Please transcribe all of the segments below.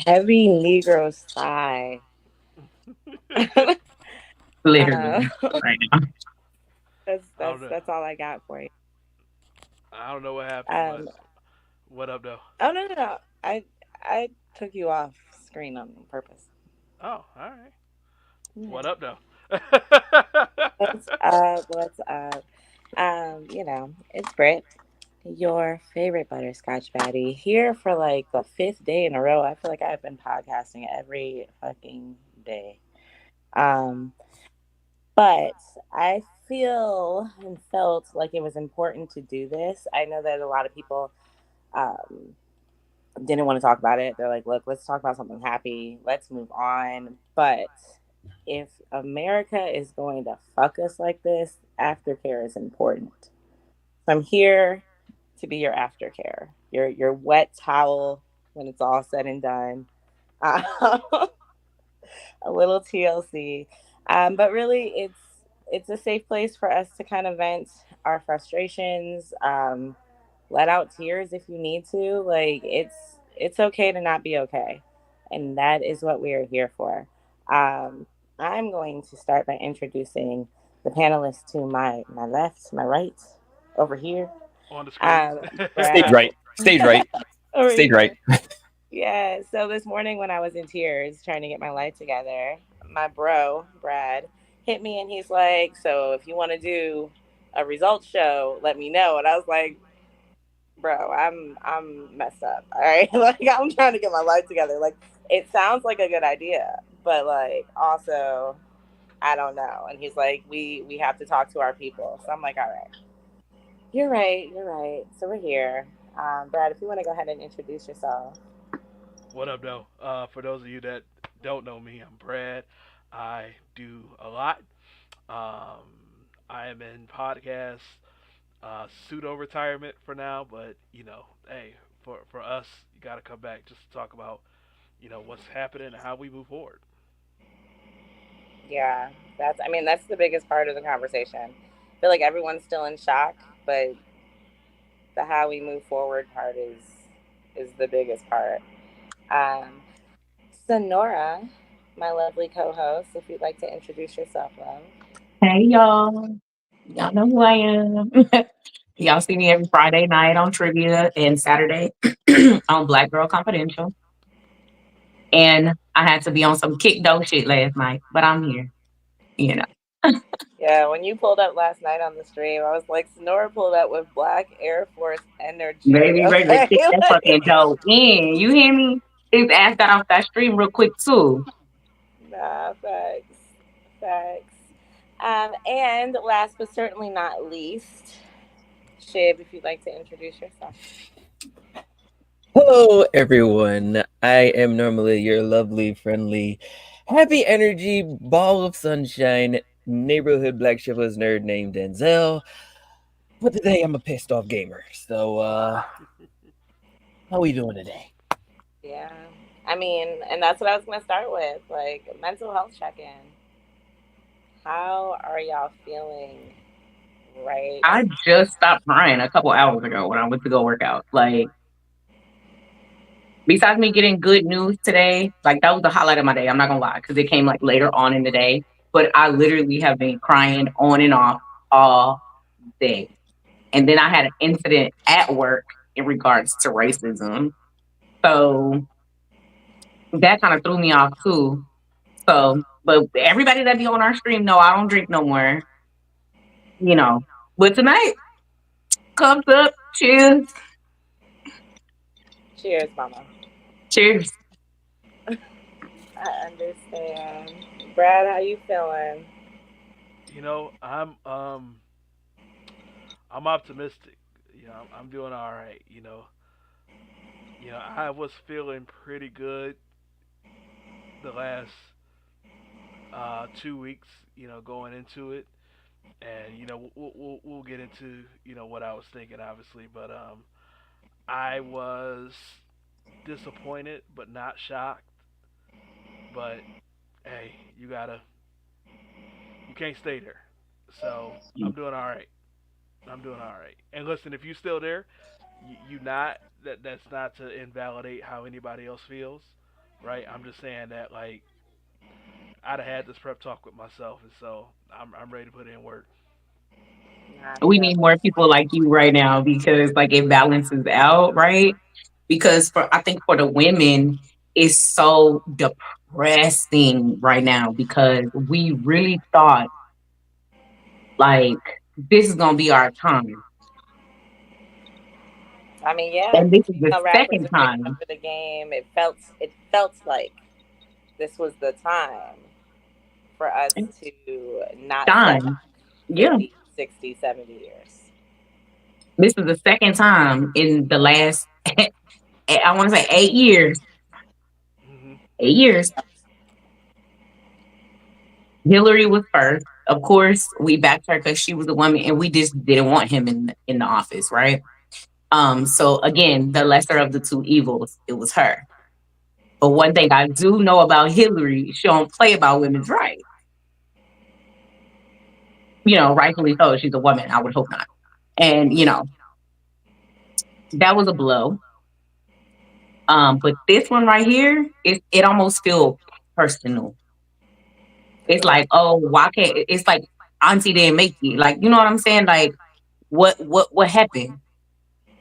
Heavy Negro sigh. Literally, right now. that's I that's don't know. that's all I got for you. I don't know what happened, but Um, what up though? oh no, no, no. I took you off screen on purpose. Oh, all right. Yeah. What up though? What's up? What's up? It's Britt, your favorite butterscotch baddie, here for like the fifth day in a row. I feel like I've been podcasting every fucking day. Um, but I feel and felt like it was important to do this. I know that a lot of people um, didn't want to talk about it. They're like, look, let's talk about something happy. Let's move on. But if America is going to fuck us like this, aftercare is important. So I'm here to be your aftercare, your wet towel when it's all said and done. Uh, a little TLC, but really, it's a safe place for us to kind of vent our frustrations, let out tears if you need to. Like it's okay to not be okay, and that is what we are here for. Um, I'm going to start by introducing the panelists to my left, my right, over here. On the screen. Um, Stage Brad right. Stage right. over Stage right. here. Yeah. So this morning when I was in tears trying to get my life together, my bro, Brad, hit me and he's like, "So if you want to do a results show, let me know." And I was like, "Bro, I'm messed up. All right. Like I'm trying to get my life together. Like it sounds like a good idea, but like also I don't know." And he's like, "We have to talk to our people." So I'm like, "All right. You're right. You're right." So we're here. Brad, if you want to go ahead and introduce yourself. What up though? For those of you that don't know me, I'm Brad. I do a lot. Um, I am in podcast pseudo retirement for now, but hey, for us, you got to come back just to talk about what's happening and how we move forward. Yeah, I mean, that's the biggest part of the conversation. I feel like everyone's still in shock, but the how we move forward part is the biggest part. Um, Sonora, my lovely co-host, if you'd like to introduce yourself, love. Hey y'all, y'all know who I am. Y'all see me every Friday night on trivia and Saturday on Black Girl Confidential. And I had to be on some kick dough shit last night, but I'm here, you know. Yeah, when you pulled up last night on the stream, I was like, Sonora pulled up with Black Air Force energy. Baby, ready to Okay, kick that like, fucking dough in. You hear me? His ass got off that stream real quick too. nah, facts, facts. And last but certainly not least, Shib, if you'd like to introduce yourself. Hello, everyone. I am normally your lovely, friendly, happy energy ball of sunshine neighborhood black shivers nerd named Denzel. But today I'm a pissed off gamer. So, how we doing today? Yeah, I mean, and that's what I was gonna start with, like mental health check-in. How are y'all feeling? Right. I just stopped crying a couple hours ago when I went to go work out. Like, besides me getting good news today, like that was the highlight of my day. I'm not gonna lie, because it came like later on in the day. But I literally have been crying on and off all day. And then I had an incident at work in regards to racism. So that kind of threw me off too. So, but everybody that be on our stream know I don't drink no more, you know. But tonight, cups up, cheers, Cheers, Mama. cheers. I understand. Brad, how you feeling? You know, I'm optimistic. I'm doing all right. I was feeling pretty good the last 2 weeks. Going into it, and we'll get into what I was thinking, obviously, but I was disappointed but not shocked. But hey, you can't stay there. So I'm doing all right. I'm doing all right. And listen, if you still there, you not that's not to invalidate how anybody else feels, right? I'm just saying that like I'd have had this prep talk with myself, and so I'm ready to put in work. I We feel need more people like you right now because like it balances out, right? Because for I think for the women, it's so depressing right now because we really thought like this is gonna be our time. I mean, yeah, And this is the female rappers second have taken time. over the game. It felt like this was the time for us to not settle Time. back Yeah. 50, 60, 70 years. This is the second time in the last I want to say 8 years. Hmm. 8 years. Hillary was first. Of course, we backed her because she was a woman, and we just didn't want him in the office, right? So again, the lesser of the two evils, it was her. But one thing I do know about Hillary, she don't play about women's rights. Rightfully so. She's a woman. I would hope not. And that was a blow. But this one right here, it almost feel personal. It's Yeah. like, oh, why can't? It's like Auntie didn't make it. Like, you know what I'm saying? Like, what happened?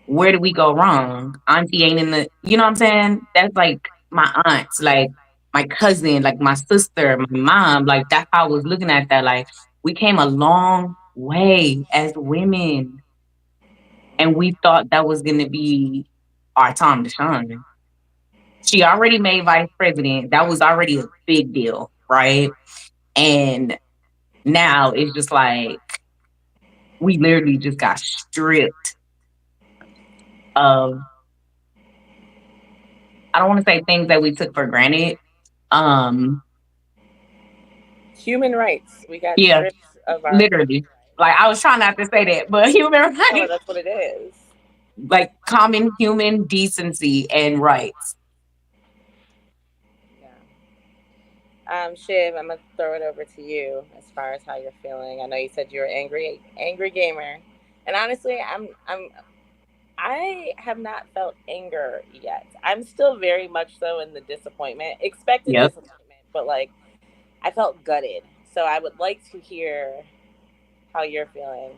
Where did we go wrong? Auntie ain't in the, you know what I'm saying? That's like my aunts, like my cousin, like my sister, my mom. Like that's how I was looking at that. Like we came a long way as women, and we thought that was gonna be our time to shine. She already made vice president. That was already a big deal, right? And now it's just like we literally just got stripped of, I don't want to say things that we took for granted. Um, Human rights. We got yeah, stripped of our human literally. Like I was trying not to say that, but human rights. Oh, rights, that's what it is. like common human decency and rights. Yeah. Shiv, I'm gonna throw it over to you as far as how you're feeling. I know you said you're angry gamer, and honestly, I have not felt anger yet. I'm still very much so in the disappointment, expected Yep. disappointment, but like I felt gutted. So I would like to hear how you're feeling.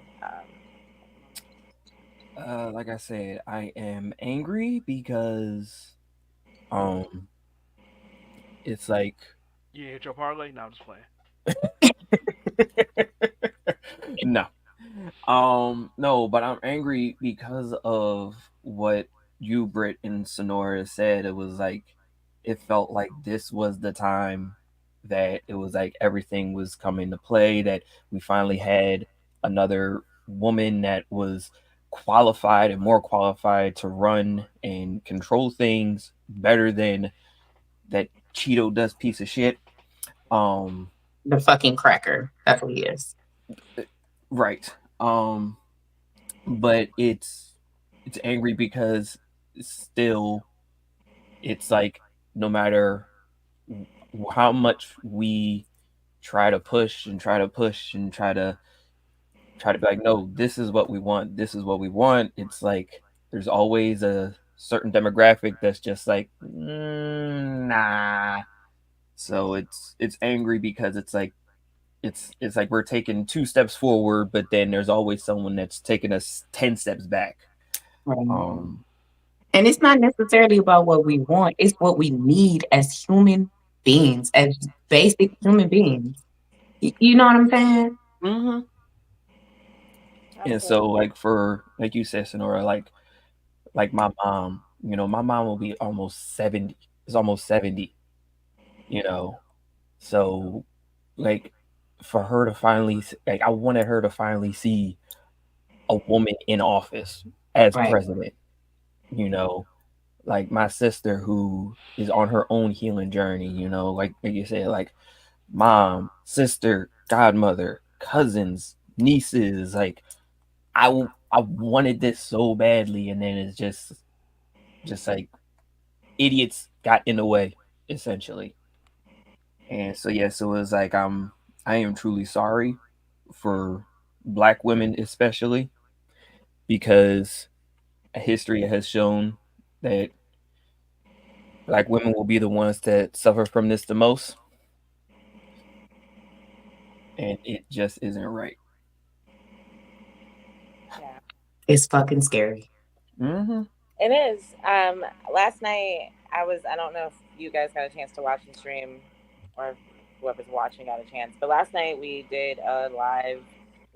Like I said, I am angry because um, it's like You hit your parlay? No, I'm just playing. no. No, but I'm angry because of what you, Britt, and Sonora said. It was like it felt like this was the time that it was like everything was coming to play, that we finally had another woman that was qualified and more qualified to run and control things better than that Cheeto dust piece of shit. Um The fucking cracker. That's what he is. right. But it's angry because still it's like no matter how much we try to push and try to push and try to be like, no, this is what we want, this is what we want, it's like there's always a certain demographic that's just like, nah. So it's angry because it's like it's like we're taking 2 steps forward, but then there's always someone that's taking us 10 steps back. Right. um And it's not necessarily about what we want, it's what we need as human beings, as basic human beings. You know what I'm saying? hmm And Absolutely. so, like for like you said, Sonora, like my mom, my mom will be almost 70. Is almost 70. You know, so like for her to finally, like I wanted her to finally see a woman in office as Right. president. You know, like my sister who is on her own healing journey. Like you said, like mom, sister, godmother, cousins, nieces, like I wanted this so badly, and then it's just like idiots got in the way, essentially. And so yeah, so it was like I am truly sorry for black women, especially because history has shown that black women will be the ones that suffer from this the most, and it just isn't right. Yeah. It's fucking scary. Mm-hmm. It is. Last night I don't know if you guys got a chance to watch the stream or whoever's watching got a chance, but last night we did a live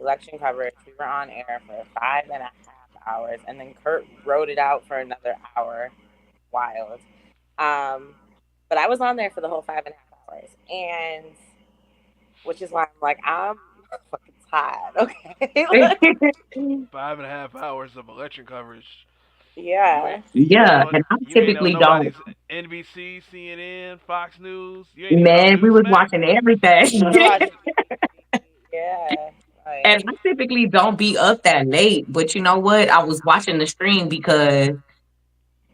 election coverage. We were on air for 5.5 hours, and then Kurt wrote it out for another hour. Wild. Um, but I was on there for the whole 5.5 hours, and which is why I'm like, I'm fucking tired. Okay. Like, 5.5 hours of election coverage. You ain't yeah. you ain't Yeah, on and I you ain't on typically don't. nobody's NBC, CNN, Fox News. You ain't even on Man, we was Newsmax. watching everything. We're watching BBC. Yeah. And Like, I typically don't be up that late, but you know what? I was watching the stream because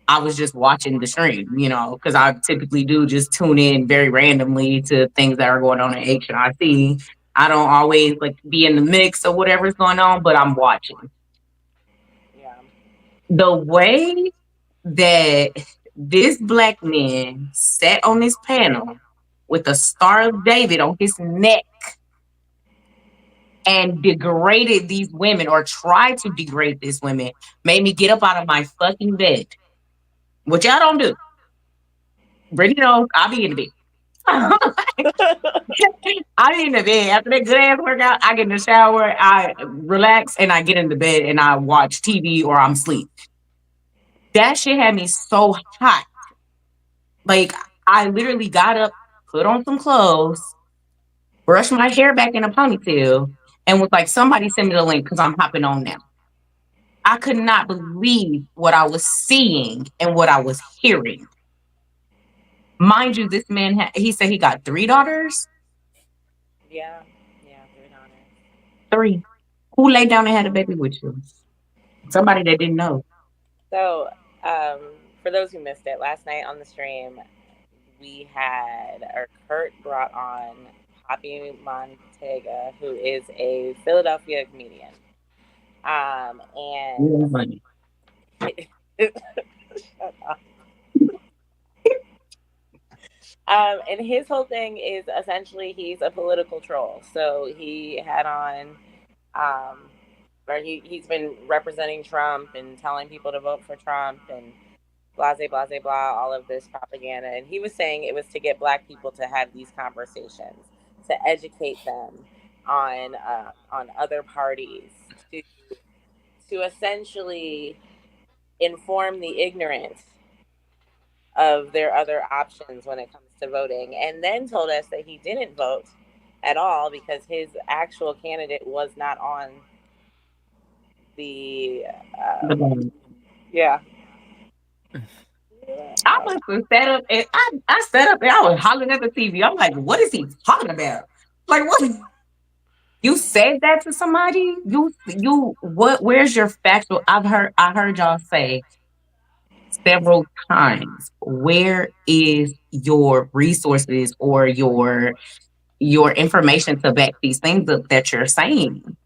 I was just watching the stream, because I typically do just tune in very randomly to things that are going on at HNIC. I don't always like be in the mix of whatever's going on, but I'm watching. yeah. The way that this black man sat on this panel with a Star of David on his neck and degraded these women or tried to degrade these women made me get up out of my fucking bed, which I don't do. Brittany knows I'll be in the bed. I be in the bed after that good ass workout. I get in the shower, I relax, and I get in the bed and I watch TV or I'm asleep. That shit had me so hot. Like I literally got up, put on some clothes, brushed my hair back in a ponytail, and was like, "Somebody send me the link because I'm hopping on now." I could not believe what I was seeing and what I was hearing. Mind you, this man he said he got 3 daughters. Yeah. Yeah. 3 daughters. Three. Who laid down and had a baby with you? Somebody that didn't know. So, for those who missed it, last night on the stream, we had, or Kurt brought on Poppy Montega, who is a Philadelphia comedian. And Yeah, honey. shut up. And his whole thing is essentially he's a political troll. So he had on um, or he's been representing Trump and telling people to vote for Trump and blah blah blah, all of this propaganda. And he was saying it was to get Black people to have these conversations, to educate them on other parties, to essentially inform the ignorant of their other options when it comes to voting, and then told us that he didn't vote at all because his actual candidate was not on the The bone. yeah. I must have sat up and I sat up and I was hollering at the TV. I'm like, what is he talking about? Like, what? You said that to somebody? What? Where's your factual? I heard y'all say several times. Where is your resources or your information to back these things up that you're saying?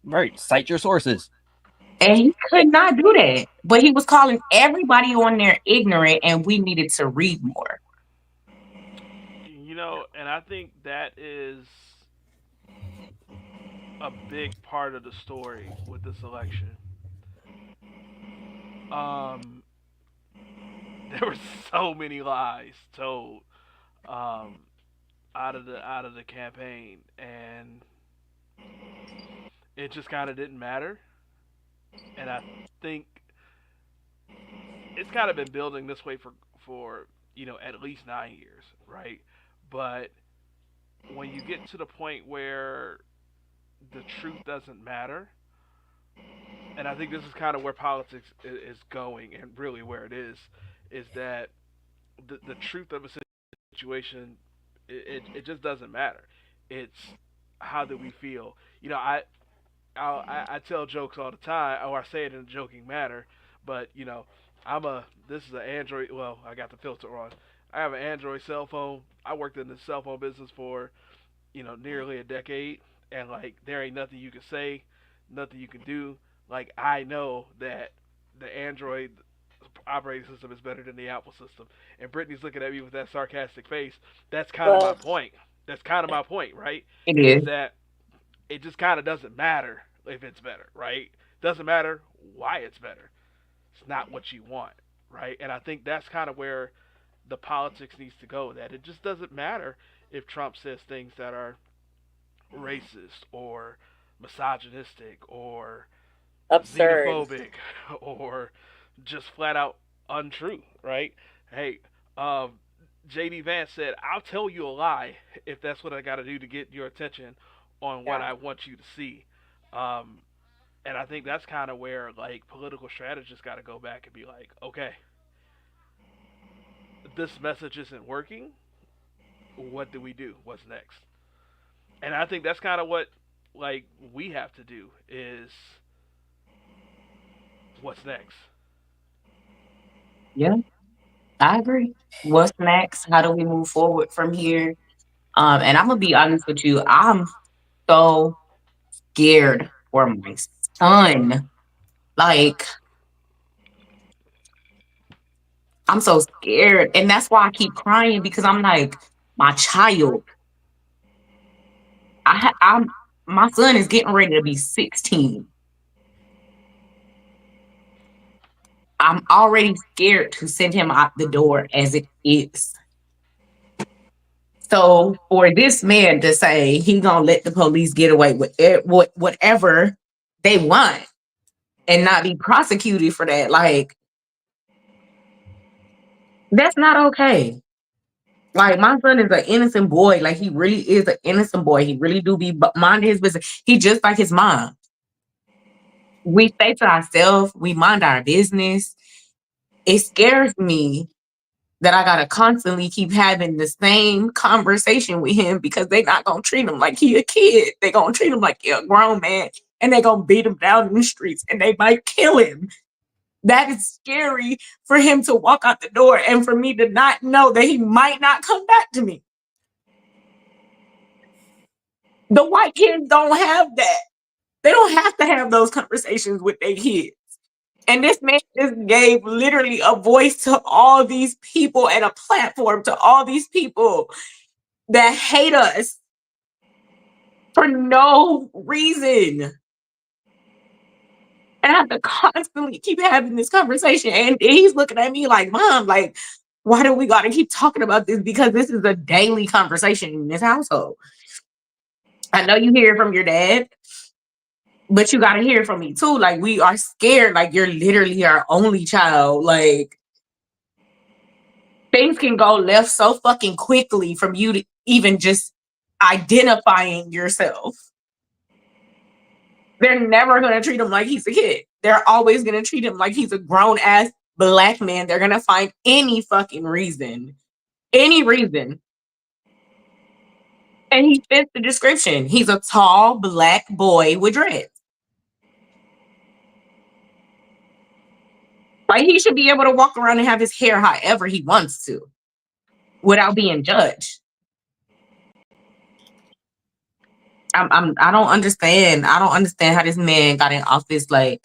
Right. Cite your sources. And he could not do that. But he was calling everybody on there ignorant, and we needed to read more. And I think that is a big part of the story with this election. Um, there were so many lies told um, out of the campaign, and it just kind of didn't matter. And I think it's kind of been building this way for at least 9 years, right? But when you get to the point where the truth doesn't matter, and I think this is kind of where politics is going, and really where it is that the truth of a situation, it just doesn't matter. It's how do we feel? I tell jokes all the time, or I say it in a joking manner, but this is an Android. Well, I got the filter on. I have an Android cell phone. I worked in the cell phone business for nearly a decade, and like there ain't nothing you can say, nothing you can do. Like I know that the Android operating system is better than the Apple system. And Brittany's looking at me with that sarcastic face. That's kind of my Well, point. That's kind of my point, right? It Is is. that it just kind of doesn't matter if it's better, right? Doesn't matter why it's better. It's not what you want, right? And I think that's kind of where the politics needs to go. That it just doesn't matter if Trump says things that are racist or misogynistic or absurd. xenophobic or just flat out untrue, right? Hey, JD Vance said, "I'll tell you a lie if that's what I got to do to get your attention on what Yeah. I want you to see." Um, and I think that's kind of where like political strategists got to go back and be like, "Okay, this message isn't working. What do we do? What's next?" And I think that's kind of what like we have to do is what's next. Yeah, I agree. What's next? How do we move forward from here? And I'm gonna be honest with you. I'm so scared for my son. Like, I'm so scared. And that's why I keep crying because I'm like, my child. My son is getting ready to be 16. I'm already scared to send him out the door as it is. So for this man to say he gonna let the police get away with whatever they want and not be prosecuted for that, like that's not okay. Like my son is an innocent boy. Like he really is an innocent boy. He really do be minding his business. He just like his mom. We stay to ourselves. We mind our business. It scares me that I gotta constantly keep having the same conversation with him because they not gonna treat him like he a kid. They gonna treat him like he a grown man, and they gonna beat him down in the streets, and they might kill him. That is scary for him to walk out the door and for me to not know that he might not come back to me. The white kids don't have that. They don't have to have those conversations with their kids. And this man just gave literally a voice to all these people and a platform to all these people that hate us for no reason. And I have to constantly keep having this conversation. And he's looking at me like, Mom, like, why do we got to keep talking about this? Because this is a daily conversation in this household. I know you hear it from your dad, but you got to hear it from me too. Like, we are scared. Like, you're literally our only child. Like, things can go left so fucking quickly from you to even just identifying yourself. They're never going to treat him like he's a kid. They're always going to treat him like he's a grown ass Black man. They're going to find any fucking reason. Any reason. And he fits the description. He's a tall Black boy with dreads. Like, he should be able to walk around and have his hair however he wants to without being judged. I don't understand. I don't understand how this man got in office. Like,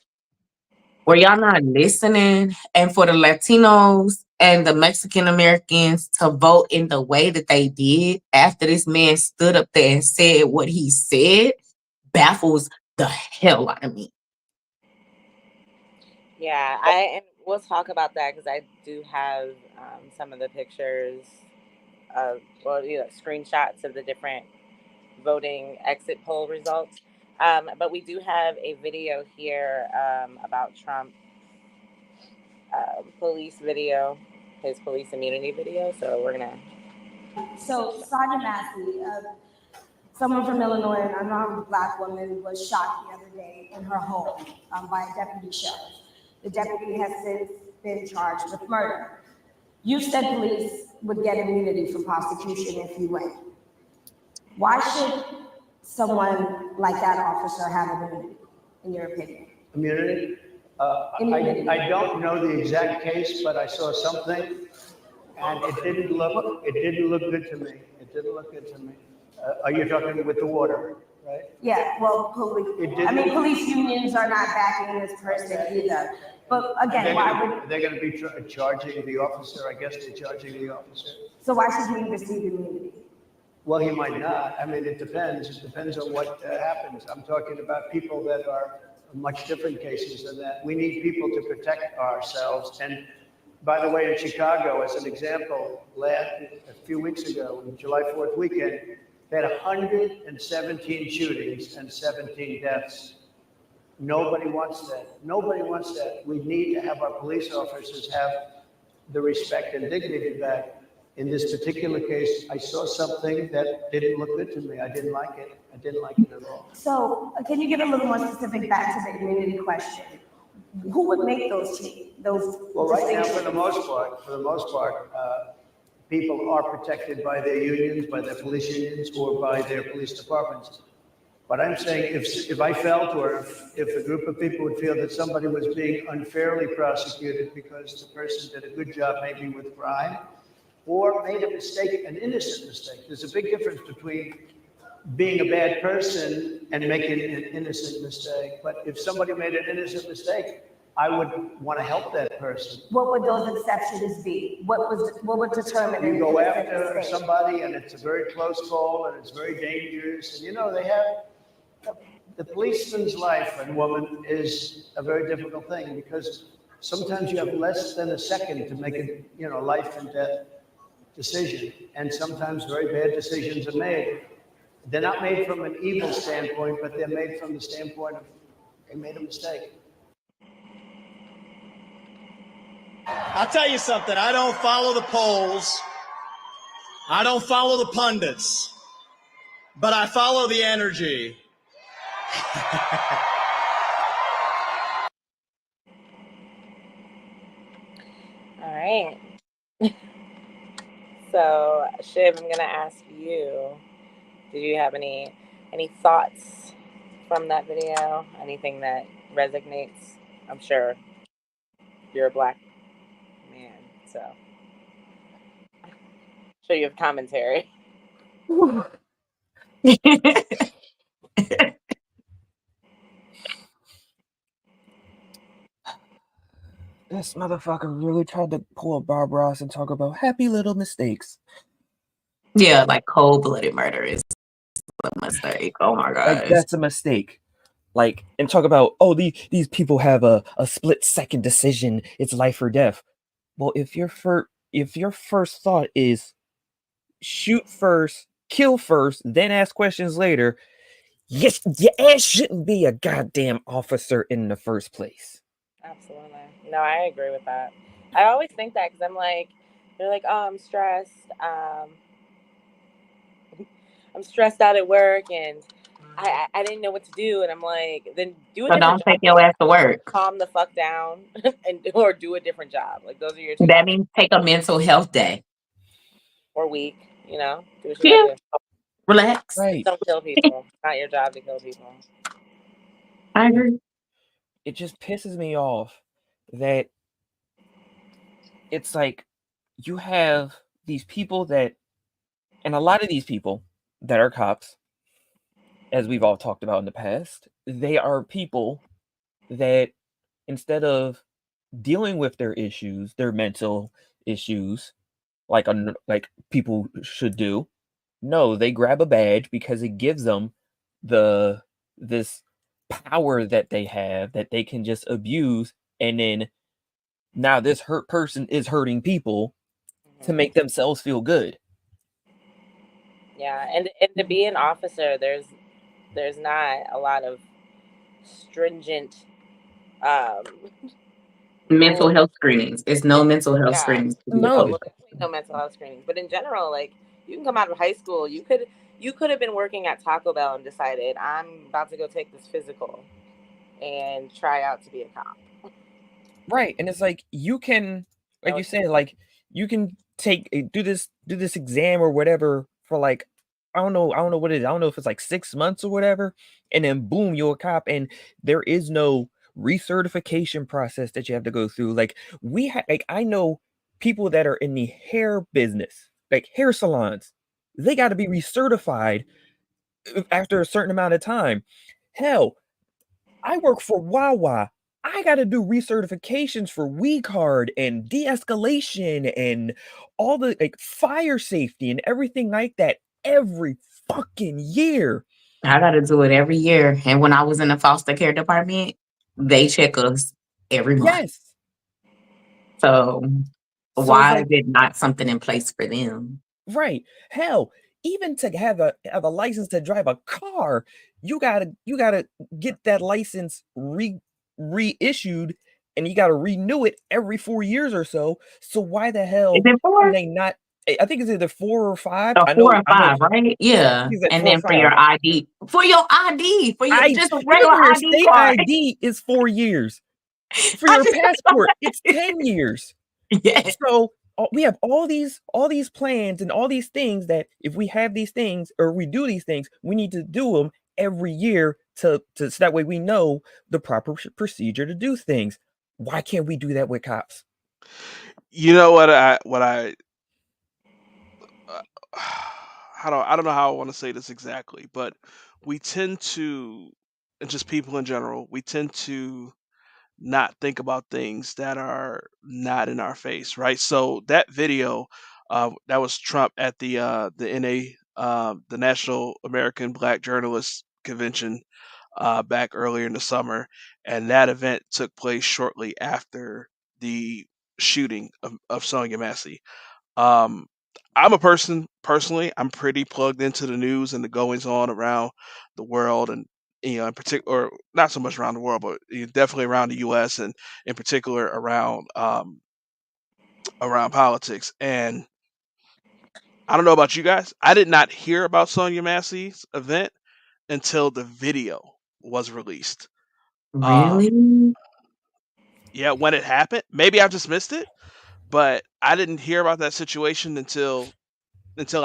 were y'all not listening? And for the Latinos and the Mexican Americans to vote in the way that they did after this man stood up there and said what he said baffles the hell out of me. Yeah, and we'll talk about that because I do have some of the pictures of, well, screenshots of the different voting exit poll results. But we do have a video here about Trump, police video, his police immunity video. So we're gonna. So Sergeant Massey, someone from Illinois, an unarmed Black woman, was shot the other day in her home by a deputy sheriff. The deputy has since been charged with murder. You said police would get immunity from prosecution if you win. Why should someone like that officer have immunity, in your opinion? Immunity? I don't know the exact case, but I saw something, and it didn't look good to me. It didn't look good to me. Are you talking with the water, right? Yeah, well, police unions are not backing this person either. But again, they're going to be charging the officer? I guess they're charging the officer. So why should he receive immunity? Well, he might not. I mean, it depends. It depends on what happens. I'm talking about people that are much different cases than that. We need people to protect ourselves. And by the way, in Chicago, as an example, a few weeks ago, July 4th weekend, they had 117 shootings and 17 deaths. Nobody wants that. Nobody wants that. We need to have our police officers have the respect and dignity back. In this particular case, I saw something that didn't look good to me. I didn't like it. I didn't like it at all. So can you get a little more specific back to the immunity question? Who would make those Well, right now, for the most part, people are protected by their unions, by their police unions, or by their police departments. But I'm saying if I felt, or if a group of people would feel that somebody was being unfairly prosecuted because the person did a good job maybe with crime, or made a mistake, an innocent mistake. There's a big difference between being a bad person and making an innocent mistake. But if somebody made an innocent mistake, I would want to help that person. What would those exceptions be? What would determine? You go after somebody and it's a very close call and it's very dangerous. And they have, the policeman's life and woman is a very difficult thing because sometimes you have less than a second to make a life and death decision, and sometimes very bad decisions are made. They're not made from an evil standpoint, but they're made from the standpoint of they made a mistake. I'll tell you something. I don't follow the polls. I don't follow the pundits, but I follow the energy. All right. So, Shiv, I'm gonna ask you: did you have any thoughts from that video? Anything that resonates? I'm sure you're a Black man, so I'm sure you have commentary. This motherfucker really tried to pull a Bob Ross and talk about happy little mistakes. Yeah, like cold-blooded murder is a mistake. Oh my god, Like, that's a mistake. like, and talk about, oh, these people have a split-second decision, it's life or death. Well, if your first thought is shoot first, kill first, then ask questions later, yes, your ass shouldn't be a goddamn officer in the first place. Absolutely. No, I agree with that. I always think that because I'm like, they're like, oh, I'm stressed. I'm stressed out at work, and I didn't know what to do, and I'm like, then do a So different don't job. take your ass to work. Calm the fuck down, and or do a different job. Like those are your two That options. means take a mental health day. Or week, do what you Yeah, gotta do. relax. Just Right. don't kill people. It's not your job to kill people. I agree. It just pisses me off that it's like you have these people that, and a lot of these people that are cops, as we've all talked about in the past, they are people that instead of dealing with their issues, their mental issues, like people should do, no, they grab a badge because it gives them the this power that they have that they can just abuse, and then now this hurt person is hurting people to Hmm. make themselves feel good. Yeah, and to be an officer, there's not a lot of stringent um, Mental rules. health screenings. It's no mental health Yeah, screenings to be a no, No, police well, definitely no mental health screenings. But in general, like you can come out of high school, you could have been working at Taco Bell and decided I'm about to go take this physical and try out to be a cop. right, and it's like you can, like No you excuse. said, like you can do this exam or whatever for like I don't know what it is. I don't know if it's like 6 months or whatever, and then boom, you're a cop, and there is no recertification process that you have to go through. Like like I know people that are in the hair business, like hair salons, they got to be recertified after a certain amount of time. Hell, I work for Wawa. I got to do recertifications for We Card and de-escalation and all the like fire safety and everything like that every fucking year. I gotta do it every year. And when I was in the foster care department, they check us every month. Yes. So So it's why is like, it not something in place for them? right. Hell, even to have a license to drive a car, you gotta get that license reissued, and you gotta renew it every 4 years or so. So why the Is hell it can four? they not? I think it's either 4 or 5. So four or I know five, right? Yeah. it's at And four or then for your five. ID, for your just a Even regular for your ID state card. ID is 4 years. For I your just passport, it's 10 years. yes. So we have all these plans and all these things that if we have these things or we do these things, we need to do them every year to so that way we know the proper procedure to do things. Why can't we do that with cops? You know what I uh, I don't know how I want to say this exactly, but we tend to, and just people in general, we tend to not think about things that are not in our face, right? So that video, that was Trump at the NA, the National American Black Journalists Convention, back earlier in the summer, and that event took place shortly after the shooting of Sonia Massey. Um, I'm a person personally. I'm pretty plugged into the news and the goings on around the world, and in particular, or not so much around the world, but definitely around the U.S. and in particular around politics. And I don't know about you guys. I did not hear about Sonia Massey's event until the video was released. Um, Really? yeah, when it happened, maybe I just missed it, but I didn't hear about that situation until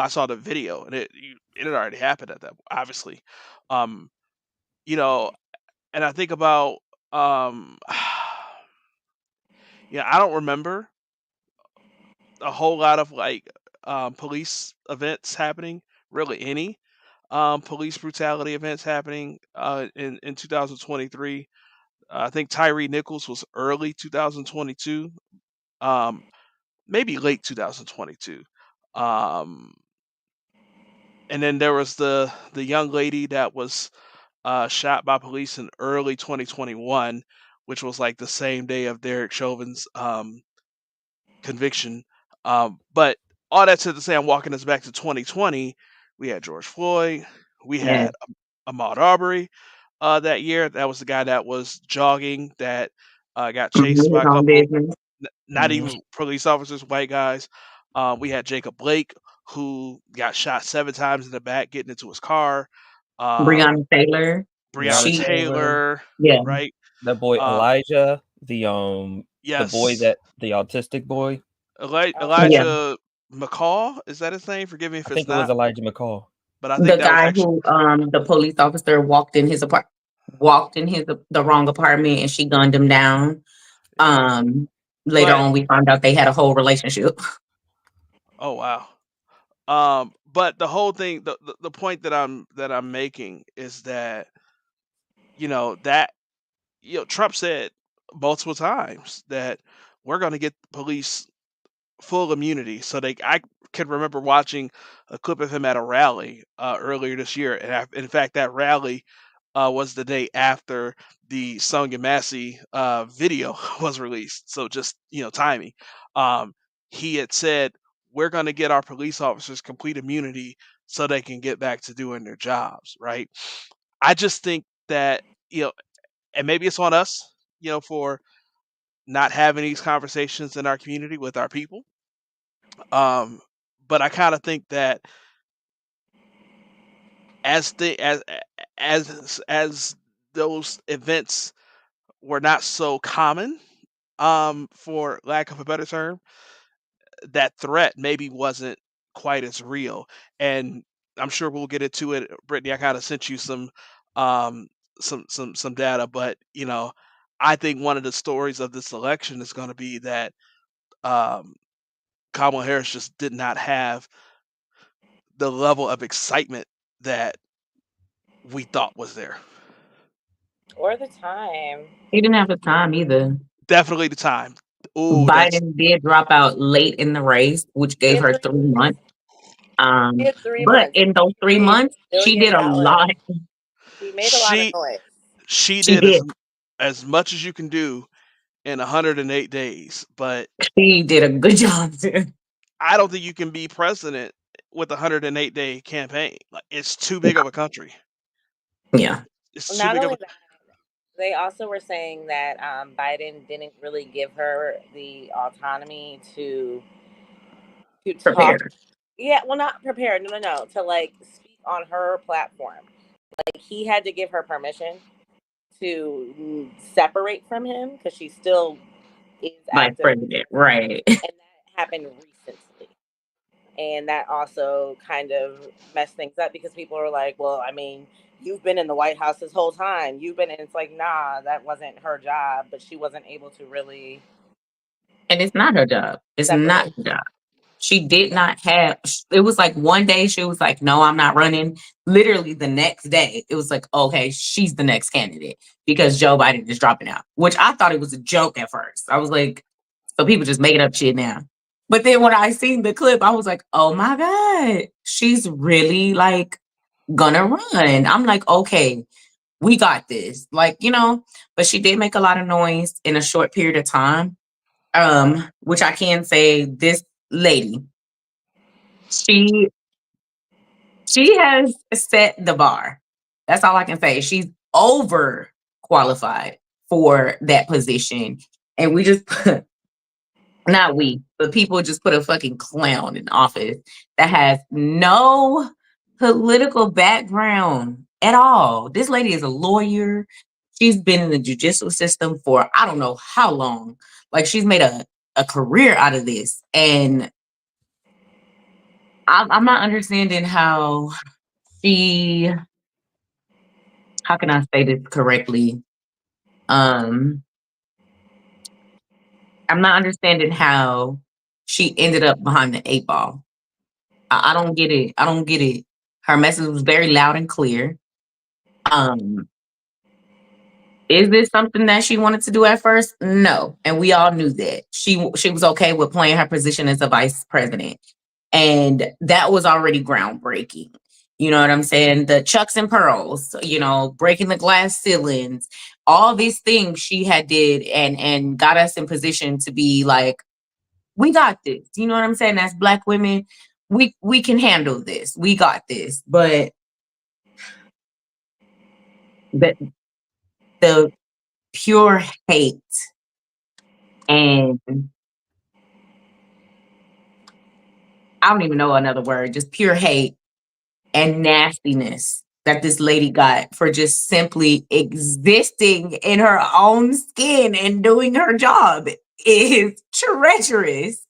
I saw the video, and it had already happened at that obviously. Um, you know, and I think about um, yeah, I don't remember a whole lot of like police events happening, really any police brutality events happening in 2023. I think Tyree Nichols was early 2022, um, maybe late 2022. Um, and then there was the young lady that was shot by police in early 2021, which was like the same day of Derek Chauvin's conviction. But all that to say, I'm walking us back to 2020. We had George Floyd. We Yeah. had Ahmaud Arbery that year. That was the guy that was jogging that got chased by His a own couple, business. not Mhm. even police officers, white guys. We had Jacob Blake, who got shot 7 times in the back getting into his car. Um, Breonna Taylor. Breonna Breonna She, Taylor, Taylor, yeah, right? that boy Um, Elijah, the boy yes, that the autistic boy. Oh, yeah. Elijah McCall, is that his name? Forgive me if I it's think it was not, Elijah McCall. but I The think that was guy actually. who the police officer walked in his the wrong apartment and she gunned him down. Yeah. Um Later But on we found out they had a whole relationship. oh wow. But the whole thing, the point that I'm making is that that Trump said multiple times that we're going to get police full immunity. So I can remember watching a clip of him at a rally earlier this year, and in fact, that rally was the day after the Sung Massey video was released. So just timing. Um, he had said we're going to get our police officers complete immunity so they can get back to doing their jobs. Right. I just think that and maybe it's on us, for not having these conversations in our community with our people. Um, but I kind of think that as the as those events were not so common, for lack of a better term, that threat maybe wasn't quite as real. And I'm sure we'll get into it. Brittany, I kind of sent you um, some data, but I think one of the stories of this election is going to be that um, Kamala Harris just did not have the level of excitement that we thought was there. or the time. He didn't have the time either. Definitely the time. Oh, that's Biden did drop out late in the race, which He gave had her three 3 months. months. He had three But months. in those He three made months, she did a $1 billion. lot. He made a lot of she noise. she She did did. as much as you can do in 108 days, but She did a good job too. I don't think you can be president with a 108-day campaign. Like it's too big of a country. Yeah. It's too Not big of a only that, they also were saying that Biden didn't really give her the autonomy to talk. Prepared. Yeah, well, not prepared. No, no, no. To like speak on her platform. Like he had to give her permission to separate from him because she still is Vice active, president. Right. and that happened recently. And that also kind of messed things up because people are like, well, I mean, you've been in the White House this whole time. You've been, and it's like, nah, that wasn't her job, but she wasn't able to really And it's not her job. It's not separate. her job. She did not have, it was like one day she was like, no, I'm not running. Literally the next day, it was like, okay, she's the next candidate because Joe Biden is dropping out, which I thought it was a joke at first. I was like, so people just making up shit now. But then when I seen the clip, I was like, oh my God, she's really like gonna run. I'm like, okay, we got this. Like, but she did make a lot of noise in a short period of time. Which I can say this lady, she she has set the bar. That's all I can say. She's over qualified for that position. And we just not we, but people just put a fucking clown in office that has no political background at all. This lady is a lawyer. She's been in the judicial system for I don't know how long. Like she's made a career out of this. And I'm not understanding she, how can I say this correctly? Um, I'm not understanding how she ended up behind the 8 ball. I don't get it. I don't get it. Her message was very loud and clear. Um, is this something that she wanted to do at first? No, and we all knew that she was okay with playing her position as a vice president, and that was already groundbreaking. You know what I'm saying? The chucks and pearls, breaking the glass ceilings, all these things she had did and got us in position to be like, we got this. You know what I'm saying? As Black women, we can handle this. We got this. But the pure hate and I don't even know another word, just pure hate and nastiness that this lady got for just simply existing in her own skin and doing her job is treacherous.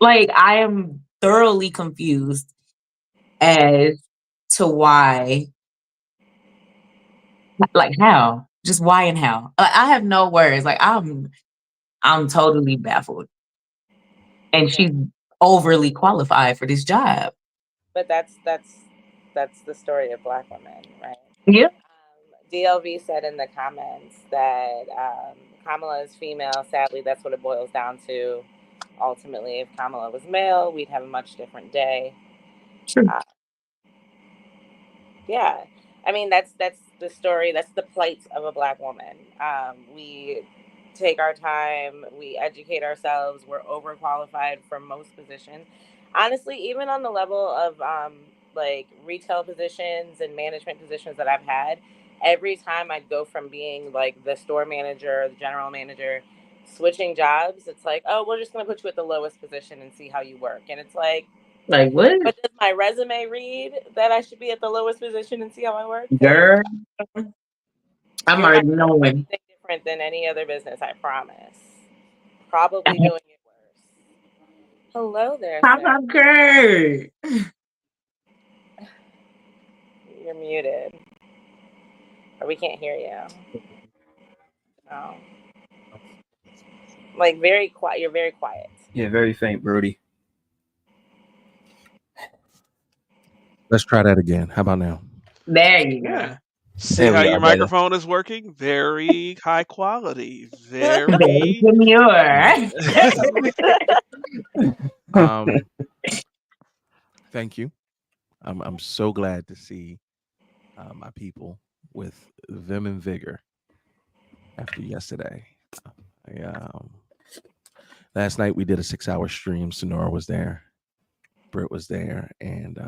Like, I am thoroughly confused as to why, like, how, just why and how. I have no words. Like, I'm totally baffled, and Yeah. she's overly qualified for this job. But that's the story of Black women, right? Yeah, DLV said in the comments that Kamala is female. Sadly, that's what it boils down to. Ultimately, if Kamala was male, we'd have a much different day. true. Uh, yeah, I mean that's the story. That's the plight of a Black woman. We take our time. We educate ourselves. We're overqualified for most positions. Honestly, even on the level of like retail positions and management positions that I've had, every time I'd go from being like the store manager, the general manager, switching jobs, it's like, oh, we're just gonna put you at the lowest position and see how you work. And it's like, Like, what? but does my resume read that I should be at the lowest position and see how I work? Because Girl, I'm you're not already going to do knowing. anything different than any other business, I promise. Probably doing it worse. Hello there, Pop sir. up girl. You're muted. Or we can't hear you. Oh. Like very quiet. You're very quiet. Yeah, very faint, Brody. Let's try that again. How about now? There you go. Yeah. See There how we your are, brother. microphone is working? Very high quality. Very Very. demure. Um, thank you. I'm so glad to see my people with vim and vigor after yesterday. I, last night we did a 6-hour stream. Sonora was there, Britt was there, and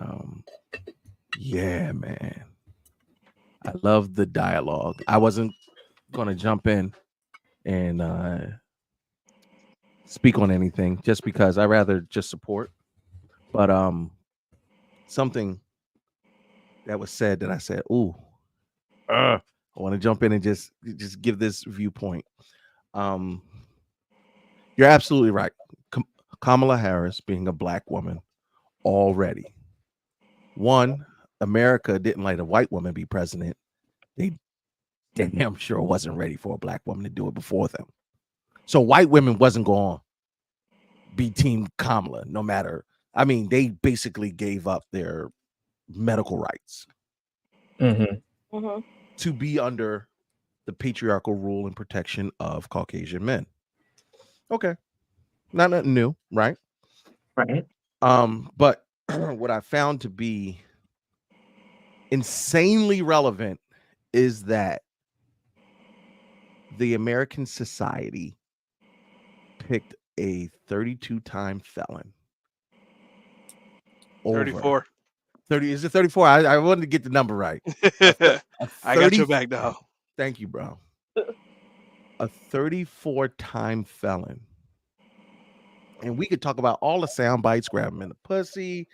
yeah, man, I love the dialogue. I wasn't gonna jump in and speak on anything just because I rather just support. But something that was said that I said, "Ooh, I want to jump in and just give this viewpoint." Um, you're absolutely right. Kamala Harris being a Black woman already. One, America didn't let a white woman be president. They damn sure wasn't ready for a Black woman to do it before them. So white women wasn't going to be team Kamala no matter. I mean, they basically gave up their medical rights to be under the patriarchal rule and protection of Caucasian men. Okay. Not nothing new, right? Right. But what I found to be insanely relevant is that the American society picked a 32-time felon over 34. 30. Is it 34? I wanted to get the number right. I got your back now. Thank you, bro. A 34-time felon. And we could talk about all the sound bites, grab him in the pussy,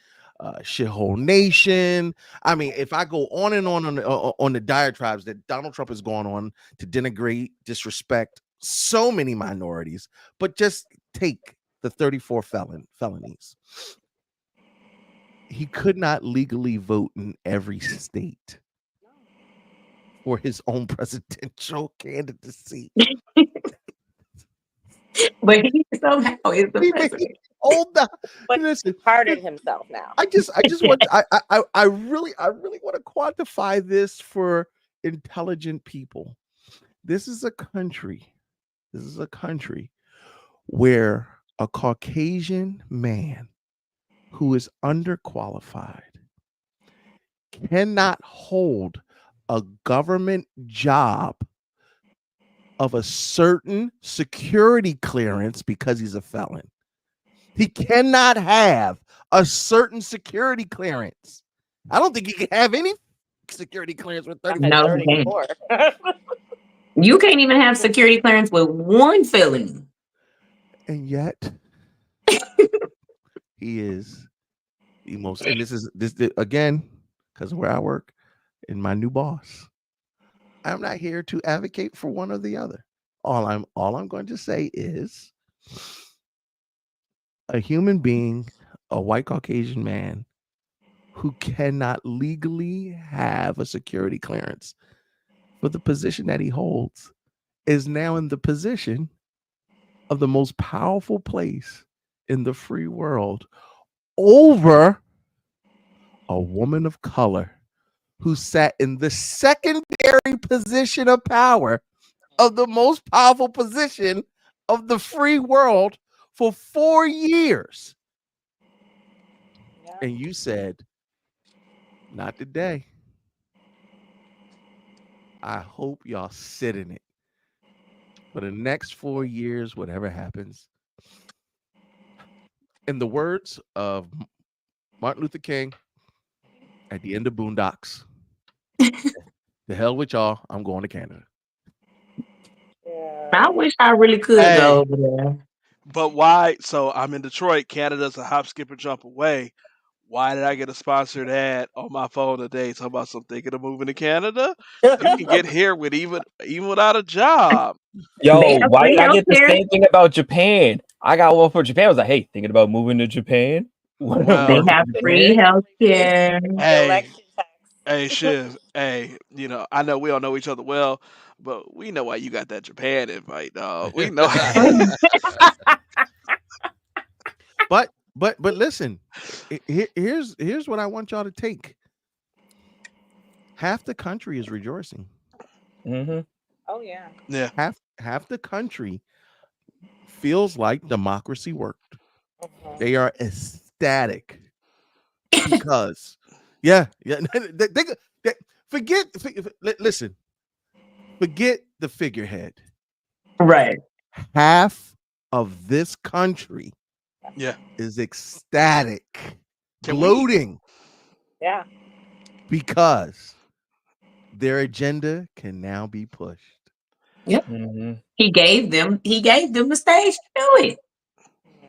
shithole nation. I mean, if I go on and on the diatribes that Donald Trump is going on to denigrate, disrespect so many minorities, but just take the 34 felonies. He could not legally vote in every state for his own presidential candidacy. But he somehow is the He president. hold the But listen. he pardoned himself now. I just want I really want to quantify this for intelligent people. This is a country. This is a country where a Caucasian man who is underqualified cannot hold a government job of a certain security clearance because he's a felon. He cannot have a certain security clearance. I don't think he can have any security clearance with 34. No, he can't. You can't even have security clearance with one felony. And yet, he is the most, and this again, because of where I work and my new boss. I'm not here to advocate for one or the other. All I'm going to say is a human being, a white Caucasian man who cannot legally have a security clearance for the position that he holds is now in the position of the most powerful place in the free world over a woman of color who sat in the secondary position of power of the most powerful position of the free world for 4 years. And you said, not today. I hope y'all sit in it for the next 4 years, whatever happens. In the words of Martin Luther King at the end of Boondocks, the hell with y'all, I'm going to Canada. I wish I really could go over there. But why? So I'm in Detroit. Canada's a hop, skip, and jump away. Why did I get a sponsored ad on my phone today talking about some thinking of moving to Canada? You can get here with even without a job. Yo, why did I get the same thing about Japan? I got one for Japan. I was like, hey, thinking about moving to Japan? Well, they have free healthcare. Hey, Shiv. Hey, I know we all know each other well, but we know why you got that Japan invite, dog. We know. But listen, here's what I want y'all to take. Half the country is rejoicing. Mm-hmm. Oh yeah. Yeah. Half the country feels like democracy worked. Mm-hmm. They are ecstatic because, listen, forget the figurehead. Right. Half of this country, is ecstatic, gloating. Yeah. Because their agenda can now be pushed. Yep. Mm-hmm. He gave them the stage to do it. Yeah.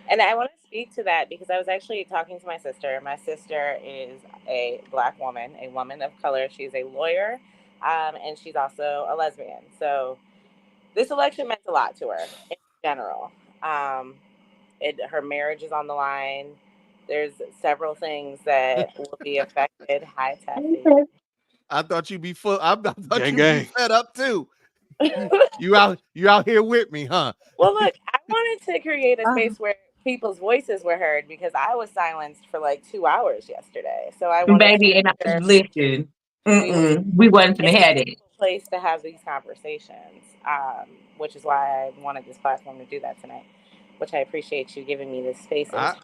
And I want to speak to that because I was actually talking to my sister. My sister is a Black woman, a woman of color. She's a lawyer, and she's also a lesbian. So this election meant a lot to her in general. Her marriage is on the line. There's several things that will be affected. Hi, Taffy. I thought you'd be full. I thought you'd be fed up too. You out here with me, huh? Well, look, I wanted to create a space where people's voices were heard because I was silenced for like 2 hours yesterday. So I wanted to listen. We wasn't gonna have it. Place to have these conversations, which is why I wanted this platform to do that tonight. Which I appreciate you giving me this space. I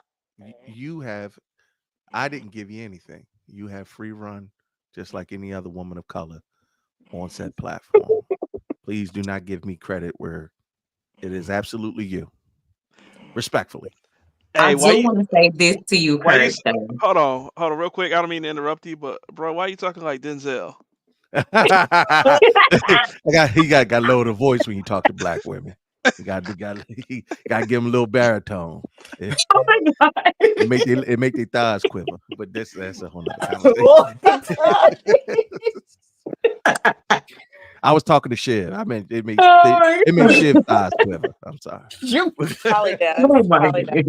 didn't give you anything. You have free run, just like any other woman of color on said platform. Please do not give me credit where it is absolutely you. Respectfully. Hey, I do want to say this to you, Kurt. Hold on, real quick. I don't mean to interrupt you, but bro, why are you talking like Denzel? He got lower the voice when you talk to Black women. You got to give him a little baritone. Oh my God! It make their thighs quiver. But that's a whole nother conversation. I was talking to Shiv. I mean, it makes Shiv thighs quiver. I'm sorry. Probably does. Probably does.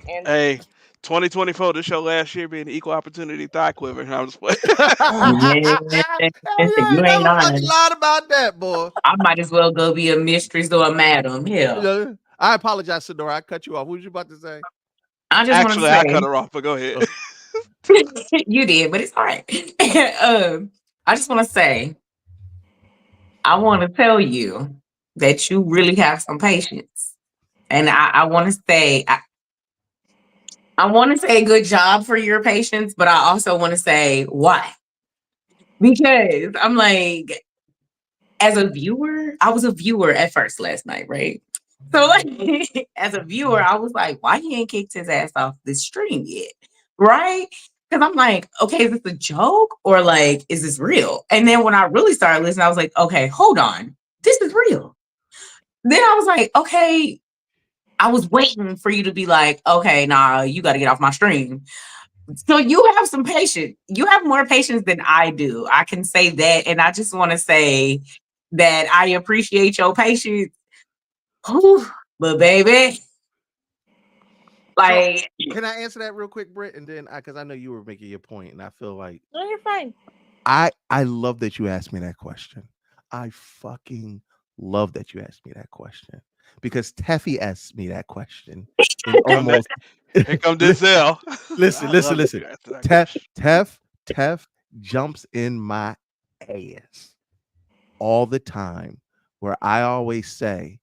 Hey, 2024, this your last year being an equal opportunity thigh quiver. I'm just playing. You ain't lying. Lied about that, boy. I might as well go be a mistress or a madam. Hell. I apologize, Sonora. I cut you off. What was you about to say? I just want to say. I cut her off, but go ahead. You did, but it's all right. I just want to say, I want to tell you that you really have some patience. And I want to say, I want to say good job for your patience, but I also want to say why. Because I'm like, as a viewer, I was a viewer at first last night, right? So like as a viewer, I was like, why he ain't kicked his ass off the stream yet? Right? Because I'm like, okay, is this a joke or like is this real? And then when I really started listening, I was like, okay, hold on. This is real. Then I was like, okay, I was waiting for you to be like, okay, nah, you got to get off my stream. So you have some patience. You have more patience than I do. I can say that. And I just want to say that I appreciate your patience. Whew, but baby, So like, can I answer that real quick, Britt? And then because I know you were making your point, and I feel like No, you're fine. I love that you asked me that question. I fucking love that you asked me that question because Teffy asked me that question in Come that. almost Here come Denzel. listen, I listen, love that listen. you answered that Tef, question. Tef jumps in my ass all the time where I always say,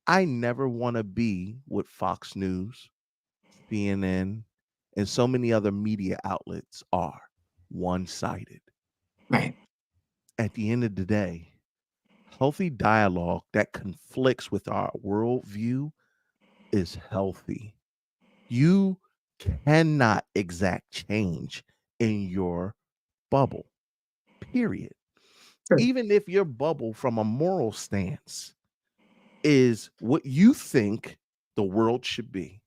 I never want to be what Fox News, CNN, and so many other media outlets are one-sided. right, At the end of the day, healthy dialogue that conflicts with our worldview is healthy. You cannot exact change in your bubble, period. true. Even if your bubble from a moral stance is what you think the world should be,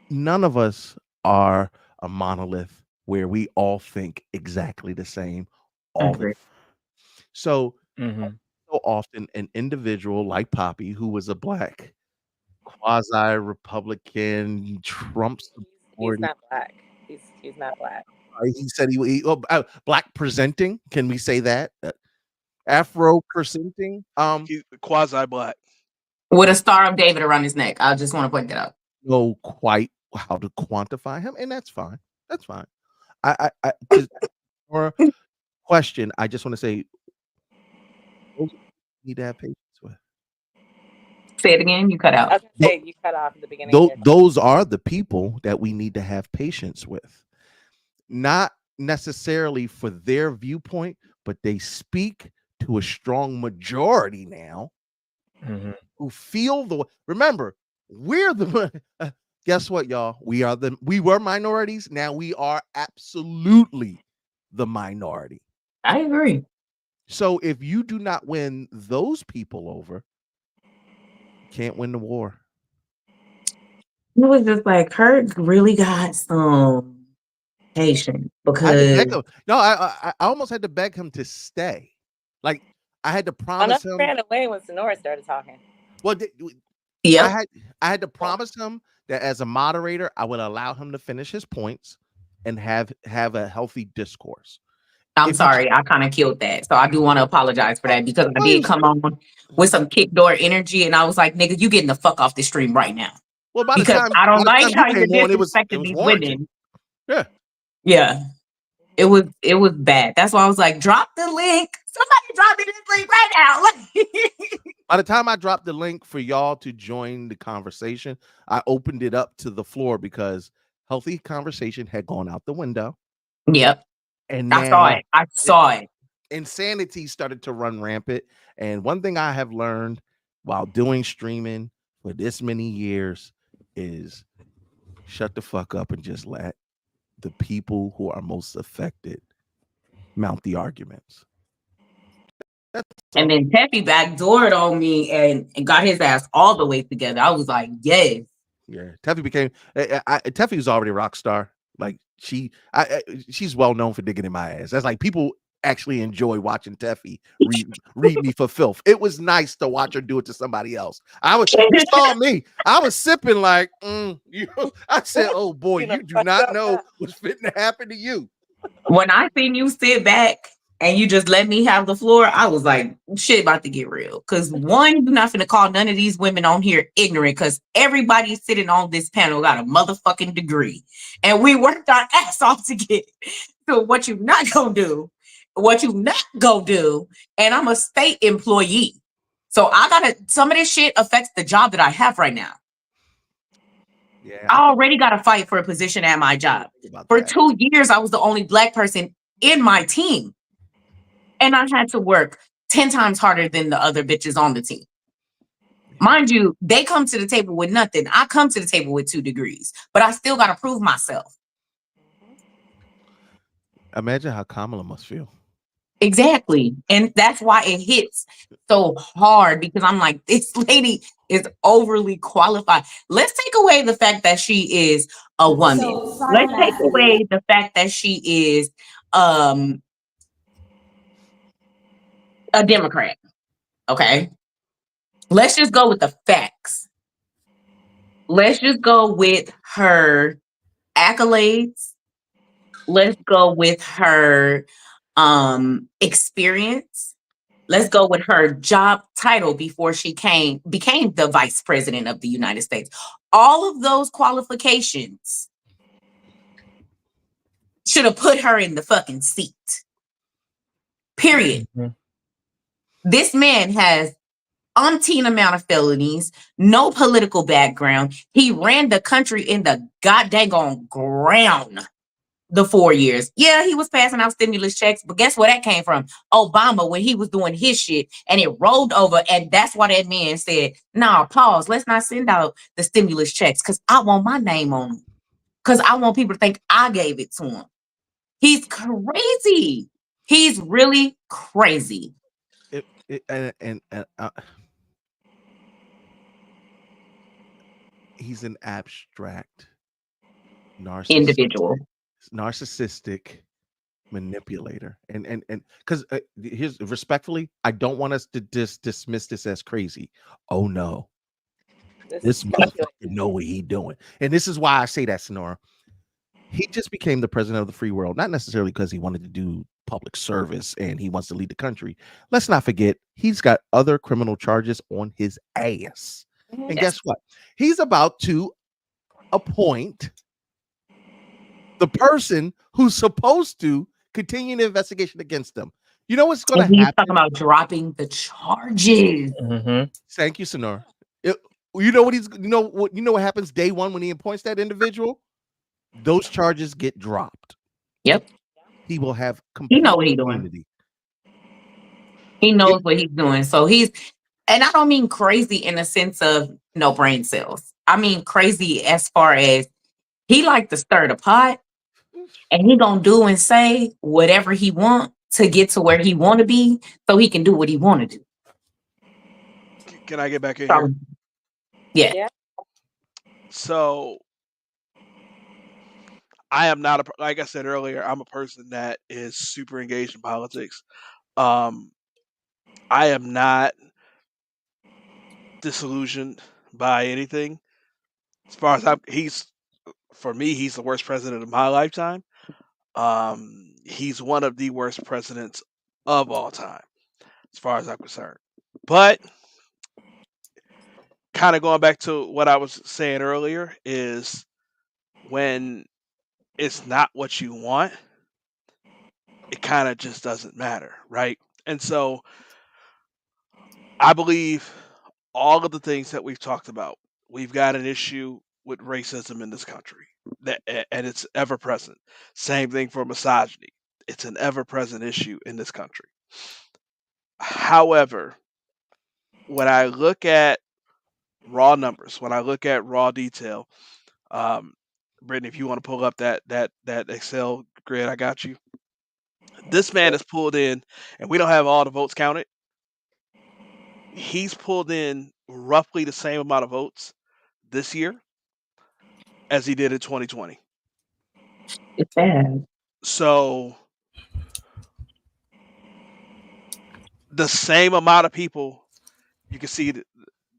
none of us are a monolith where we all think exactly the same I all the agree. so Mhm. so often an individual like Poppy, who was a black quasi Republican Trump He's supporting. not black. He's not black. He said black presenting. Can we say that? Afro presenting. He's quasi black. With a Star of David around his neck. I just want to point that out. Know quite how to quantify him, and that's fine. That's fine. I to your question, I just want to say, those you need to have patience with. Say it again. You cut I out. was gonna say you cut off at the beginning of your question. Those are the people that we need to have patience with. Not necessarily for their viewpoint, but they speak to a strong majority now Mhm. who feel the remember, we're the guess what, y'all? We were minorities. Now we are absolutely the minority. I agree. So if you do not win those people over, you can't win the war. It was just like Kurt really got some patience I had to because beg him. No, I almost had to beg him to stay. Like I had to Oh no, promise he him. ran away when Sonora started talking. Well, I yep. had I had to promise him that as a moderator, I would allow him to finish his points and have a healthy discourse. I'm If you sorry, I kind of killed that. So I do want to apologize for that because I well, did come on with some kick door energy and I was like, nigga, you getting the fuck off the stream right now. well, Because I by don't the like time you how you're came on, it disrespecting was these warranted. women. Yeah. Yeah. It was bad. That's why I was like, drop the link. Somebody drop me this link right now. By the time I dropped the link for y'all to join the conversation, I opened it up to the floor because healthy conversation had gone out the window. Yep. And I saw now it. I saw it. insanity started to run rampant. And one thing I have learned while doing streaming for this many years is shut the fuck up and just let the people who are most affected mount the arguments. That's And all. then Peppy backdoored on me and got his ass all the way together. I was like, yes. Yeah, Teffy became. Teffy was already a rock star. Like she's well known for digging in my ass. That's like people actually enjoy watching Teffy read me for filth. It was nice to watch her do it to somebody else. You saw me. I was sipping like, I said, oh boy, You know, you do not know what's fitting to happen to you. When I seen you sit back and you just let me have the floor, I was like, shit about to get real. Because one, you're not finna call none of these women on here ignorant because everybody sitting on this panel got a motherfucking degree. And we worked our ass off to get it. So what you not gonna do, and I'm a state employee. So some of this shit affects the job that I have right now. Yeah, I I think already got to fight for a position at my job. about For that. 2 years, I was the only Black person in my team. And I had to work 10 times harder than the other bitches on the team. Yeah. Mind you, they come to the table with nothing. I come to the table with 2 degrees, but I still got to prove myself. Imagine how Kamala must feel. Exactly. And that's why it hits so hard because I'm like, this lady is overly qualified. Let's take away the fact that she is a woman. So, Let's Sergeant take Massey, away the fact that she is a Democrat. Okay. Let's just go with the facts. Let's just go with her accolades. Let's go with her experience. Let's go with her job title before she became the vice president of the United States. All of those qualifications should have put her in the fucking seat. Period. Mhm. This man has umpteen amount of felonies, no political background. He ran the country in the goddamn ground the 4 years. Yeah, he was passing out stimulus checks, but guess where that came from? Obama when he was doing his shit and it rolled over. And that's why that man said, nah, pause. Let's not send out the stimulus checks because I want my name on them. Because I want people to think I gave it to him. He's crazy. He's really crazy. And he's an abstract Individual. narcissistic manipulator, and because here's respectfully, I don't want us to dismiss this as crazy. Oh no, this motherfucker know what he doing, and this is why I say that, Sonora. He just became the president of the free world, not necessarily because he wanted to do public service and he wants to lead the country. Let's not forget, he's got other criminal charges on his ass. And guess what? He's about to appoint the person who's supposed to continue the investigation against them. You know what's going to And he's happen? talking about dropping the charges. Mhm. Thank you, Sonora. You know what happens day one when he appoints that individual? Those charges get dropped. Yep. He will have He know complete what he's doing. immunity. He knows what he's doing. So and I don't mean crazy in the sense of no brain cells. I mean crazy as far as he like to stir the pot and he gonna do and say whatever he want to get to where he want to be so he can do what he want to do. Can I get back in here? Yeah. So I am not like I said earlier, I'm a person that is super engaged in politics. I am not disillusioned by anything. As far as for me, he's the worst president of my lifetime. He's one of the worst presidents of all time, as far as I'm concerned. But kind of going back to what I was saying earlier is when it's not what you want, it kind of just doesn't matter, right? And so I believe all of the things that we've talked about, we've got an issue with racism in this country, and it's ever present. Same thing for misogyny. It's an ever present issue in this country. However, when I look at raw numbers, when I look at raw detail, um, Brittany, if you want to pull up that Excel grid, I got you. This man is pulled in, and we don't have all the votes counted. He's pulled in roughly the same amount of votes this year as he did in 2020. It's bad. So the same amount of people, you can see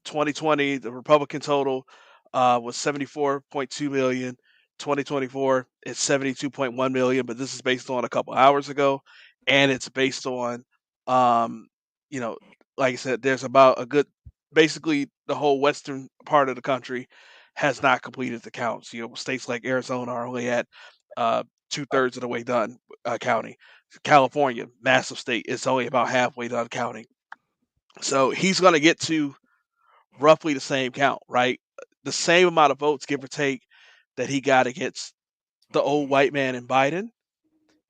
2020, the Republican total was 74.2 million. 2024, it's 72.1 million, but this is based on a couple hours ago, and it's based on, um, you know, like I said, there's about a good, basically the whole western part of the country has not completed the counts. States like Arizona are only at 2/3 of the way done counting. California, massive state, it's only about halfway done counting. So he's going to get to roughly the same count, right? the same amount of votes, give or take, that he got against the old white man in Biden,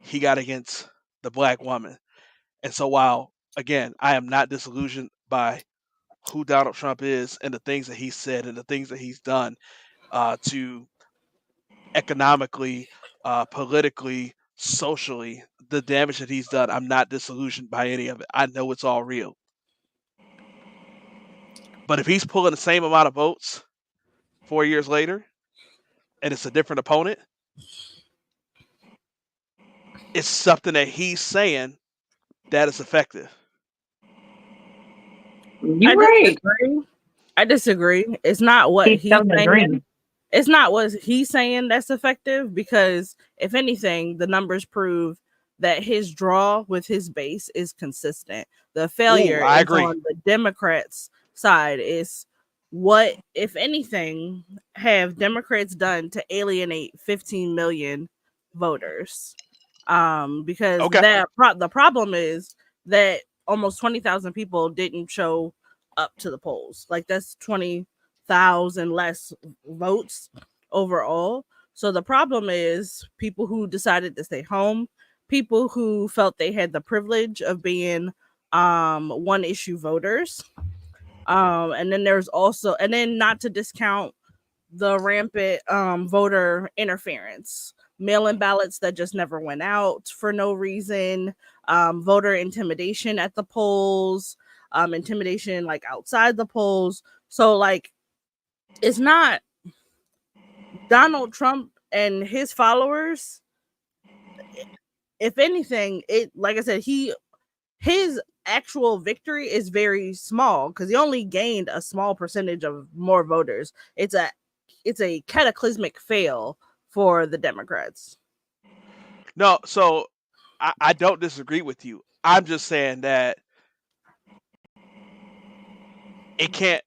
he got against the black woman. And so while again, I am not disillusioned by who Donald Trump is and the things that he said and the things that he's done to economically, politically, socially, the damage that he's done, I'm not disillusioned by any of it. I know it's all real. But if he's pulling the same amount of votes 4 years later and it's a different opponent, it's something that he's saying that is effective. You I right. disagree. I disagree. It's not what He's he's telling the saying. dream. It's not what he's saying that's effective, because if anything, the numbers prove that his draw with his base is consistent. The Ooh, failure I is agree. on the Democrats' side. Is what, if anything, have Democrats done to alienate 15 million voters? Because Okay. the problem is that almost 20,000 people didn't show up to the polls. Like, that's 20,000 less votes overall. So the problem is people who decided to stay home, people who felt they had the privilege of being one issue voters. And then there's also, and then not to discount the rampant voter interference, mail-in ballots that just never went out for no reason, voter intimidation at the polls, intimidation like outside the polls. So like, it's not Donald Trump and his followers. If anything, it, like I said, his actual victory is very small because he only gained a small percentage of more voters. It's a cataclysmic fail for the Democrats. No, so I don't disagree with you. I'm just saying that it can't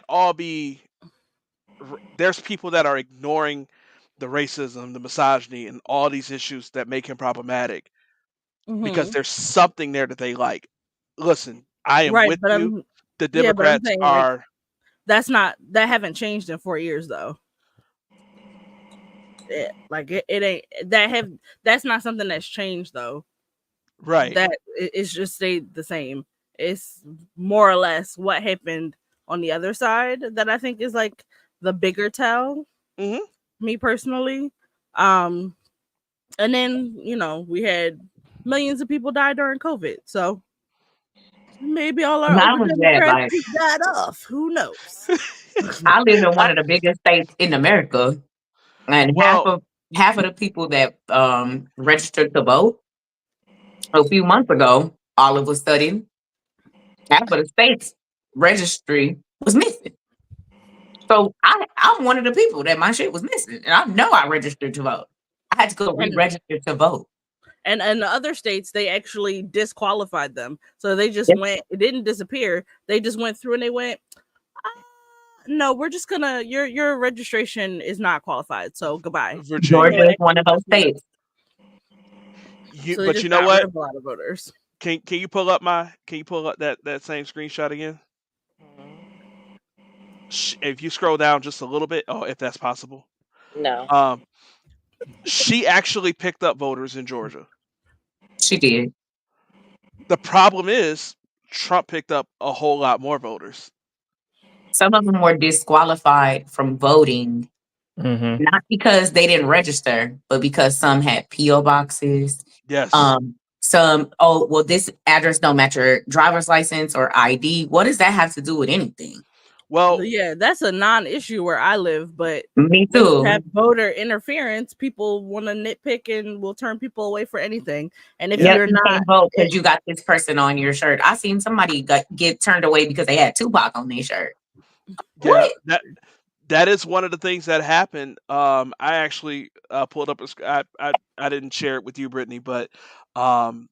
all be. There's people that are ignoring the racism, the misogyny, and all these issues that make him problematic because there's something there that they like. Listen, I am Right, with but you. I'm The yeah, but I'm Democrats saying like are that haven't changed in 4 years though. It ain't that's not something that's changed though. right. It's just stayed the same. It's more or less what happened on the other side that I think is like the bigger tell. Hmm. Me personally, um, and then we had millions of people die during COVID, so maybe all our Not older only that, Democrats like, took that off. Who knows? I live in one of the biggest states in America, and Well, half of the people that registered to vote a few months ago, all of a sudden, half of the state's registry was missing. So I'm one of the people that my shit was missing, and I know I registered to vote. I had to go And re-register to vote. and the other states, they actually disqualified them, so they just Yep. went. It didn't disappear. They just went through and they went, no, we're just gonna your registration is not qualified, so goodbye. So Virginia, Georgia it is one actually of those just went, states. so they but just you know got rid what? of a lot of voters. Can you pull up that same screenshot again? If you scroll down just a little bit, oh, if that's possible. No. Um, she actually picked up voters in Georgia. She did. The problem is Trump picked up a whole lot more voters. Some of them were disqualified from voting, Mm-hmm. not because they didn't register, but because some had PO boxes. Yes. Some, oh, well, this address don't match your driver's license or ID. What does that have to do with anything? Well, Yeah, that's a non-issue where I live, but Me when you have too. voter interference, people want to nitpick and will turn people away for anything. And if yeah. Yep, you're you not, can't vote it, because you got this person on your shirt. I seen somebody get turned away because they had Tupac on their shirt. Yeah, What? that is one of the things that happened. I actually pulled up I didn't share it with you, Brittany, but um,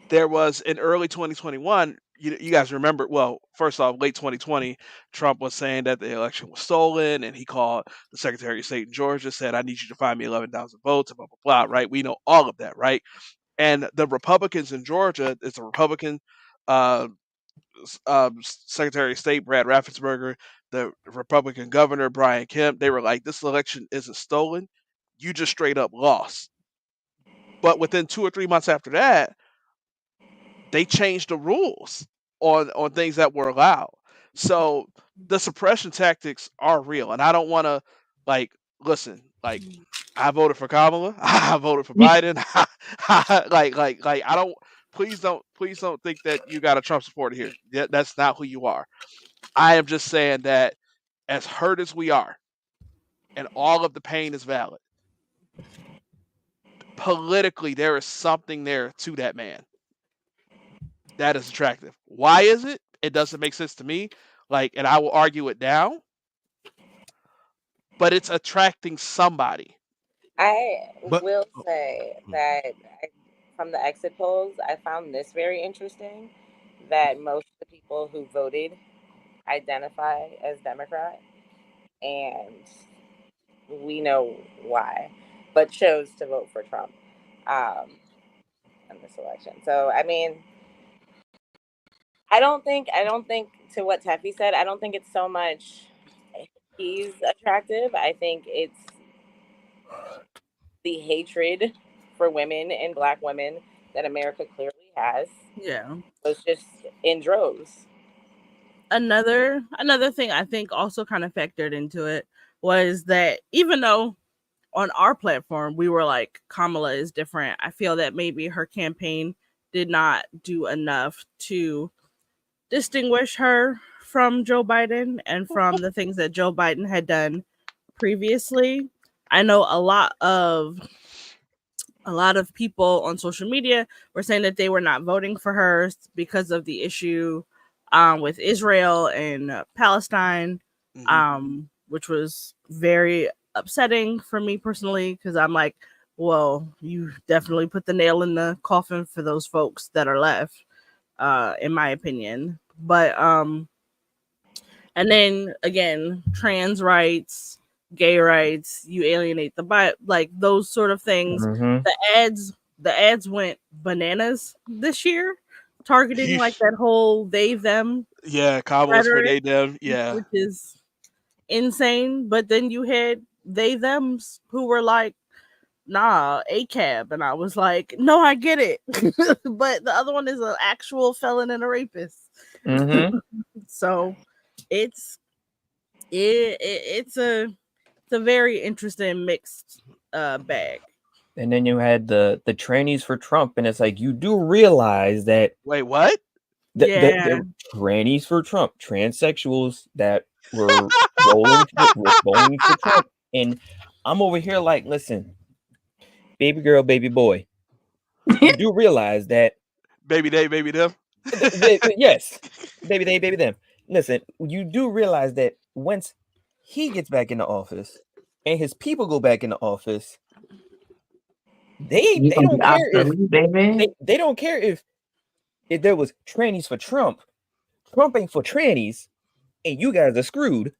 there was in early 2021. You guys remember? Well, first off, late 2020, Trump was saying that the election was stolen, and he called the Secretary of State in Georgia, said, "I need you to find me 11,000 votes." Blah blah blah. Right? We know all of that, right? And the Republicans in Georgia, it's a Republican uh, Secretary of State Brad Raffensperger, the Republican governor Brian Kemp, they were like, "This election isn't stolen. You just straight up lost." But within 2 or 3 months after that, they changed the rules on things that were allowed. So the suppression tactics are real, and I don't want to like listen. Like I voted for Kamala, I voted for Biden. Like I don't. Please don't think that you got a Trump supporter here. That's not who you are. I am just saying that as hurt as we are, and all of the pain is valid. Politically, there is something there to that man that is attractive. Why is it? It doesn't make sense to me. Like, and I will argue it down, but it's attracting somebody. I But will say that from the exit polls, I found this very interesting that most of the people who voted identify as Democrat, and we know why, but chose to vote for Trump in this election. So, I mean, I don't think to what Teffy said, I don't think it's so much he's attractive. I think it's the hatred for women and black women that America clearly has. Yeah. Was just in droves. Another thing I think also kind of factored into it was that even though on our platform we were like Kamala is different, I feel that maybe her campaign did not do enough to distinguish her from Joe Biden and from the things that Joe Biden had done previously. I know a lot of people on social media were saying that they were not voting for her because of the issue with Israel and Palestine, which was very upsetting for me personally because I'm like, well, you definitely put the nail in the coffin for those folks that are left, in my opinion. But and then again, trans rights, gay rights, you alienate the like those sort of things. Mm-hmm. The ads went bananas this year, targeting like that whole they them Yeah, Kamala's for rhetoric, they them. Yeah, which is insane. But then you had they thems who were like, nah, ACAB, and I was like, no, I get it, but the other one is an actual felon and a rapist. Mm-hmm. So it's it's a very interesting mixed bag. And then you had the trannies for Trump, and it's like you do realize that wait, what? Yeah. the trannies for Trump, transsexuals that were rolling for Trump, and I'm over here like, listen, baby girl, baby boy, you do realize that Baby they, baby them. yes, baby they, baby them. Listen, you do realize that once he gets back into office and his people go back into office, they You gonna be don't care if obsolete, baby. they don't care if there was trannies for Trump. Trump ain't for trannies, and you guys are screwed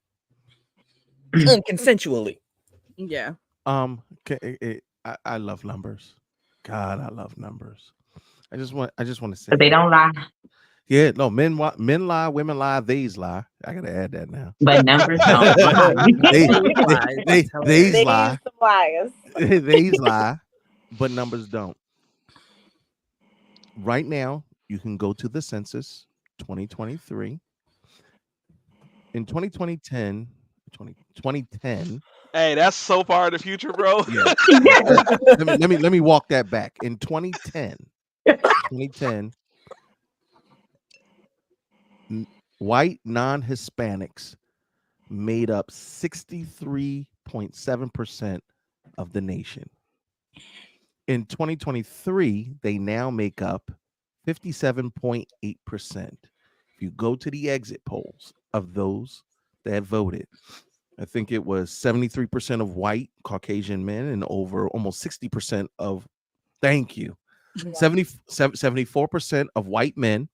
unconsensually. Yeah. I love numbers. God, I love numbers. I just want to say But they don't lie. Yeah, no, men lie, women lie, they's lie. I gotta add that now. But numbers don't lie. They's They lie. some liars. They's lie, but numbers don't. Right now, you can go to the census 2023. In 2010, 2010. Hey, that's so far in the future, bro. Yeah. let me walk that back. In 2010, white non-Hispanics made up 63.7% of the nation. In 2023, they now make up 57.8%. If you go to the exit polls of those that voted, I think it was 73% of white Caucasian men and over almost 60% of, thank you, 74% of white men,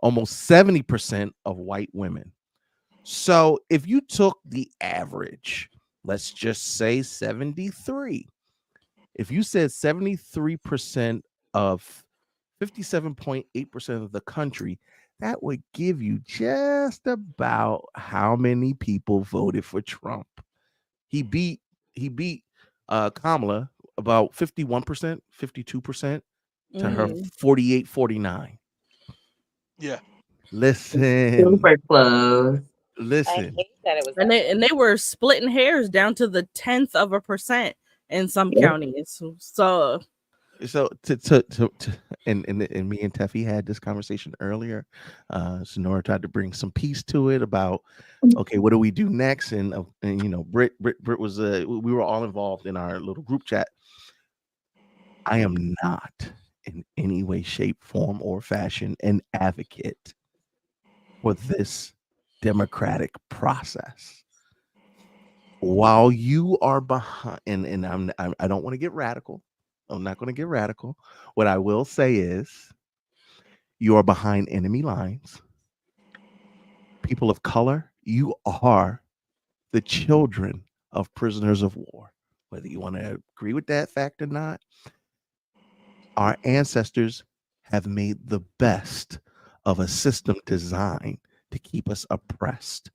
almost 70% of white women. So if you took the average, let's just say 73, if you said 73% of 57.8% of the country, that would give you just about how many people voted for Trump. He beat Kamala about 51%, 52% to her 48, 49. Yeah. Listen, Super close. I listen. hate that it was And that they were splitting hairs down to the 10th of a % in some Yeah. counties. So So and me and Teffy had this conversation earlier. Sonora tried to bring some peace to it about okay, what do we do next? And you know, Brit was we were all involved in our little group chat. I am not in any way, shape, form, or fashion an advocate for this democratic process. While you are behind, and I don't want to get radical. I'm not going to get radical. What I will say is, you are behind enemy lines. People of color, you are the children of prisoners of war. Whether you want to agree with that fact or not, our ancestors have made the best of a system designed to keep us oppressed.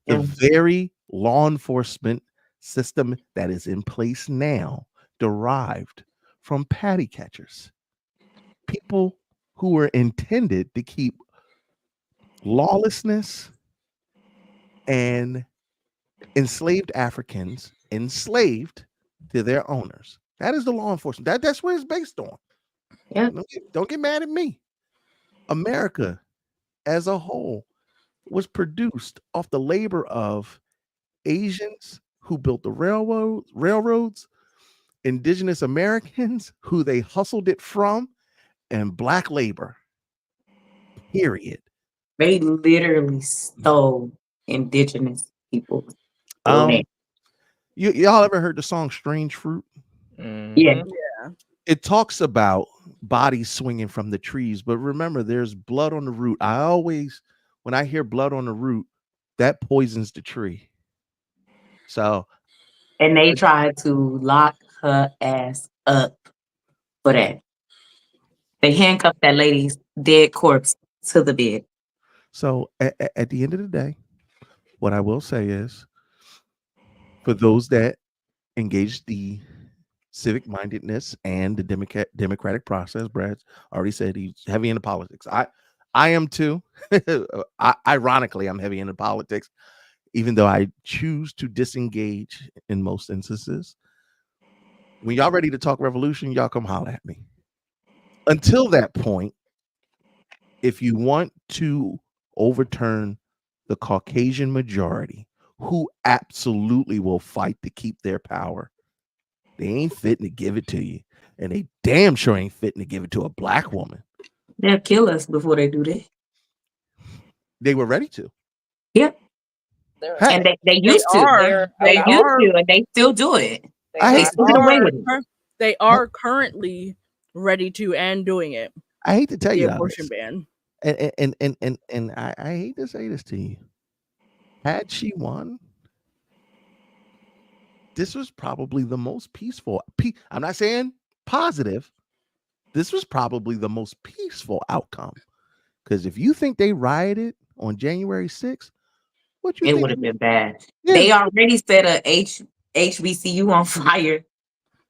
The Yeah. very law enforcement system that is in place now derived from patty catchers, people who were intended to keep lawlessness and enslaved Africans enslaved to their owners. That is the law enforcement. That's what it's based on. Yeah. Don't get mad at me. America as a whole was produced off the labor of Asians who built the railroads, indigenous Americans who they hustled it from, and black labor. Period. They literally stole indigenous people's land. Y'all ever heard the song Strange Fruit? Yeah. Mhm. yeah. It talks about bodies swinging from the trees, but remember, there's blood on the root. I always, when I hear blood on the root, that poisons the tree. So, And they tried to lock her ass up for that. They handcuffed that lady's dead corpse to the bed. so at the end of the day, what I will say is, for those that engage the civic mindedness and the democratic process, Brad already said he's heavy into politics. I am too. Ironically, I'm heavy into politics, even though I choose to disengage in most instances. When y'all ready to talk revolution, y'all come holler at me. Until that point, if you want to overturn the Caucasian majority, who absolutely will fight to keep their power, they ain't fitting to give it to you. And they damn sure ain't fitting to give it to a black woman. They'll kill us before they do that. They were ready to. Yep. They're Hey, And they They used to. are. they're They They about used are. to, and they still do it. I They hate, still get away with it. They are currently ready to and doing it. I hate to tell The you abortion this, ban. and I hate to say this to you. Had she won, this was probably the most peaceful. I'm not saying positive. This was probably the most peaceful outcome. Because if you think they rioted on January 6th, what you It think? would have been bad. Yeah, They already set a HBCU on fire,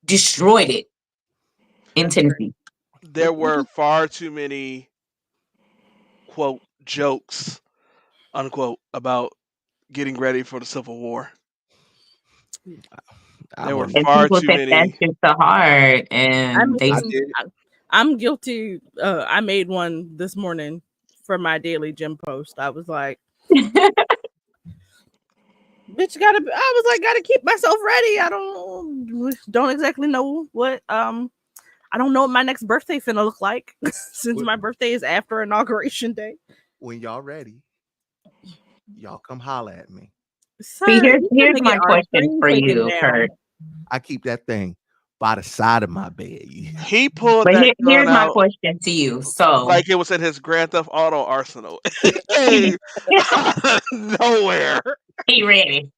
destroyed it in Tennessee. There what were you? far too many quote jokes unquote about getting ready for the Civil War. There I'm were a, And far people too take that many. shit to heart, I and they I mean, did. I'm guilty. I made one this morning for my daily gym post. I was like, bitch, gotta. I was like, gotta keep myself ready. I don't exactly know what. I don't know what my next birthday finna look like since my birthday is after inauguration day. When y'all ready, y'all come holler at me. See, Sir, you here's finna my get our question screen for taken you, down. Kurt. I keep that thing by the side of my bed. He pulled But that gun here's my out question to you. So, like it was in his Grand Theft Auto arsenal. It came out of nowhere. he ready.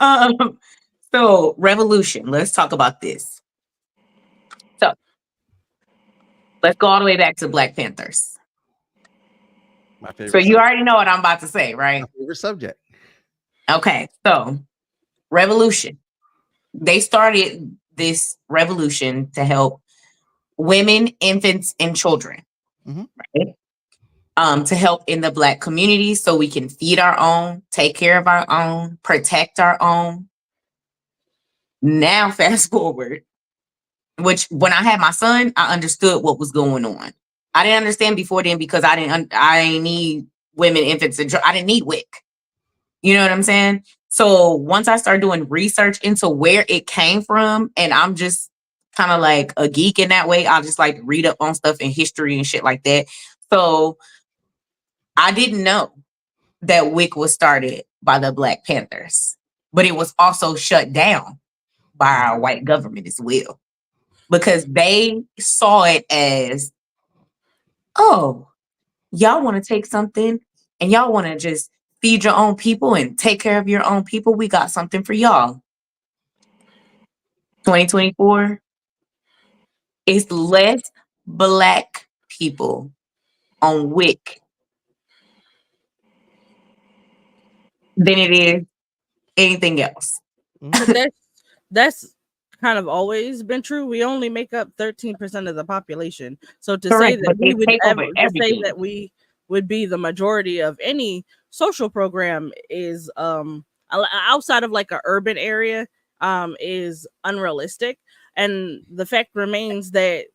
um, so revolution. Let's talk about this. So let's go all the way back to Black Panthers. My So favorite you subject. already know what I'm about to say, My right? favorite subject. Okay, so revolution. They started this revolution to help women, infants, and children, Mm-hmm. right? To help in the Black community so we can feed our own, take care of our own, protect our own. Now, fast forward, which when I had my son, I understood what was going on. I didn't understand before then because I didn't need women, infants, and I didn't need WIC. You know what I'm saying? So once I started doing research into where it came from, and I'm just kind of like a geek in that way, I'll just like read up on stuff in history and shit like that. So I didn't know that WIC was started by the Black Panthers, but it was also shut down by our white government as well because they saw it as, oh, y'all want to take something and y'all want to just feed your own people and take care of your own people. We got something for y'all. 2024 is less Black people on WIC than it is anything else. But that's kind of always been true. We only make up 13% of the population. So to say Correct, that but we they would take over ever to say everything. that we would be the majority of any social program is outside of like a urban area is unrealistic. And the fact remains that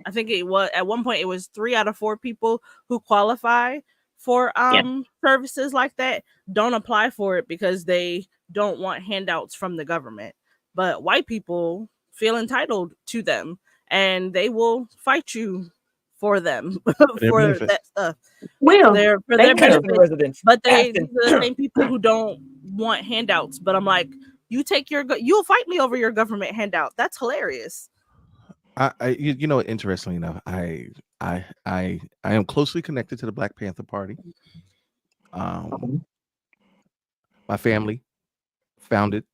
I think it was at one point it was 3 out of 4 people who qualify for Yeah, services like that don't apply for it because they don't want handouts from the government. But white people feel entitled to them and they will fight you for them For their for benefit. that stuff will for they their will? Asking benefit. residents, But these asking. are the same people who don't want handouts. But I'm like, you'll fight me over your government handout. That's hilarious. You know, interestingly enough, I am closely connected to the Black Panther Party. Um, my family founded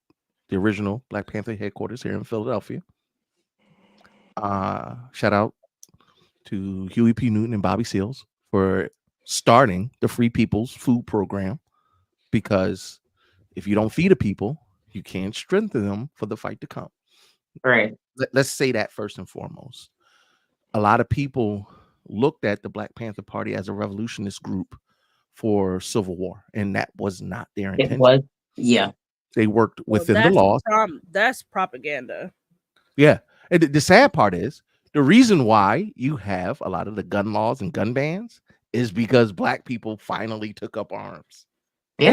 the original Black Panther headquarters here in Philadelphia. Shout out to Huey P. Newton and Bobby Seals for starting the Free People's Food Program, because if you don't feed the people, you can't strengthen them for the fight to come. Right. Let's say that first and foremost. A lot of people looked at the Black Panther Party as a revolutionist group for civil war, and that was not their It intention. was. Yeah. They worked Well, within the laws. that's propaganda. Yeah. And the sad part is the reason why you have a lot of the gun laws and gun bans is because Black people finally took up arms. Yeah.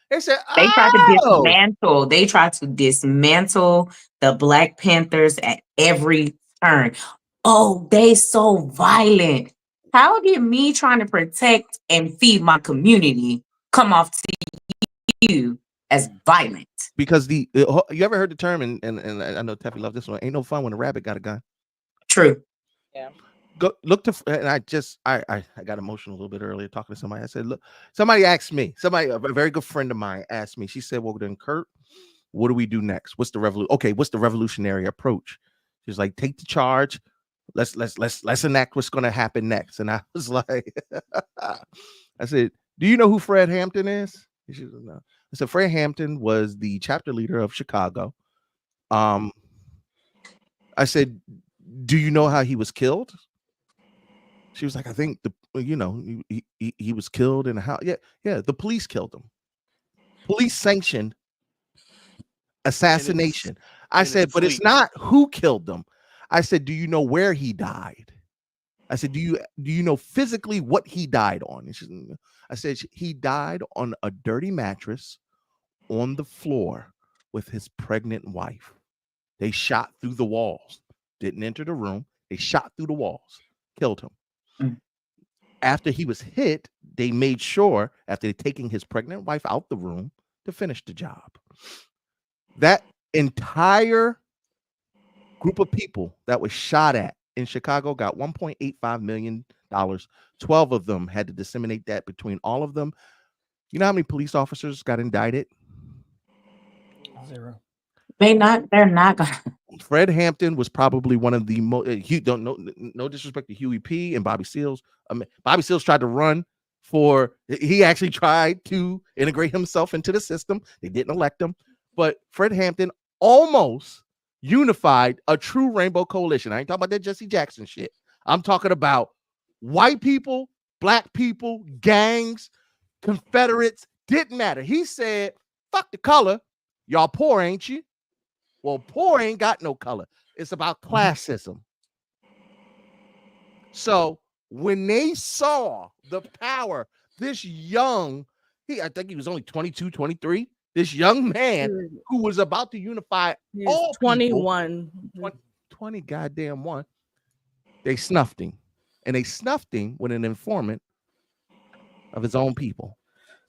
They said, They tried to oh, dismantle. They tried to dismantle the Black Panthers at every turn. Oh, they so violent. How did me trying to protect and feed my community come off to you as violent? because you ever heard the term, and I know Teffy loves this one, ain't no fun when a rabbit got a gun. True. Yeah. Go look to, and I got emotional a little bit earlier talking to somebody. I said, look, somebody asked me, a very good friend of mine asked me, she said, well then, Kurt, what do we do next? What's the what's the revolutionary approach? She's like, take the charge. Let's enact what's going to happen next. And I was like, I said, do you know who Fred Hampton is? She said, no. I said, Fred Hampton was the chapter leader of Chicago. I said, do you know how he was killed? She was like, I think he was killed in a house. Yeah, the police killed him. Police sanctioned assassination. I said, but it's not who killed them. I said, do you know where he died? I said, do you know physically what he died on? And I said, he died on a dirty mattress on the floor with his pregnant wife. They shot through the walls, didn't enter the room. They shot through the walls, killed him. Mm. After he was hit, they made sure, after taking his pregnant wife out the room, to finish the job. That entire group of people that was shot at in Chicago got $1.85 million. 12 of them had to disseminate that between all of them. You know how many police officers got indicted? 0. They're not gonna. Fred Hampton was probably one of the most. No disrespect to Huey P. and Bobby Seals. Bobby Seals tried to run he actually tried to integrate himself into the system. They didn't elect him, but Fred Hampton almost unified a true rainbow coalition. I ain't talking about that Jesse Jackson shit. I'm talking about white people, black people, gangs, Confederates, didn't matter. He said, fuck the color. Y'all poor, ain't you? Well, poor ain't got no color. It's about classism. So when they saw the power, this young, I think he was only 22, 23, this young man who was about to unify all 21. People, 20 goddamn one, they snuffed him. And they snuffed him with an informant of his own people.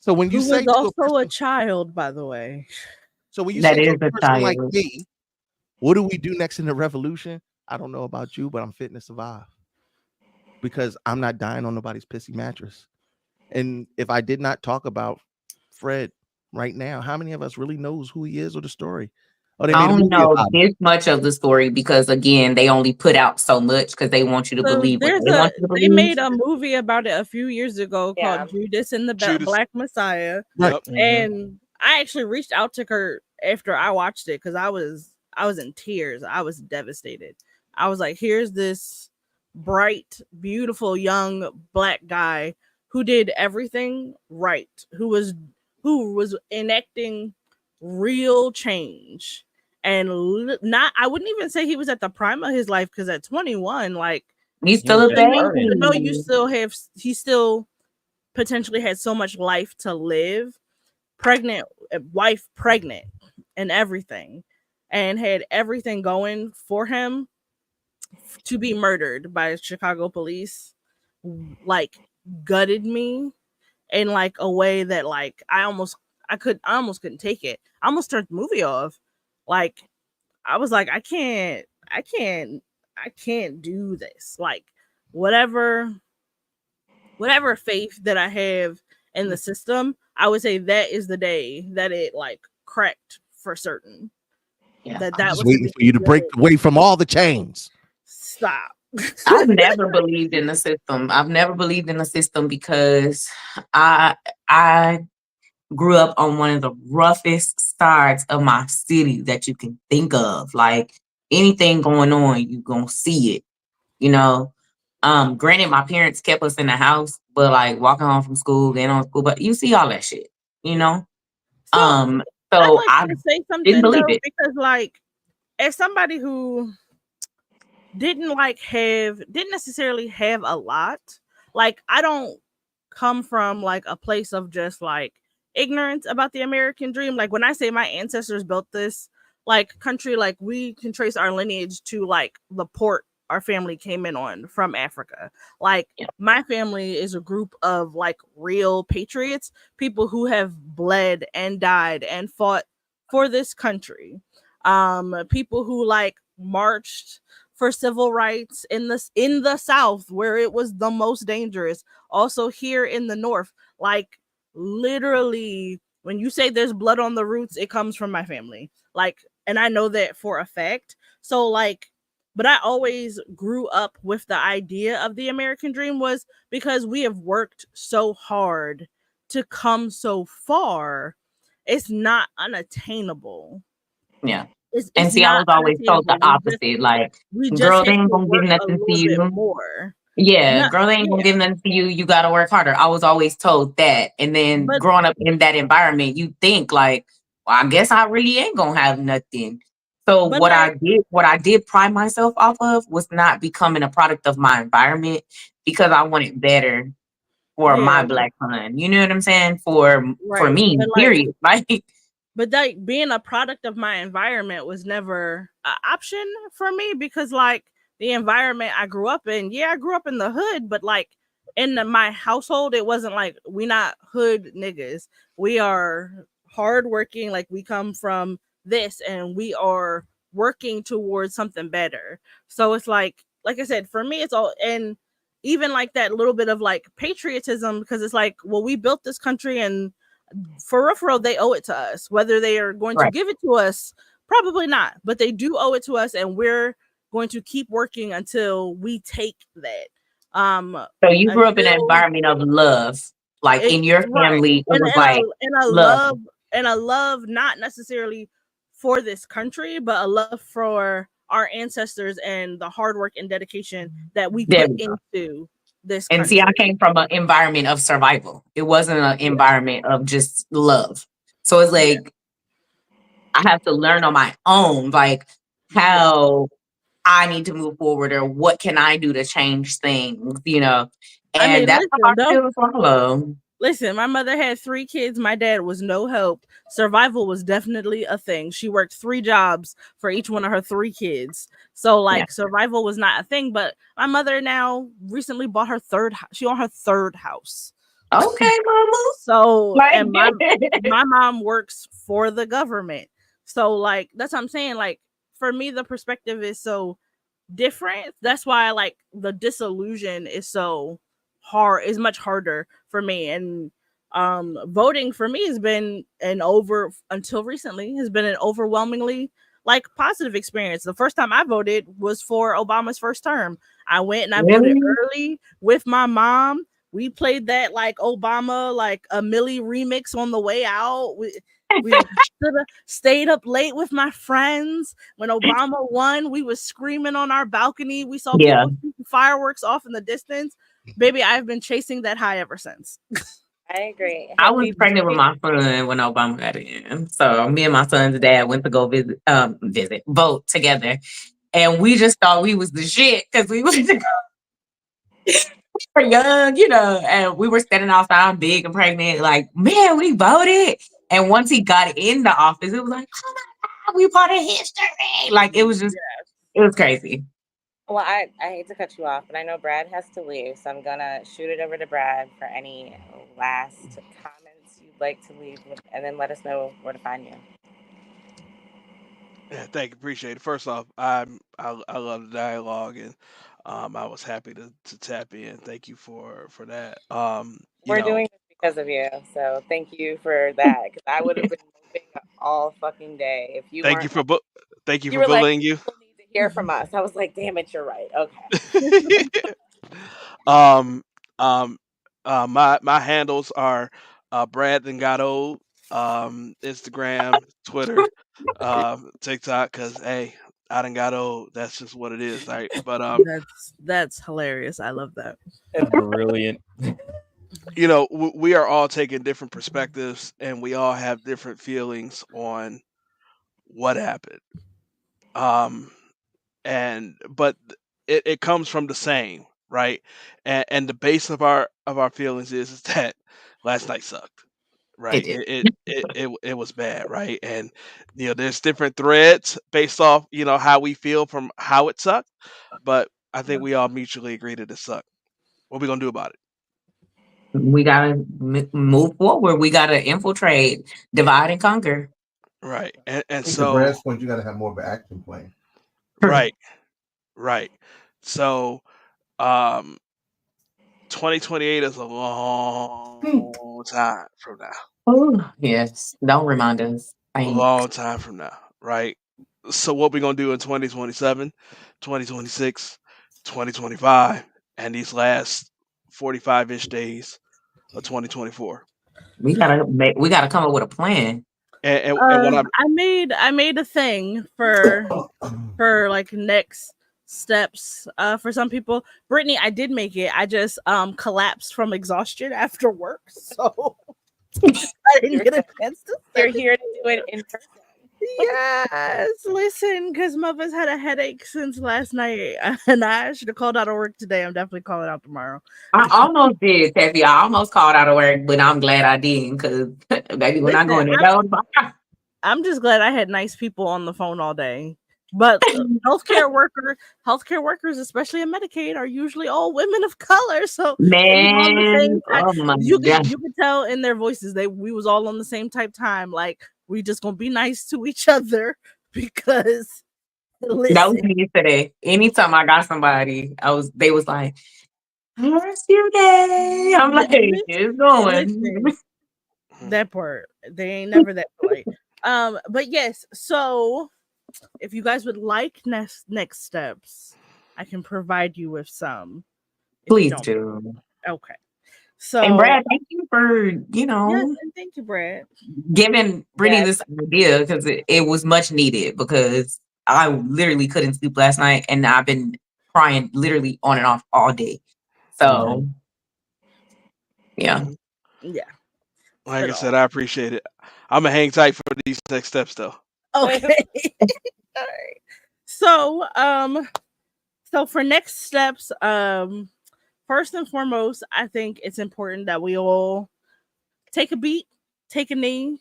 So when you say was also a child, by the way. So when you say to a person like me, what do we do next in the revolution? I don't know about you, but I'm fitting to survive. Because I'm not dying on nobody's pissy mattress. And if I did not talk about Fred right now, how many of us really knows who he is or the story? I don't know this much of the story because again, they only put out so much because they want you to believe what they want you to believe. They made a movie about it a few years ago called Judas and the Black Messiah. Right. And I actually reached out to Kurt after I watched it because I was in tears. I was devastated. I was like, here's this bright, beautiful young black guy who did everything right, who was enacting real change, and I wouldn't even say he was at the prime of his life because at 21, like he's still a baby. No, he still potentially had so much life to live. Wife pregnant, and everything, and had everything going for him. To be murdered by Chicago police, like, gutted me in like a way that like I almost couldn't take it. I almost turned the movie off. Like, I was like, I can't do this. Like, whatever faith that I have in the system, I would say that is the day that it like cracked for certain. Yeah, that was waiting for you to break away from all the chains. Stop. I've never believed in the system. I've never believed in the system because I grew up on one of the roughest sides of my city that you can think of. Like, anything going on, you gonna see it. You know. Granted, my parents kept us in the house, but like walking home from school, getting on school, but you see all that shit, you know. So I'd like to say something didn't believe it because, like, as somebody who didn't necessarily have a lot, like, I don't come from like a place of just like ignorance about the American dream. Like, when I say my ancestors built this like country, like, we can trace our lineage to like the port our family came in on from Africa. Like, my family is a group of like real patriots, people who have bled and died and fought for this country. People who like marched for civil rights in the South where it was the most dangerous. Also here in the North, like, literally, when you say there's blood on the roots, it comes from my family. Like, and I know that for a fact. So like, but I always grew up with the idea of the American dream was because we have worked so hard to come so far. It's not unattainable. Yeah. And see, I was always told the opposite. Like, girl, they ain't gonna give nothing to you. More. Yeah, girl, they ain't gonna give nothing to you. You gotta work harder. I was always told that. And then growing up in that environment, you think like, well, I guess I really ain't gonna have nothing. So what I did pride myself off of was not becoming a product of my environment because I wanted better for my black son. You know what I'm saying? For me, period. Like, but like, being a product of my environment was never an option for me because like the environment I grew up in, I grew up in the hood, but like in my household, it wasn't like, we not hood niggas. We are hardworking. Like, we come from this and we are working towards something better. So it's like I said, for me, it's all, and even like that little bit of like patriotism, because it's like, well, we built this country and for real, they owe it to us. Whether they are going to give it to us, probably not, but they do owe it to us, and we're going to keep working until we take that. So you grew up in an environment of love. Like in your Right. family, it And was and I like and I love. love and I love not necessarily for this country, but a love for our ancestors and the hard work and dedication that we There put we go. into this And see, I country. came from an environment of survival. It wasn't an Yeah. environment of just love. So it's Yeah. like I have to learn on my own, like Yeah. how I need to move forward or what can I do to change things, you know? I And mean, that's a listen, hard though. pill to swallow. Listen, my mother had 3 kids. My dad was no help. Survival was definitely a thing. She worked 3 jobs for each one of her 3 kids. So Yeah. like survival was not a thing, but my mother now recently bought her she on her 3rd house. Okay, mama. So Like and my mom works for the government. So like that's what I'm saying, like for me the perspective is so different. That's why like the disillusion is so hard, is much harder for me. And voting for me has been until recently has been an overwhelmingly like positive experience. The first time I voted was for Obama's first term. I went and I voted really? early with my mom. We played that like Obama like a Millie remix on the way out. We should have stayed up late with my friends. When Obama won, we was screaming on our balcony. We saw Yeah. people shooting fireworks off in the distance. Baby, I've been chasing that high ever since. I agree. I Have was we pregnant with my son when Obama got in. So me and my son's dad went to go vote together. And we just thought we was the shit because we was were young, you know, and we were standing outside big and pregnant, like, man, we voted. And once he got in the office, it was like, oh my God, we part of history. Like it was just, it was crazy. Well, I hate to cut you off, but I know Brad has to leave, so I'm gonna shoot it over to Brad for any last comments you'd like to leave, and then let us know where to find you. Yeah, thank you, appreciate it. First off, I love the dialogue, and I was happy to tap in. Thank you for that. You We're know, doing this because of you, so thank you for that. Because I would have been moping all fucking day if you thank you weren't for like, bu- thank you you for were like, bullying you. people need to hear from us. I was like, damn it, you're right. Okay. um, um, my handles are Brad and Got Old, Instagram, Twitter, TikTok. Cause hey, I done got old. That's just what it is, right? But That's hilarious. I love that. Brilliant. you know, we are all taking different perspectives, and we all have different feelings on what happened. Um, and but it comes from the same, right? And the base of our feelings is that last night sucked, It right? did. It was bad, right? And you know, there's different threads based off, you know, how we feel from how it sucked, but I think we all mutually agree that it sucked. What we gonna do about it? We gotta move forward. We gotta infiltrate, divide and conquer. Right. And I think the so Brad's point, you got to have more of an action plan. True. right, right. So 2028 is a long time from now. Oh, yes. Don't remind us. A Thanks. long time from now, right? So what we gonna do in 2027, 2026, 2025, and these last 45-ish days of 2024? We gotta come up with a plan. And what I'm I made a thing for like next steps for some people. Brittany, I did make it. I just collapsed from exhaustion after work, so I didn't You're, get a chance to you're send it. here to do it in person. Yes, listen, because mother's had a headache since last night, and I should have called out of work today. I'm definitely calling out tomorrow. I almost did, Taffy. I almost called out of work, but I'm glad I didn't because baby, when I go Listen, in there, that was I'm just glad I had nice people on the phone all day. But healthcare workers, especially in Medicaid, are usually all women of color. So it was on the same man. time. Oh my God. You could tell in their voices we was all on the same type time. Like we just gonna be nice to each other because That was listen, me today. Anytime I got somebody, they was like, "How's your day?" I'm like, "It's going." listen, that part. They ain't never that polite. But yes, so if you guys would like next steps, I can provide you with some. If you Please don't, do. okay. And So Brad, thank you for, yes, and thank you, Brad. giving Brittany Yes. this idea because it was much needed because I literally couldn't sleep last night and I've been crying literally on and off all day. So, yeah. Yeah, it's Like been I all said, I appreciate it. I'm gonna hang tight for these next steps, though. okay. All right. So so for next steps, first and foremost, I think it's important that we all take a beat, take a knee,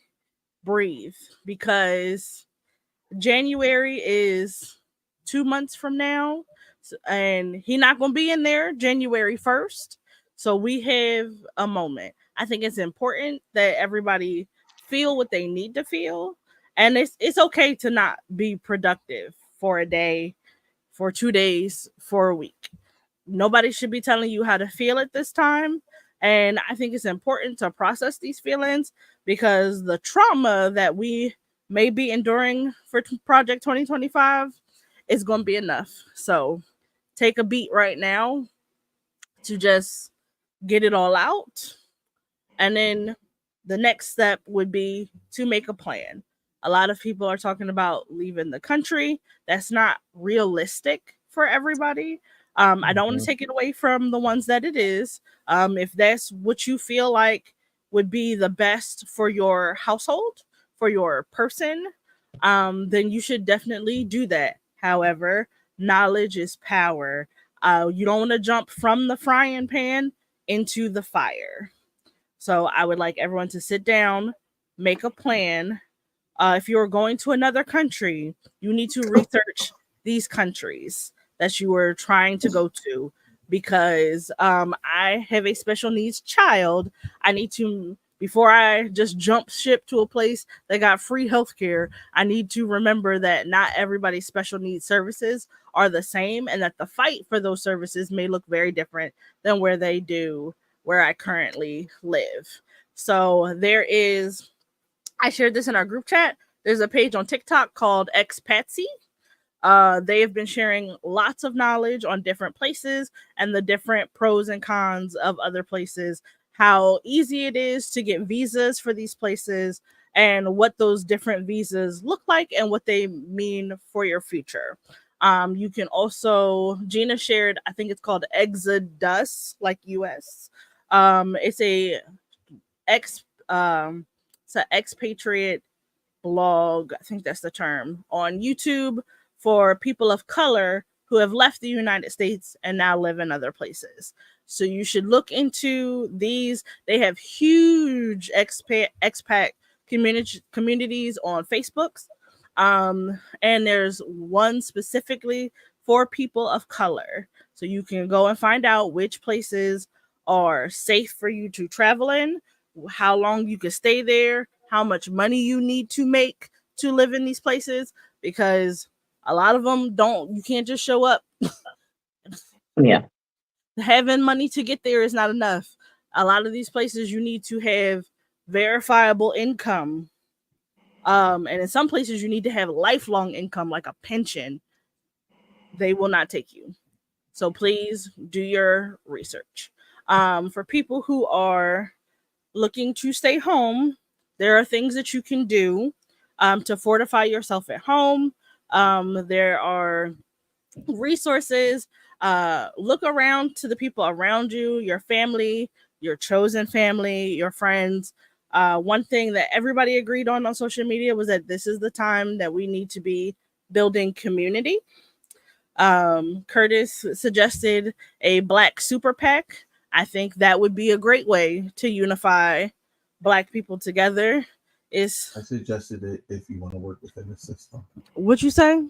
breathe, because January is 2 months from now, and he not gonna be in there January 1st. So we have a moment. I think it's important that everybody feel what they need to feel, and it's okay to not be productive for a day, for 2 days, for a week. Nobody should be telling you how to feel at this time. And I think it's important to process these feelings because the trauma that we may be enduring for Project 2025 is going to be enough. So take a beat right now to just get it all out. And then the next step would be to make a plan. A lot of people are talking about leaving the country. That's not realistic for everybody. I don't want to take it away from the ones that it is. If that's what you feel like would be the best for your household, for your person, then you should definitely do that. However, knowledge is power. You don't want to jump from the frying pan into the fire. So I would like everyone to sit down, make a plan. If you're going to another country, you need to research these countries that you are trying to go to because I have a special needs child. I need to, before I just jump ship to a place that got free healthcare, I need to remember that not everybody's special needs services are the same and that the fight for those services may look very different than where I currently live. So I shared this in our group chat. There's a page on TikTok called Expatsy. They have been sharing lots of knowledge on different places and the different pros and cons of other places, how easy it is to get visas for these places, and what those different visas look like and what they mean for your future. You can also, Gina shared, I think it's called Exodus, like US. It's a ex it's an expatriate blog, I think that's the term, on YouTube for people of color who have left the United States and now live in other places. So you should look into these. They have huge expat communities on Facebook. And there's one specifically for people of color. So you can go and find out which places are safe for you to travel in, how long you can stay there, how much money you need to make to live in these places, because a lot of them you can't just show up. Yeah. Having money to get there is not enough. A lot of these places you need to have verifiable income. And in some places you need to have lifelong income like a pension. They will not take you. So please do your research. For people who are looking to stay home, there are things that you can do to fortify yourself at home. There are resources. Look around to the people around you, your family, your chosen family, your friends. One thing that everybody agreed on social media was that this is the time that we need to be building community. Curtis suggested a Black super PAC. I think that would be a great way to unify Black people together. I suggested it if you want to work within the system. What you say?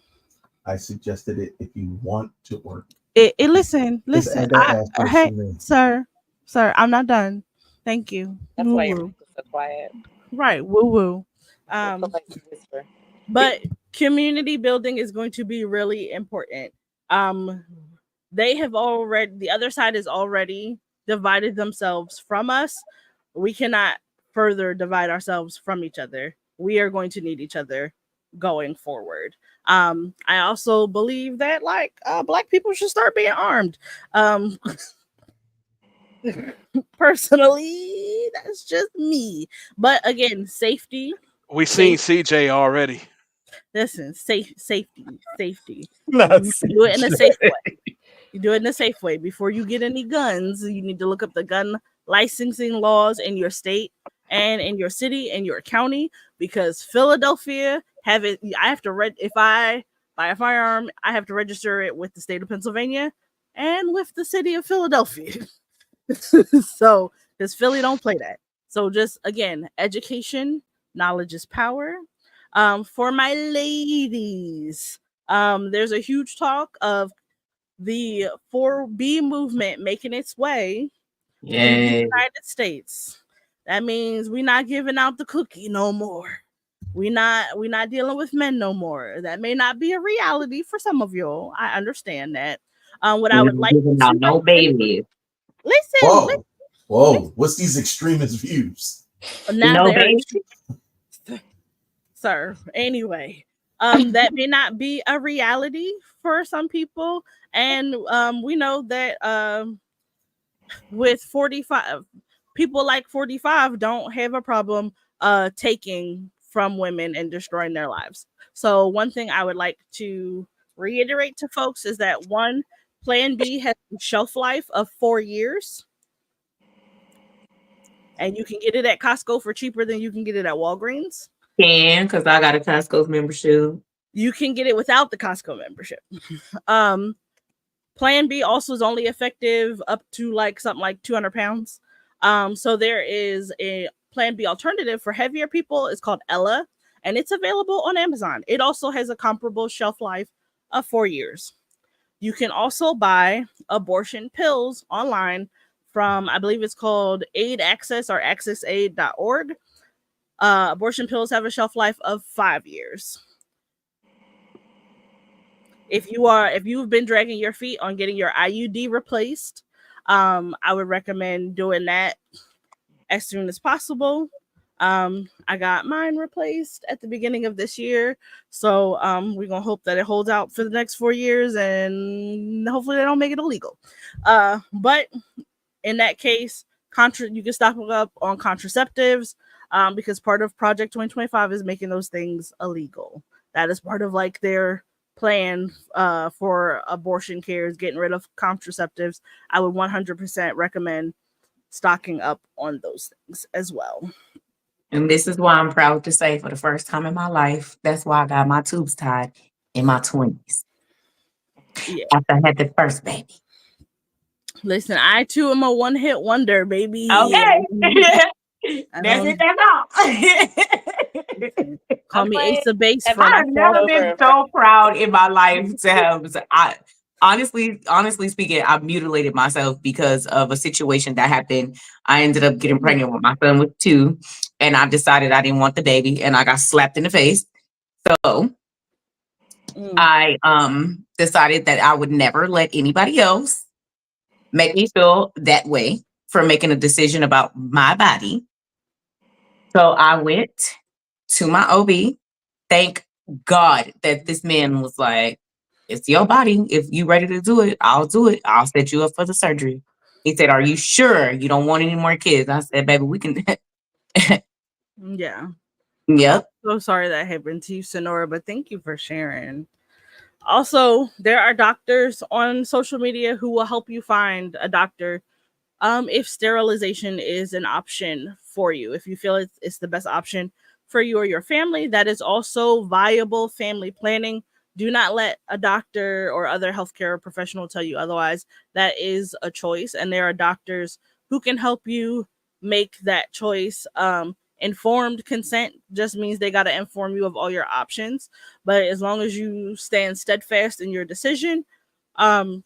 I suggested it if you want to work. Listen. Hey, sir, I'm not done. Thank you. That's Woo why your woo. mic is so quiet. Right, woo woo. It's like you whisper. But community building is going to be really important. Um, the other side has already divided themselves from us. We cannot further divide ourselves from each other. We are going to need each other going forward. I also believe that Black people should start being armed. Personally, that's just me. But again, safety, We seen safe. CJ already. Listen, safety. Not You do it in a safe CJ. way. You do it in a safe way. Before you get any guns, you need to look up the gun licensing laws in your state and in your city and your county, because Philadelphia have it. I have to if I buy a firearm, I have to register it with the state of Pennsylvania and with the city of Philadelphia. So, because Philly don't play that. So, just again, education, knowledge is power. For my ladies, there's a huge talk of the 4B movement making its way to the Yeah. United States. That means we're not giving out the cookie no more. We not dealing with men no more. That may not be a reality for some of y'all. I understand that. What I We're would not like giving to out no recommend, babies. listen, Whoa, whoa! What's these extremist views? now No they're babies. sir. Anyway, that may not be a reality for some people, and we know that with 45 people like 45 don't have a problem taking from women and destroying their lives. So one thing I would like to reiterate to folks is that one, Plan B has a shelf life of 4 years, and you can get it at Costco for cheaper than you can get it at Walgreens. Because I got a Costco membership. You can get it without the Costco membership. um Plan B also is only effective up to like something like 200 pounds. So there is a Plan B alternative for heavier people. It's called Ella, and it's available on Amazon. It also has a comparable shelf life of 4 years. You can also buy abortion pills online from, I believe it's called Aid Access or accessaid.org. Abortion pills have a shelf life of 5 years. If you've been dragging your feet on getting your IUD replaced, I would recommend doing that as soon as possible. I got mine replaced at the beginning of this year, so we're gonna hope that it holds out for the next 4 years, and hopefully they don't make it illegal. But in that case, you can stock up on contraceptives, because part of Project 2025 is making those things illegal. That is part of like their plan for abortion care, is getting rid of contraceptives. I would 100% recommend stocking up on those things as well. And this is why I'm proud to say, for the first time in my life, that's why I got my tubes tied in my 20s. Yeah. After I had the first baby. Listen, I too am a one-hit wonder, baby. Okay. That's it, that's all. Call me Ace of Base Have from I've never been over so proud in my life to have. Honestly speaking, I mutilated myself because of a situation that happened. I ended up getting pregnant when my son was 2, and I decided I didn't want the baby, and I got slapped in the face. So I decided that I would never let anybody else make me feel that way for making a decision about my body. So I went to my OB. Thank God that this man was like, it's your body. If you ready to do it, I'll do it. I'll set you up for the surgery. He said, are you sure you don't want any more kids? I said, baby, we can. Yeah. Yep. So sorry that happened to you, Sonora, but thank you for sharing. Also, there are doctors on social media who will help you find a doctor if sterilization is an option for you. If you feel it's the best option for you or your family, that is also viable family planning. Do not let a doctor or other healthcare professional tell you otherwise. That is a choice, and there are doctors who can help you make that choice. Informed consent just means they got to inform you of all your options, but as long as you stand steadfast in your decision,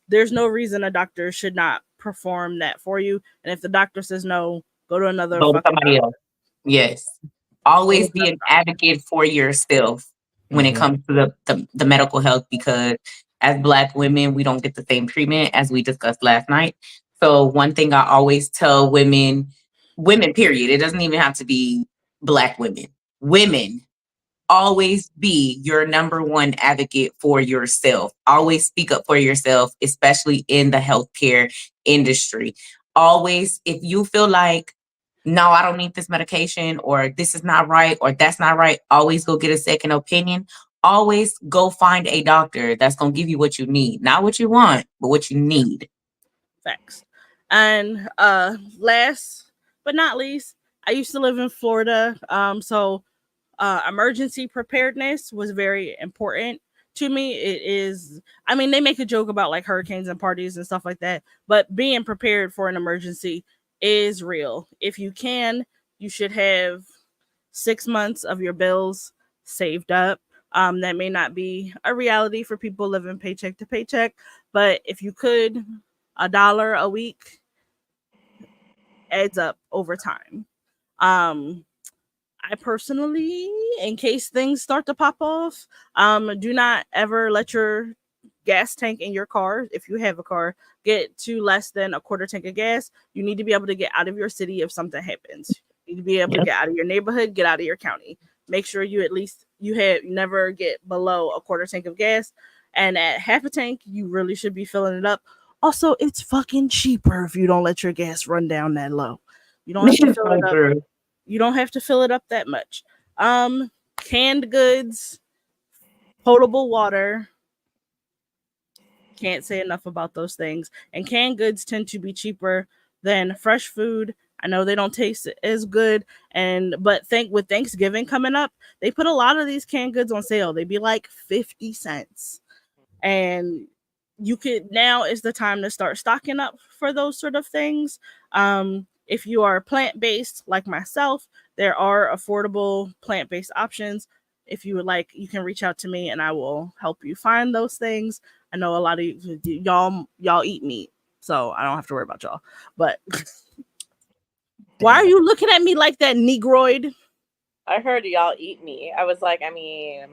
there's no reason a doctor should not perform that for you. And if the doctor says no, go to another Go to fucking somebody doctor. else. Yes. Always be an advocate for yourself when it comes to the medical health, because as Black women, we don't get the same treatment as we discussed last night. So one thing I always tell women, period, it doesn't even have to be Black women, always be your number one advocate for yourself. Always speak up for yourself, especially in the healthcare industry. always, if you feel like, no, I don't need this medication, or this is not right, or that's not right, always go get a second opinion. Always go find a doctor that's going to give you what you need. Not what you want, but what you need. Facts. And last but not least, I used to live in Florida. So emergency preparedness was very important to me. It is, I mean, they make a joke about like hurricanes and parties and stuff like that, but being prepared for an emergency is real. If you can, you should have 6 months of your bills saved up. That may not be a reality for people living paycheck to paycheck, but if you could, $1 a week adds up over time. I personally, in case things start to pop off, do not ever let your gas tank in your car, if you have a car, get to less than a quarter tank of gas. You need to be able to get out of your city if something happens. You need to be able to get out of your neighborhood, get out of your county. Make sure you at least never get below a quarter tank of gas. And at half a tank, you really should be filling it up. Also, it's fucking cheaper if you don't let your gas run down that low. You don't have to fill it up. You don't have to fill it up that much. Canned goods, potable water. Can't say enough about those things. And canned goods tend to be cheaper than fresh food. I know they don't taste as good, but with Thanksgiving coming up, they put a lot of these canned goods on sale. They'd be like 50 cents. And now is the time to start stocking up for those sort of things. If you are plant-based like myself, there are affordable plant-based options. If you would like, you can reach out to me and I will help you find those things. I know a lot of y'all eat meat, so I don't have to worry about y'all. But why are you looking at me like that, Negroid? I heard y'all eat meat. I was like, I mean,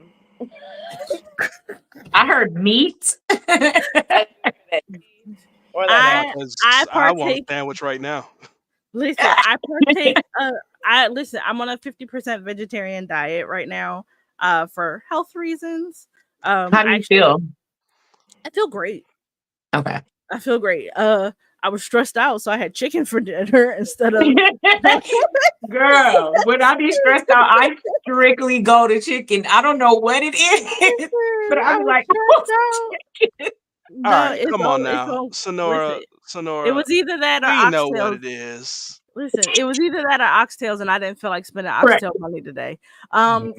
I heard meat. or I I want a partake. sandwich right now. Listen, I partake. I'm on a 50% vegetarian diet right now, for health reasons. How do you feel? I feel great. Okay. I feel great. I was stressed out, so I had chicken for dinner instead of. Girl, when I be stressed out, I strictly go to chicken. I don't know what it is, but I be like, all right, come on now, Sonora. It was either that or we know what oxtails. it is. Listen, it was either that or oxtails, and I didn't feel like spending oxtail money today. I'd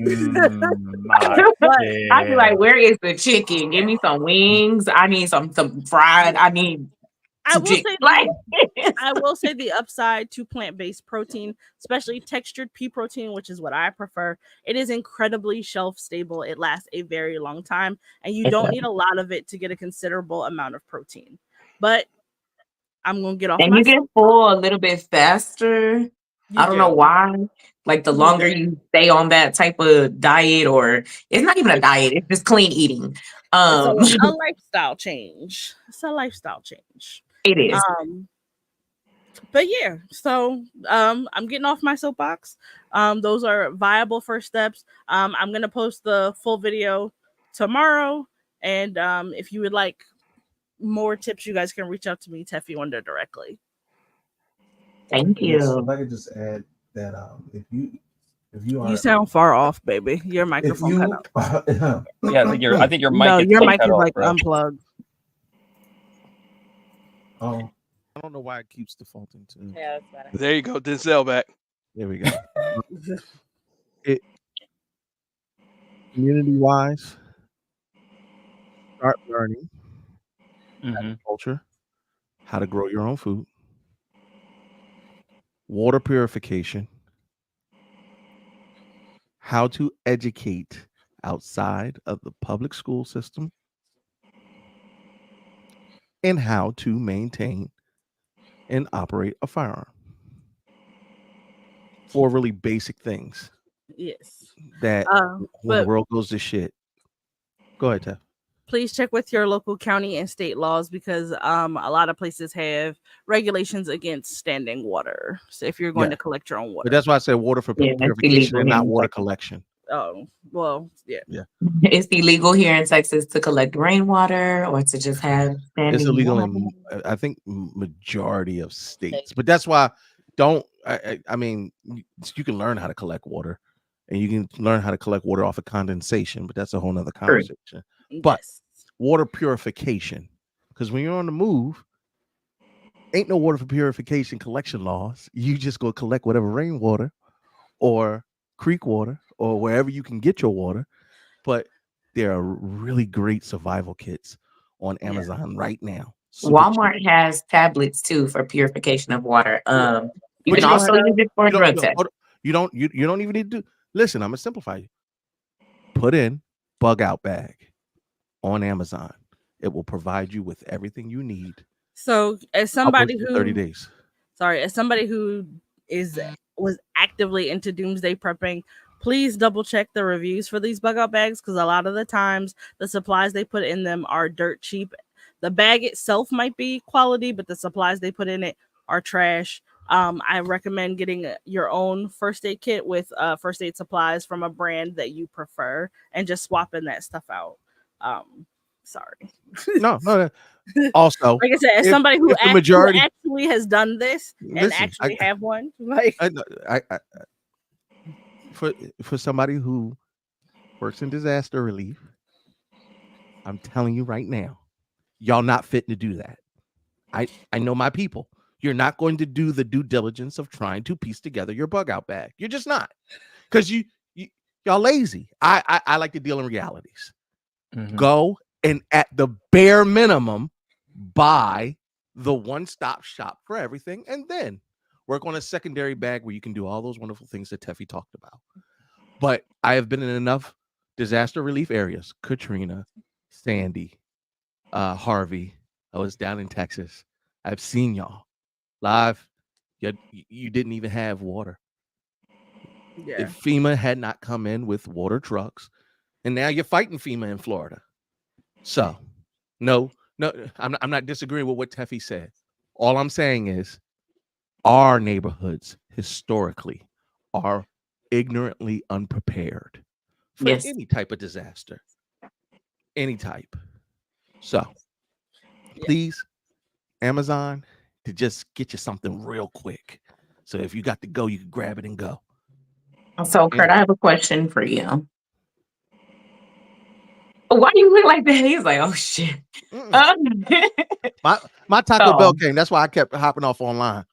be like, where is the chicken? Give me some wings. I need some fried. I need some chicken. I will say the upside to plant-based protein, especially textured pea protein, which is what I prefer. It is incredibly shelf stable. It lasts a very long time, and you don't need a lot of it to get a considerable amount of protein. But I'm gonna get off and my. You get full a little bit faster. I don't know why. Like the longer you stay on that type of diet, or it's not even a diet, it's just clean eating. It's a lifestyle change. It's a lifestyle change. It is. But yeah, so I'm getting off my soapbox. Those are viable first steps. I'm gonna post the full video tomorrow, and if you would like more tips, you guys can reach out to me, Teffy Wonder, directly. Thank you. If I could just add that if you are, you sound far off, baby. Your microphone cut out. Yeah, I think your mic. Your mic is off, like bro. unplugged. Oh, I don't know why it keeps defaulting to. Yeah, that's better. There you go, Denzel back. There we go. Community-wise, start learning agriculture, how to grow your own food, water purification, how to educate outside of the public school system, and how to maintain and operate a firearm. 4 really basic things. Yes. That when the world goes to shit. Go ahead, Tef. Please check with your local county and state laws, because a lot of places have regulations against standing water. So if you're going to collect your own water. But that's why I said water for purification and not water collection. Oh, well, yeah. Yeah, It's illegal here in Texas to collect rainwater or to just have it's standing illegal water. in I think majority of states, but that's why don't. I mean, you can learn how to collect water, and you can learn how to collect water off of condensation, but that's a whole nother True. conversation. But Yes. water purification, because when you're on the move, ain't no water for purification collection laws. You just go collect whatever rainwater or creek water or wherever you can get your water. But there are really great survival kits on Yeah. Amazon right now. Super cheap. Walmart has tablets too for purification of water. You But can you don't also have use it for a you don't drug you test. don't you don't even need to listen. I'm gonna simplify you. Put in bug out bag on Amazon. It will provide you with everything you need. So, as Upwards somebody to 30 who, days. sorry, as somebody who was actively into doomsday prepping, please double check the reviews for these bug out bags because a lot of the times the supplies they put in them are dirt cheap. The bag itself might be quality, but the supplies they put in it are trash. I recommend getting your own first aid kit with first aid supplies from a brand that you prefer and just swapping that stuff out. Sorry. No. Also, Like I said, as if somebody if the who majority actually has done this and listen, actually have one, like I for somebody who works in disaster relief, I'm telling you right now, y'all not fitting to do that. I know my people. You're not going to do the due diligence of trying to piece together your bug out bag. You're just not, because y'all lazy. I like to deal in realities. Go and at the bare minimum buy the one-stop shop for everything, and then work on a secondary bag where you can do all those wonderful things that Teffy talked about. But I have been in enough disaster relief areas: Katrina, Sandy, Harvey. I was down in Texas. I've seen y'all live. You didn't even have water. yeah. If FEMA had not come in with water trucks, and now you're fighting FEMA in Florida. So, no, I'm not disagreeing with what Teffy said. All I'm saying is our neighborhoods historically are ignorantly unprepared for Yes. any type of disaster, any type. So, Yeah. please, Amazon, to just get you something real quick. So if you got to go, you can grab it and go. So, Kurt, I have a question for you. Why do you look like that? He's like, oh shit. My Taco So, Bell came. That's why I kept hopping off online.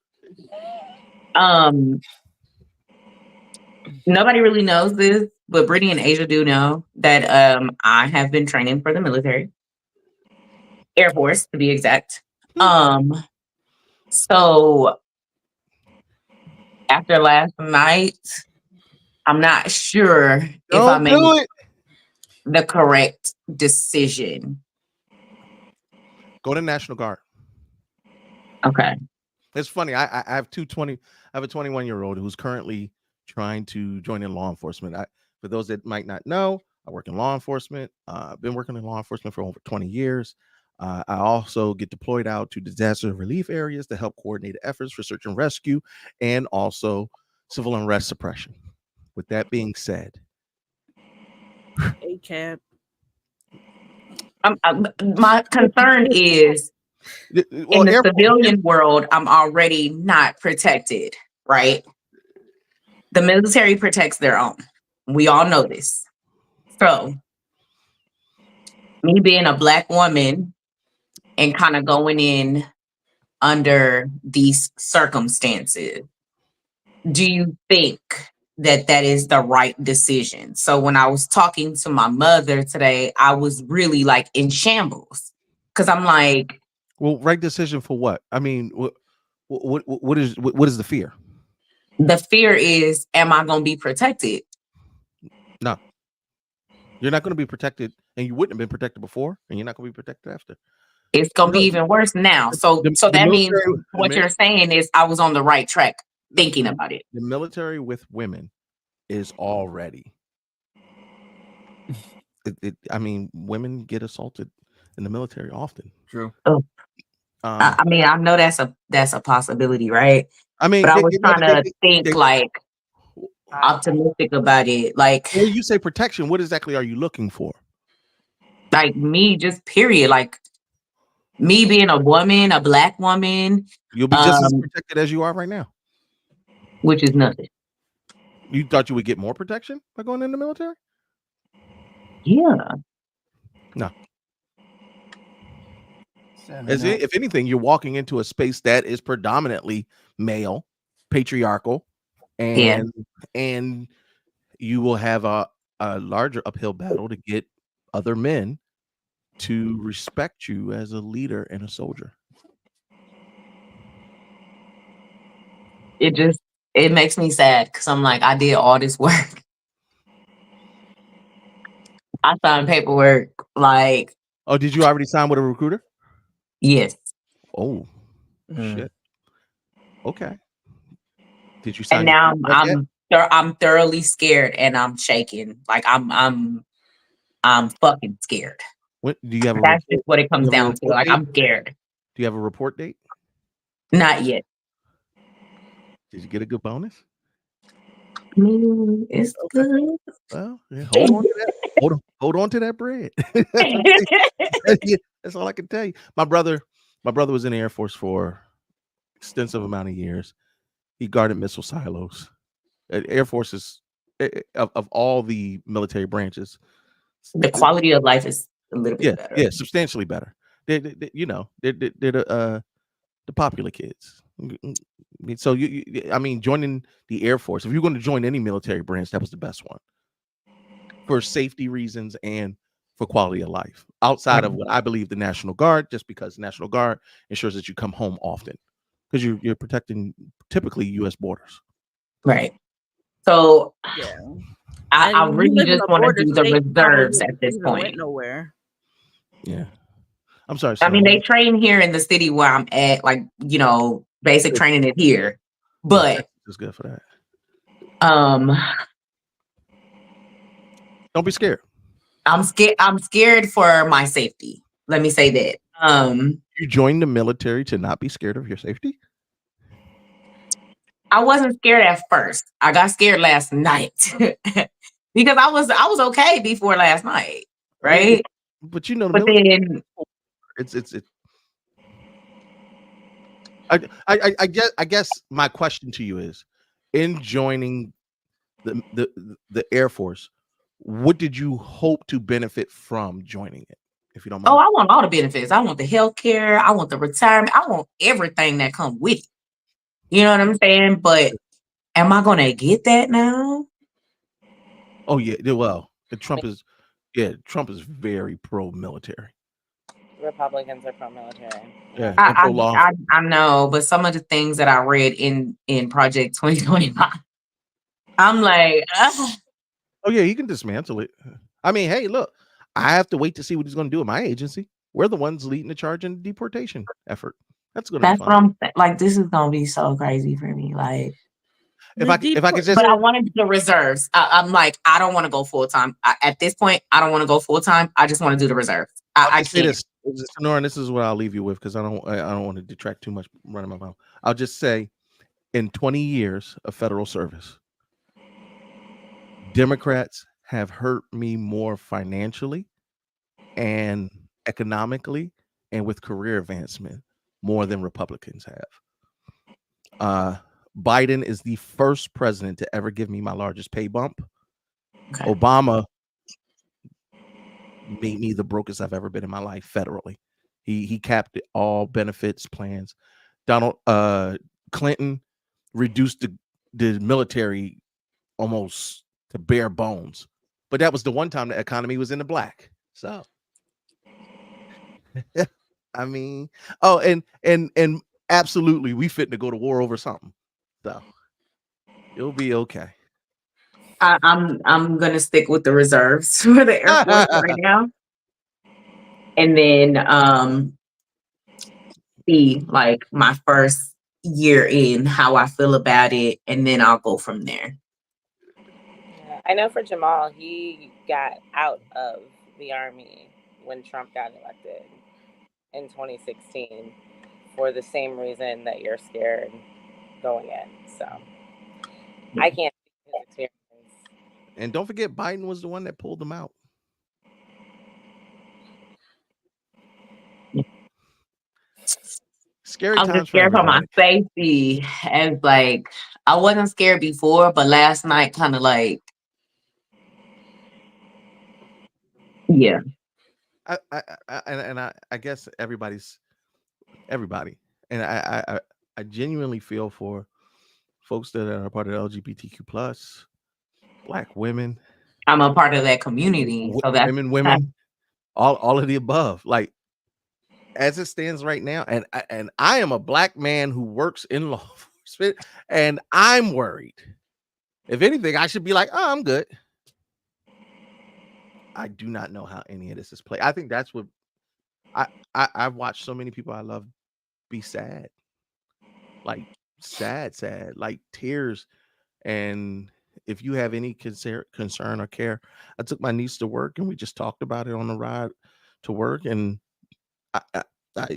Nobody really knows this, but Brittany and Asia do know that I have been training for the military, Air Force to be exact. So after last night, I'm not sure if I Don't made do it. the correct decision. Go to National Guard. Okay. It's funny. I have I have a 21-year-old who's currently trying to join in law enforcement. For those that might not know, I work in law enforcement. I've been working in law enforcement for over 20 years. I also get deployed out to disaster relief areas to help coordinate efforts for search and rescue and also civil unrest suppression. With that being said, ACAB. My concern is in the Air Force, civilian world, I'm already not protected, right? The military protects their own. We all know this. So, me being a Black woman and kind of going in under these circumstances, do you think that that is the right decision? So when I was talking to my mother today, I was really like in shambles because I'm like, well, right decision for what? I mean, what is the fear? the fear is, am I going to be protected? No, you're not going to be protected, and you wouldn't have been protected before, and you're not going to be protected after. It's going to be No, even worse now. So the that means military, what you're saying is I was on the right track thinking about it. the military with women is already. I mean, women get assaulted in the military often. True. I mean, I know that's a possibility, right? I mean, but I was trying to think like, optimistic about it. Like, When you say protection, what exactly are you looking for? like me, just period. Like me being a woman, a black woman, You'll be just as protected as you are right now. which is nothing. You thought you would get more protection by going in the military? Yeah. No. If anything, you're walking into a space that is predominantly male, patriarchal, and you will have a larger uphill battle to get other men to respect you as a leader and a soldier. It makes me sad because I'm like, I did all this work. I signed paperwork. Like, oh, did you already sign with a recruiter? Yes. Oh, shit. Okay. Did you sign? And now I'm thoroughly scared and I'm shaking. Like I'm fucking scared. What do you have? That's just what it comes down to. Like I'm scared. Do you have a report date? Not yet. Did you get a good bonus? It's good. Well, yeah, hold on to that. Hold on to that bread. That's all I can tell you. My brother was in the Air Force for extensive amount of years. He guarded missile silos. Air Force is of all the military branches. The quality of life is a little bit better. Yeah, substantially better. They're the popular kids. So I mean, joining the Air Force, if you're going to join any military branch, that was the best one for safety reasons and for quality of life. Outside of what I believe the National Guard, just because the National Guard ensures that you come home often because you're protecting typically U.S. borders. Right. So yeah, I really just want to do the reserves at this point. Went nowhere. Yeah. I'm sorry. I mean, they train here in the city where I'm at, like, basic training is here. But it's good for that. Don't be scared. I'm scared for my safety. Let me say that. You joined the military to not be scared of your safety? I wasn't scared at first. I got scared last night because I was okay before last night, right? But the then it's I guess my question to you is, in joining the Air Force, what did you hope to benefit from joining it? If you don't mind. Oh, I want all the benefits. I want the health care. I want the retirement. I want everything that comes with it. You know what I'm saying? But am I going to get that now? Oh yeah, well, Trump is very pro-military. Republicans are pro-military. Yeah, I know, but some of the things that I read in Project 2025, I'm like, ugh. Oh yeah, he can dismantle it. I mean, hey, look, I have to wait to see what he's going to do with my agency. We're the ones leading the charge in the deportation effort. That's going to be fun. What I'm like. This is going to be so crazy for me. Like, if I could just, but I wanted the reserves. I'm like, I don't want to go full time at this point. I don't want to go full time. I just want to do the reserves. I say can't. Nora, this is what I'll leave you with because I don't want to detract too much running my mouth. I'll just say, in 20 years of federal service, Democrats have hurt me more financially and economically and with career advancement more than Republicans have. Biden is the first president to ever give me my largest pay bump. Okay. Obama made me the brokest I've ever been in my life federally. He capped it, all benefits plans. Donald Clinton reduced the military almost to bare bones, but that was the one time the economy was in the black. So, I mean, and absolutely, we fit to go to war over something. So it'll be okay. I'm gonna stick with the reserves for the Air Force right now, and then see like my first year in how I feel about it, and then I'll go from there. Yeah, I know for Jamal, he got out of the Army when Trump got elected in 2016 for the same reason that you're scared going in. So I can't speak to his And don't forget, Biden was the one that pulled them out. Scary I'm just times for scared for my everybody. safety. And like, I wasn't scared before, but last night kind of like, yeah. I guess everybody, and I genuinely feel for folks that are part of the LGBTQ plus, Black women, I'm a part of that community. So that's women, all of the above. Like, as it stands right now, and I am a Black man who works in law enforcement, and I'm worried. If anything, I should be like, oh, I'm good. I do not know how any of this is played. I think that's what I've watched so many people I love be sad, like sad, like tears. And if you have any concern or care, I took my niece to work and we just talked about it on the ride to work. And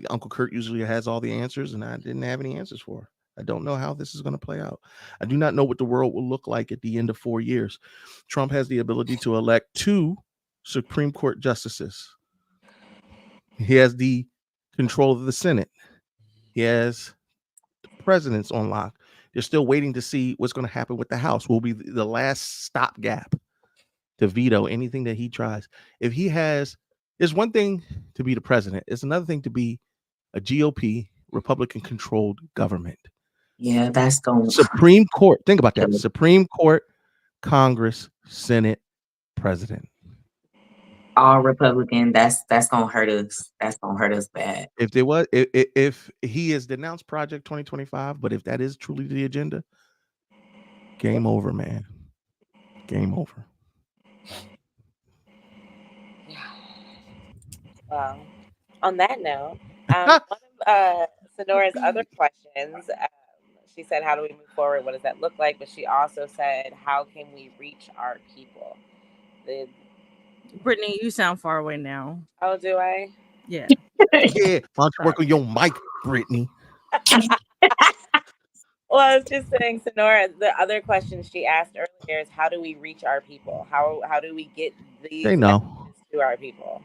Uncle Kurt usually has all the answers, and I didn't have any answers for her. I don't know how this is going to play out. I do not know what the world will look like at the end of 4 years. Trump has the ability to elect 2 Supreme Court justices. He has the control of the Senate. He has the presidents on lock. They're still waiting to see what's going to happen with the House. Will be the last stopgap to veto anything that he tries. If he has, it's one thing to be the president. It's another thing to be a GOP Republican controlled government. Yeah, that's going Supreme Court. Think about that. Supreme Court, Congress, Senate, president. all Republican. That's gonna hurt us. That's gonna hurt us bad. If there was, if he has denounced Project 2025, but if that is truly the agenda, game over, man. Game over. Well, on that note, one of Sonora's other questions, she said, how do we move forward? What does that look like? But she also said, how can we reach our people? Brittany, you sound far away now. Oh, do I? Yeah. Yeah. Why don't you work on your mic, Brittany? Well, I was just saying, Sonora, the other question she asked earlier is, how do we reach our people? How do we get these messages to our people?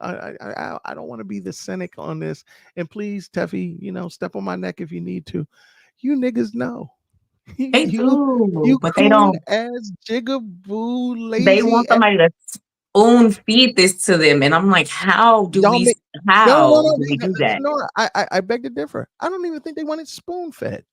I don't want to be the cynic on this. And please, Teffy, step on my neck if you need to. You niggas know. They do, but they coon don't. as jigaboo lazy. They want somebody to spoon feed this to them, and I'm like, how do we do that? No, I beg to differ. I don't even think they want it spoon fed.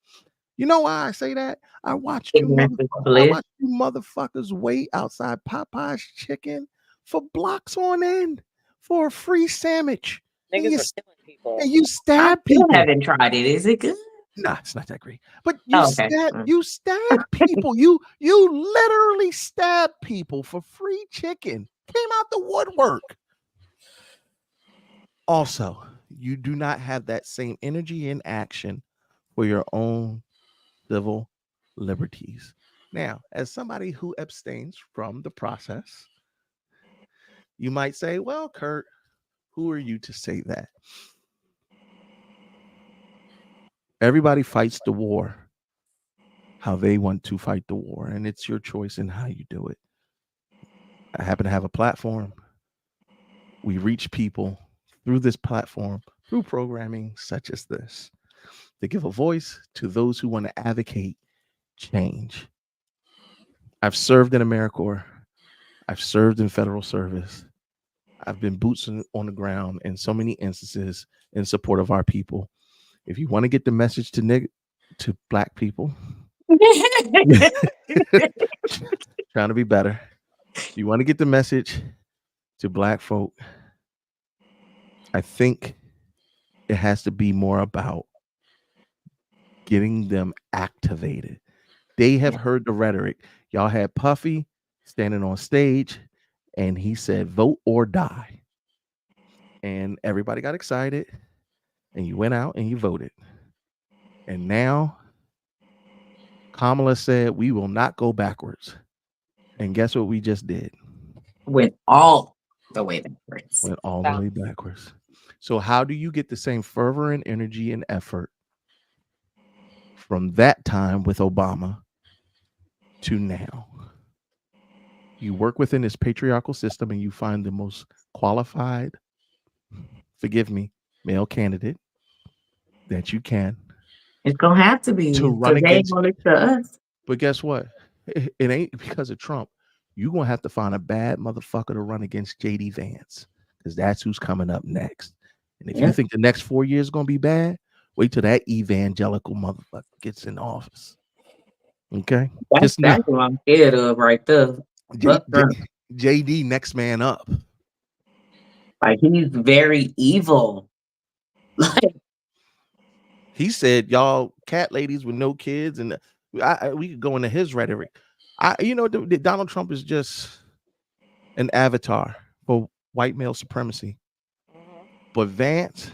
You know why I say that? I watched you motherfuckers wait outside Popeye's chicken for blocks on end for a free sandwich. Niggas are killing people. And you stab people. I haven't tried it. Is it good? Nah, it's not that great. But you stab people. You literally stab people for free chicken. Came out the woodwork. Also, you do not have that same energy in action for your own civil liberties. Now, as somebody who abstains from the process, you might say, well, Kurt, who are you to say that? Everybody fights the war how they want to fight the war, and it's your choice in how you do it. I happen to have a platform. We reach people through this platform, through programming such as this, to give a voice to those who want to advocate change. I've served in AmeriCorps. I've served in federal service. I've been boots on the ground in so many instances in support of our people. If you want to get the message to Black people, trying to be better. If you want to get the message to Black folk, I think it has to be more about getting them activated. They have heard the rhetoric. Y'all had Puffy standing on stage, and he said, vote or die. And everybody got excited, and you went out and you voted. And now Kamala said, we will not go backwards. And guess what we just did? Went all the way backwards. Went all the way backwards. So how do you get the same fervor and energy and effort from that time with Obama to now. You work within this patriarchal system and you find the most qualified, forgive me, male candidate that you can It's gonna have to be to run because they ain't against. gonna listen to us. But guess what? It ain't because of Trump. You're gonna have to find a bad motherfucker to run against JD Vance because that's who's coming up next. And if you Yeah, think the next 4 years is gonna be bad, wait till that evangelical motherfucker gets in office. Okay, just know that's what I'm scared of right there. J, Fuck J, Trump. JD next man up. Like he's very evil. Like He said, "Y'all cat ladies with no kids," and we could go into his rhetoric. Donald Trump is just an avatar for white male supremacy. But Vance,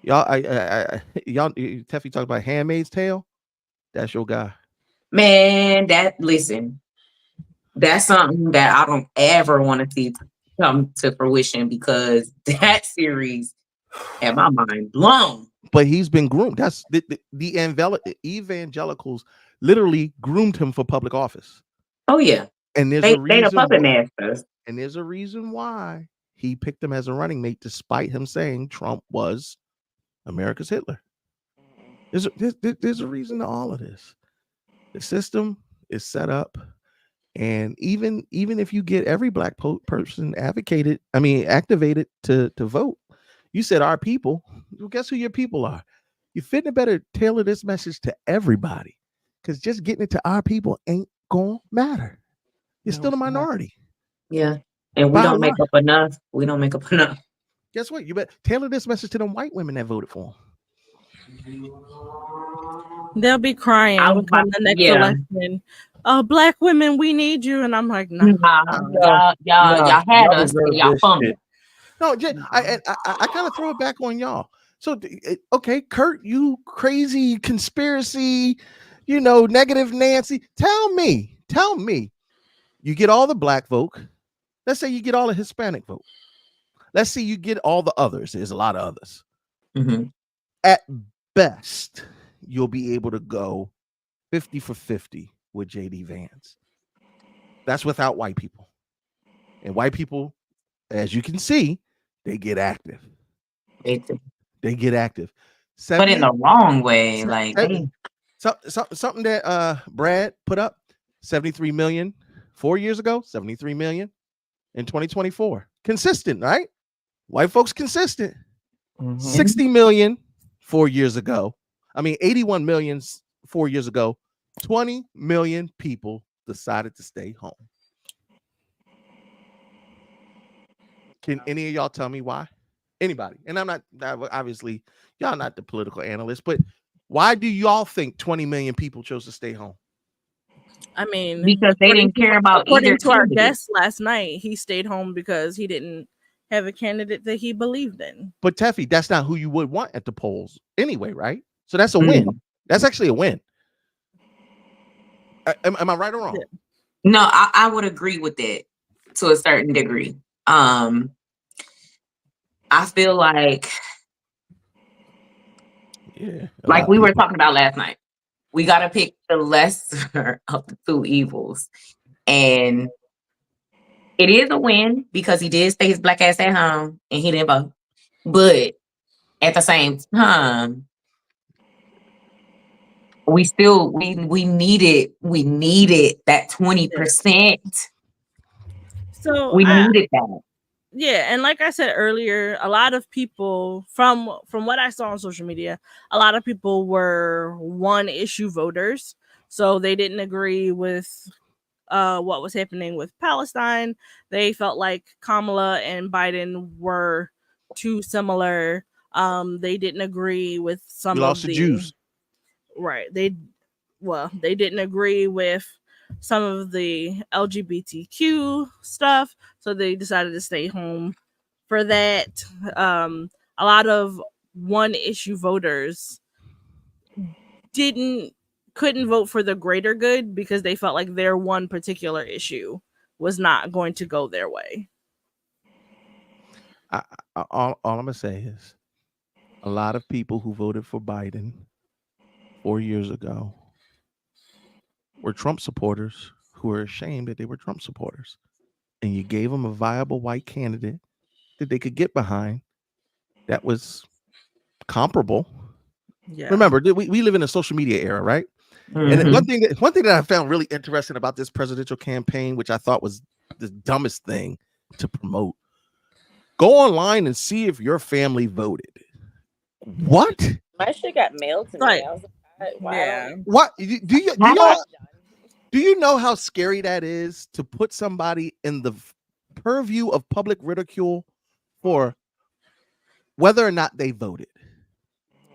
y'all, Teffy talked about Handmaid's Tale. That's your guy. man, that's something that I don't ever want to see come to fruition because that series had my mind blown. But he's been groomed. That's the evangelicals literally groomed him for public office. Oh yeah, And there's they a the reason puppet why. masters. And there's a reason why he picked him as a running mate, despite him saying Trump was America's Hitler. There's a reason to all of this. The system is set up, and even if you get every black person activated to vote, you said our people. Well, guess who your people are? You fitting better tailor this message to everybody, because just getting it to our people ain't gonna matter. You're still a minority. Yeah, and we By don't and make large. up enough. We don't make up enough. Guess what? You better tailor this message to them white women that voted for him. They'll be crying I was about, when the next yeah. election. Oh, black women, we need you. And I'm like, nah. Y'all had us. deserve Y'all this fumbled. shit. No, I kind of throw it back on y'all. So, okay, Kurt, you crazy conspiracy, negative Nancy. Tell me, you get all the black vote. Let's say you get all the Hispanic vote. Let's say you get all the others. There's a lot of others. Mm-hmm. At best, you'll be able to go 50 for 50 with JD Vance. That's without white people. And white people, as you can see, they get active. They get active. But in the wrong way. Something that Brad put up, 73 million 4 years ago, 73 million in 2024. Consistent, right? White folks consistent. 60 million 4 years ago. 81 million 4 years ago. 20 million people decided to stay home. Can any of y'all tell me why? Anybody? And I'm not, obviously, y'all not the political analyst, but why do y'all think 20 million people chose to stay home? I mean, because they didn't care about according either to our candidate. guest last night, he stayed home because he didn't have a candidate that he believed in. But Teffy, that's not who you would want at the polls anyway, right? So that's a win. That's actually a win. Am I right or wrong? No, I would agree with that to a certain degree. I feel like we were talking about last night, we got to pick the lesser of the two evils. And it is a win because he did stay his black ass at home and he didn't vote. But at the same time, we still we needed that 20%. So we needed that. Yeah, and like I said earlier, a lot of people from what I saw on social media, a lot of people were one issue voters. So they didn't agree with what was happening with Palestine. They felt like Kamala and Biden were too similar. They didn't agree with some of the Jews. Right. They didn't agree with some of the LGBTQ stuff, so they decided to stay home for that. A lot of one issue voters couldn't vote for the greater good because they felt like their one particular issue was not going to go their way. All I'm gonna say is a lot of people who voted for Biden 4 years ago were Trump supporters who were ashamed that they were Trump supporters. And you gave them a viable white candidate that they could get behind that was comparable. Yeah. Remember, we live in a social media era, right? And Mhm. one thing that I found really interesting about this presidential campaign, which I thought was the dumbest thing to promote, go online and see if your family voted. What? My shit got mailed to me. Like, I was like, why yeah. don't What do you do How y'all about do you know how scary that is to put somebody in the purview of public ridicule for whether or not they voted?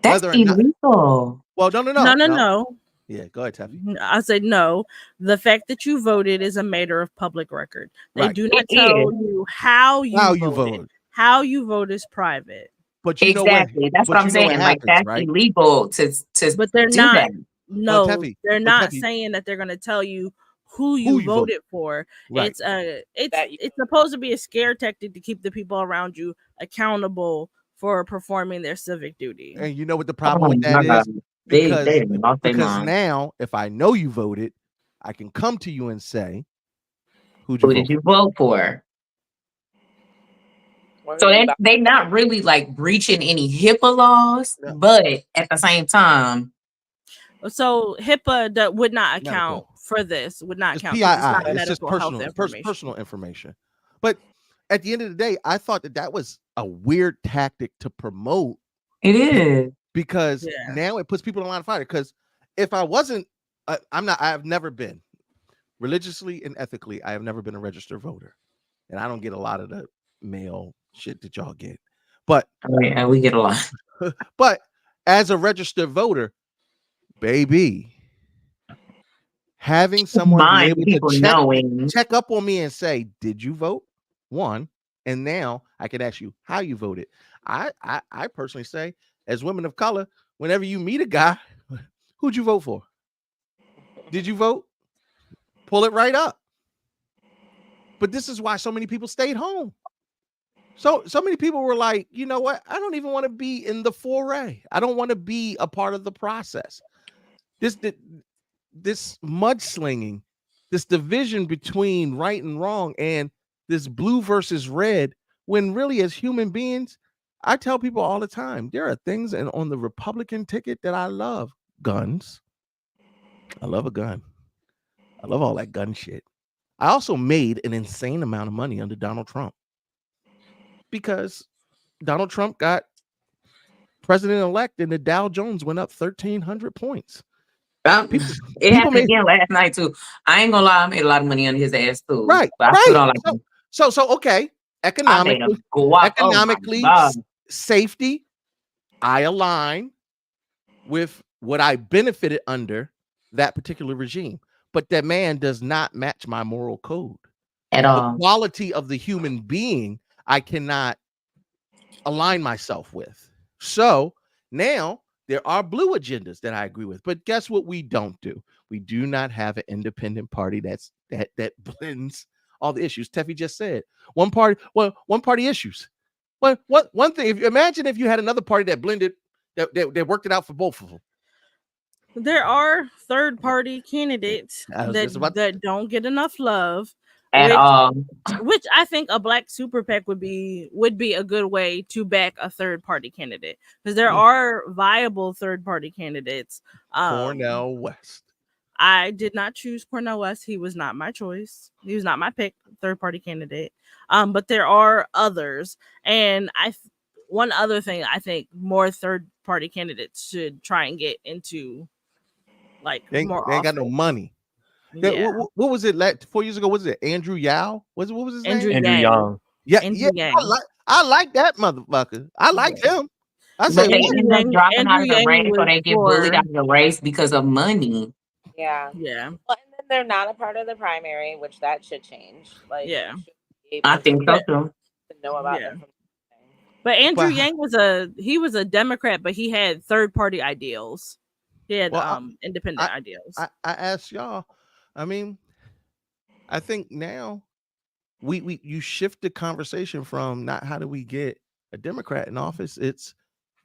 that's Whether or not, illegal? well, No. Yeah, go ahead, Taffy. I said no. The fact that you voted is a matter of public record. They Right. do not It tell is. you how you How you voted. vote. How you vote is private. But Exactly. That's what I'm you know what saying. Like happens, that's right? illegal to But they're do not. that. No, Teffy, they're but not Teffy, saying that they're going to tell you who who you you vote. voted for. Right. that you It's supposed to be a scare tactic to keep the people around you accountable for performing their civic duty. And you know what the Oh problem with that my God. is? Because They lost their mind. now if I know you voted, I can come to you and say, who'd you Who vote did you for? vote for? what So are you about? they not really like breaching any HIPAA laws, No, but at the same time, So HIPAA that would not account medical. for this. Would not It's account because it's not PII. It's just medical health information. personal information. But at the end of the day, I thought that was a weird tactic to promote it is. because Yeah. now it puts people in a line of fire. Because if I wasn't, I have never been religiously and ethically, I have never been a registered voter, and I don't get a lot of the mail shit that y'all get. But Oh, yeah, we get a lot. but as a registered voter, baby, having someone be Mind able to people knowing. check up on me and say, "Did you vote?" One, and now I can ask you how you voted. I personally say, as women of color, whenever you meet a guy, who'd you vote for? Did you vote? Pull it right up. But this is why so many people stayed home. So many people were like, you know what? I don't even want to be in the foray. I don't want to be a part of the process. This mudslinging, this division between right and wrong, and this blue versus red, when really as human beings, I tell people all the time, there are things on the Republican ticket that I love. Guns. I love a gun. I love all that gun shit. I also made an insane amount of money under Donald Trump because Donald Trump got president-elect and the Dow Jones went up 1,300 points. It happened again last night too. I ain't gonna lie, I made a lot of money on his ass too. Right, But I still don't like him. So okay. I made him go up. Economically, safety, I align with what I benefited under that particular regime. But that man does not match my moral code. At all. The quality of the human being, I cannot align myself with. So now there are blue agendas that I agree with. But guess what we don't do? We do not have an independent party that blends all the issues. Teffy just said one party issues. One thing, imagine if you had another party that blended, that worked it out for both of them. There are third party candidates that don't get enough love at all. Which I think a black super PAC would be a good way to back a third party candidate, because there are viable third party candidates. Cornel West. I did not choose Cornel West. He was not my choice. He was not my pick, third party candidate. But there are others, and one other thing I think more third party candidates should try and get into, like, they ain't got no money. Yeah. What was it like 4 years ago? Was it Andrew Yao? What was his name? Andrew Yang. Yeah. I like that motherfucker. I like him. I But say, they end up dropping out of the race, so they get bullied out of the race because of money. Yeah. Yeah. Well, and then they're not a part of the primary, which that should change. Like, yeah, I think so too. To know about them. But Andrew Yang was a Democrat, but he had third party ideals. He had independent ideals. I asked y'all. I mean, I think now you shift the conversation from not how do we get a Democrat in office, it's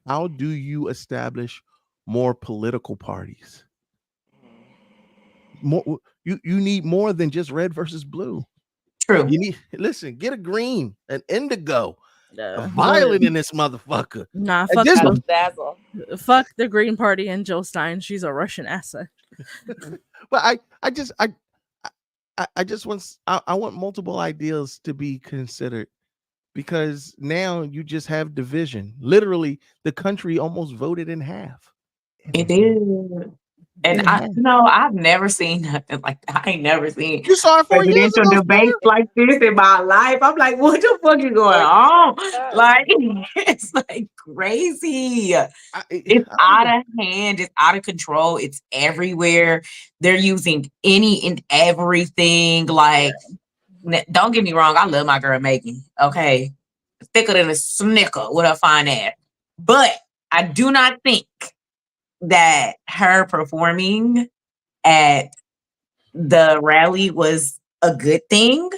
how do you establish more political parties? more. You need more than just red versus blue. True. You need get a green, an indigo, a But violet in this motherfucker. nah, And fuck just Dazzle dazzle. fuck the Green Party and Jill Stein. She's a Russian asset. but I just I want multiple ideas to be considered, because now you just have division. Literally, the country almost voted in half. It is. And I've never seen nothing like that. I ain't never seen You saw it 4 years presidential ago, debates Stuart? like this in my life. I'm like, what the fuck is going on? Like, it's like crazy. It's out of hand. It's out of control. It's everywhere. They're using any and everything. Like, don't get me wrong. I love my girl Megan. Okay. Thicker than a snicker with her fine ass. But I do not think that her performing at the rally was a good thing.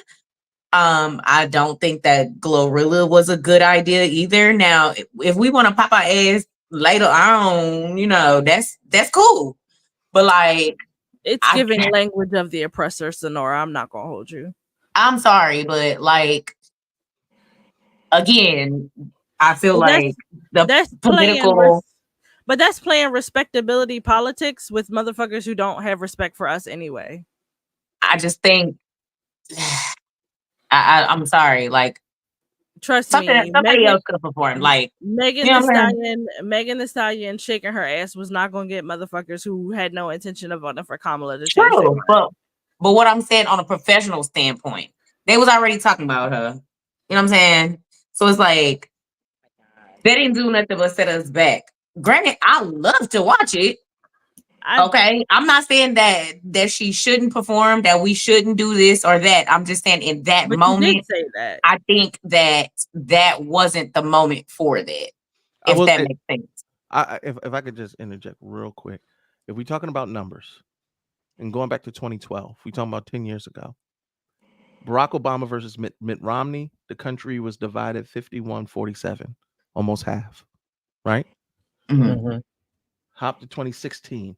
I don't think that Glorilla was a good idea either. Now, if we want to pop our ass later on, that's cool. But like, it's giving language of the oppressor, Sonora. I'm not gonna hold you. I'm sorry, but like, again, I feel like that's political. But that's playing respectability politics with motherfuckers who don't have respect for us anyway. I just think I'm sorry, like, trust me, somebody else could have performed. Like Megan the Stallion shaking her ass was not gonna get motherfuckers who had no intention of voting for Kamala to change their mind. But what I'm saying on a professional standpoint, they was already talking about her. You know what I'm saying? So it's like they didn't do nothing but set us back. Granted, I love to watch it. Okay, I'm not saying that she shouldn't perform, that we shouldn't do this or that. I'm just saying in that moment, you did say that. I think that wasn't the moment for that. If that makes sense. If I could just interject real quick, if we're talking about numbers and going back to 2012, we talking about 10 years ago. Barack Obama versus Mitt Romney, the country was divided 51-47, almost half, right? Mm-hmm. Hop to 2016,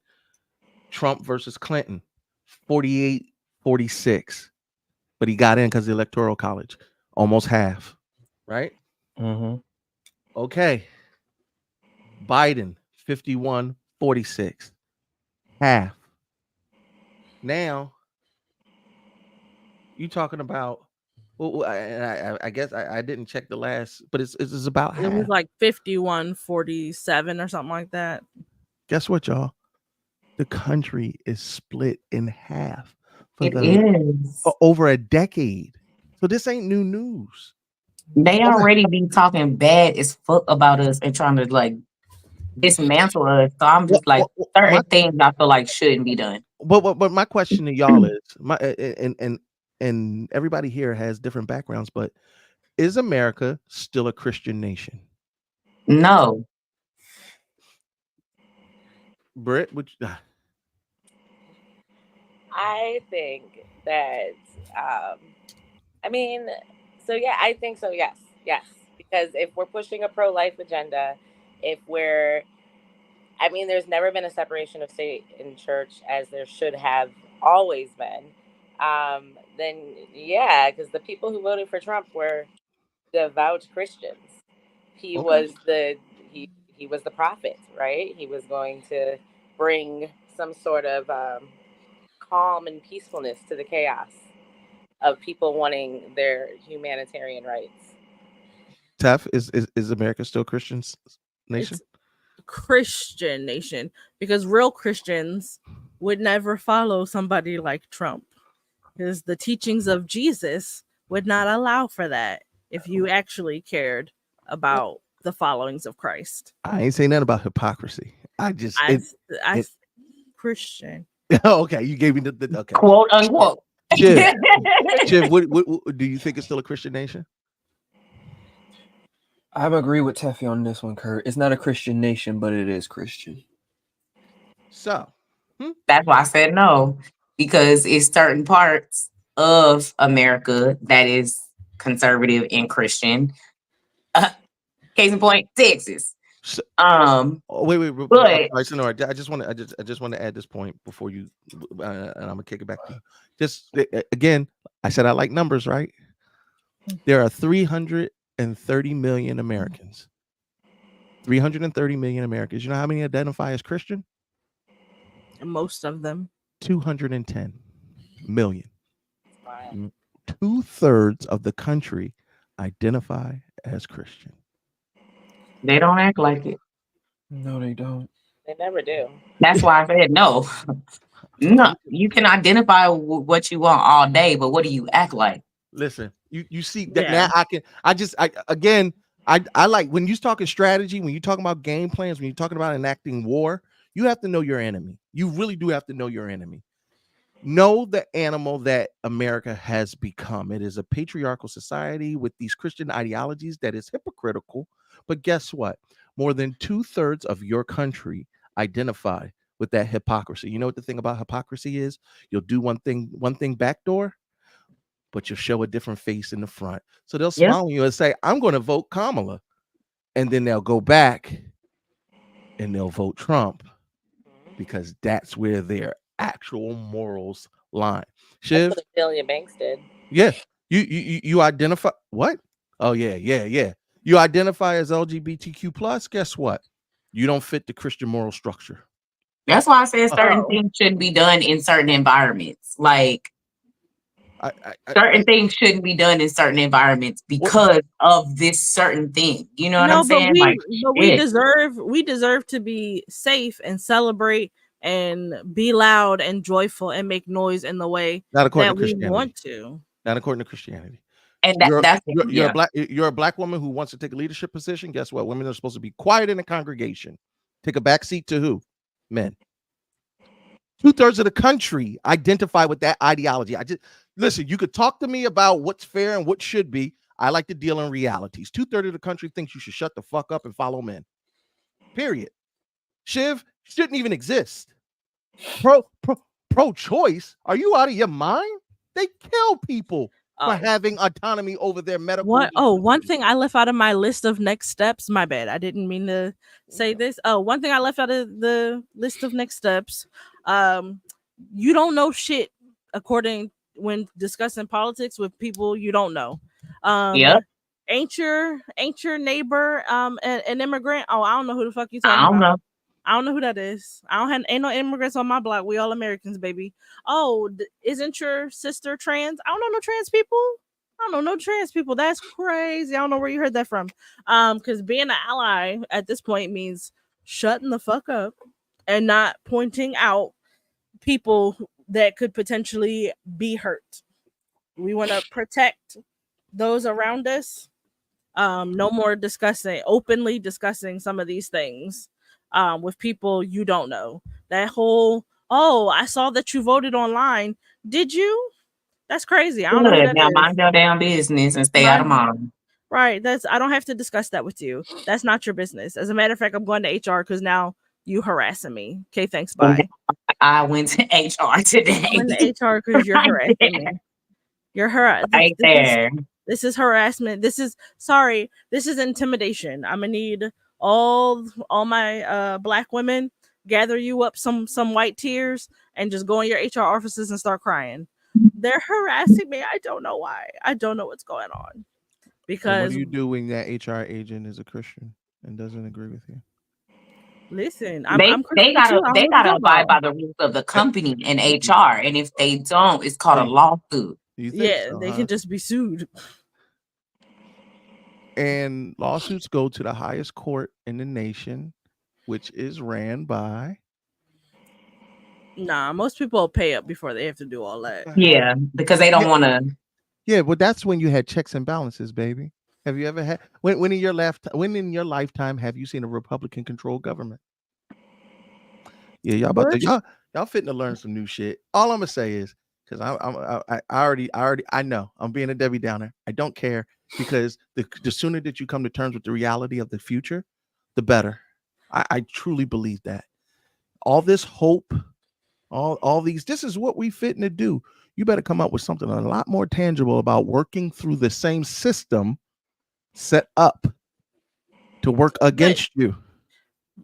Trump versus Clinton, 48-46, but he got in because of the Electoral College, almost half, right? Mm-hmm. Okay, Biden, 51-46, half. Now, you talking about? Well, I guess I didn't check the last, but it's about half. It was like 51-47 or something like that. Guess what, y'all? The country is split in half for over a decade. So this ain't new news. They already be talking bad as fuck about us and trying to like dismantle us. So I'm just like, certain things I feel like shouldn't be done. But my question to y'all is, and everybody here has different backgrounds, but is America still a Christian nation? No. Britt, I think that I mean, so yeah, I think so. Yes. Because if we're pushing a pro-life agenda, there's never been a separation of state and church as there should have always been. Then yeah, because the people who voted for Trump were devout Christians. He was the prophet, right? He was going to bring some sort of calm and peacefulness to the chaos of people wanting their humanitarian rights. Tef, is America still a Christian nation? It's Christian nation, because real Christians would never follow somebody like Trump, because the teachings of Jesus would not allow for that if you actually cared about the followings of Christ. I ain't saying nothing about hypocrisy. I Christian. Okay, you gave me the okay. Quote unquote. Chiv, what do you think it's still a Christian nation? I agree with Teffy on this one, Kurt. It's not a Christian nation, but it is Christian. So that's why I said no, because it's certain parts of America that is conservative and Christian. Case in point, Texas. Wait. But I'm sorry, Sonora. I just want to add this point before you, and I'm gonna kick it back to you. Just again, I said I like numbers, right? There are 330 million Americans. 330 million Americans. You know how many identify as Christian? Most of them. 210 million. Wow. 2/3 of the country identify as Christian. they don't act like it. No, they don't. They never do. That's why I said no. No, you can identify what you want all day, but what do you act like? Listen, you see that Yeah. now I like when you're talking strategy, when you're talking about game plans, when you're talking about enacting war, you have to know your enemy. You really do have to know your enemy. Know the animal that America has become. It is a patriarchal society with these Christian ideologies that is hypocritical. But guess what? More than 2/3 of your country identify with that hypocrisy. You know what the thing about hypocrisy is? You'll do one thing backdoor, but you'll show a different face in the front. So they'll Yeah. smile on you and say, I'm going to vote Kamala. And then they'll go back and they'll vote Trump because that's where their actual morals lie. That's Shiv, what Amelia Banks did. yeah, you identify what? Oh yeah. You identify as LGBTQ plus. Guess what? You don't fit the Christian moral structure. That's why I said certain Oh. things shouldn't be done in certain environments. Like certain things shouldn't be done in certain environments because of this certain thing. You know what I'm No, but saying? Like we shit. deserve to be safe and celebrate and be loud and joyful and make noise in the way Not according that to we Christianity. want to. Not according to Christianity. And You're a black woman who wants to take a leadership position. Guess what? Women are supposed to be quiet in the congregation. Take a back seat to who? Men. 2/3 of the country identify with that ideology. Listen, you could talk to me about what's fair and what should be. I like to deal in realities. 2/3 of the country thinks you should shut the fuck up and follow men. Period. Shiv shouldn't even exist. Pro-choice? Are you out of your mind? They kill people for having autonomy over their medical. One thing I left out of my list of next steps. My bad. I didn't mean to say this. One thing I left out of the list of next steps. You don't know shit according when discussing politics with people you don't know. Yep. Ain't your neighbor an immigrant? Oh, I don't know who the fuck you talking I don't about. know. I don't know who that is. Ain't no immigrants on my block. We all Americans, baby. Oh, isn't your sister trans? I don't know no trans people. I don't know no trans people. That's crazy. I don't know where you heard that from. Because being an ally at this point means shutting the fuck up and not pointing out people that could potentially be hurt. We want to protect those around us. No more openly discussing some of these things with people you don't know. That whole, oh, I saw that you voted online. Did you? That's crazy. I don't know who Good. that Now is. mind your damn business and stay out of mine. Right. I don't have to discuss that with you. That's not your business. As a matter of fact, I'm going to HR because now you harassing me. Okay, thanks. Bye. I went to HR today. I went to HR because you're harassing me. You're harassing. This is harassment. This is intimidation. I'm gonna need all my black women, gather you up some white tears and just go in your HR offices and start crying. They're harassing me. I don't know why. I don't know what's going on. Because what do you do when that HR agent is a Christian and doesn't agree with you? Listen, they gotta abide by the rules of the company and HR, and if they don't, it's called a lawsuit. They can just be sued. And lawsuits go to the highest court in the nation, which is ran by. Nah, most people pay up before they have to do all that. Yeah, because they don't want to. Yeah, but that's when you had checks and balances, baby. Have you ever had when in your lifetime have you seen a Republican controlled government? Yeah, y'all fitting to learn some new shit. All I'm gonna say is because I know I'm being a Debbie Downer. I don't care because the sooner that you come to terms with the reality of the future, the better. I truly believe that. All this hope, all these, this is what we fitting to do. You better come up with something a lot more tangible about working through the same system set up to work against you.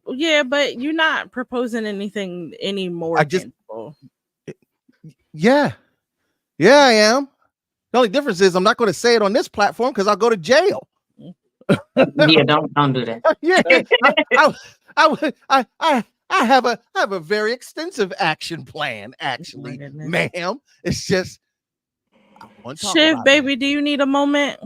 Yeah, but you're not proposing anything any more tangible. Yeah, I am. The only difference is I'm not going to say it on this platform because I'll go to jail. Yeah, don't do that. Yeah, I have a very extensive action plan. Actually, ma'am, it's just I want to talk Shiv, about baby, do you need a moment?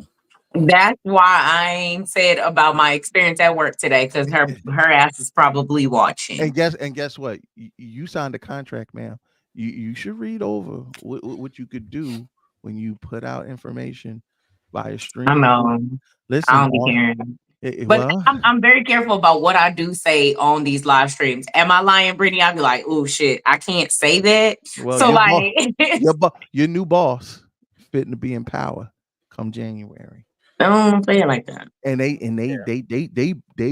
That's why I ain't said about my experience at work today, because her ass is probably watching. And guess what? You signed a contract, ma'am. You should read over what you could do when you put out information via I stream. know. Listen, I don't be caring. But well, I'm very careful about what I do say on these live streams. Am I lying, Brittany? I'd be like, oh shit, I can't say that. well, So like your new boss fitting to be in power come January. don't say it like that. And they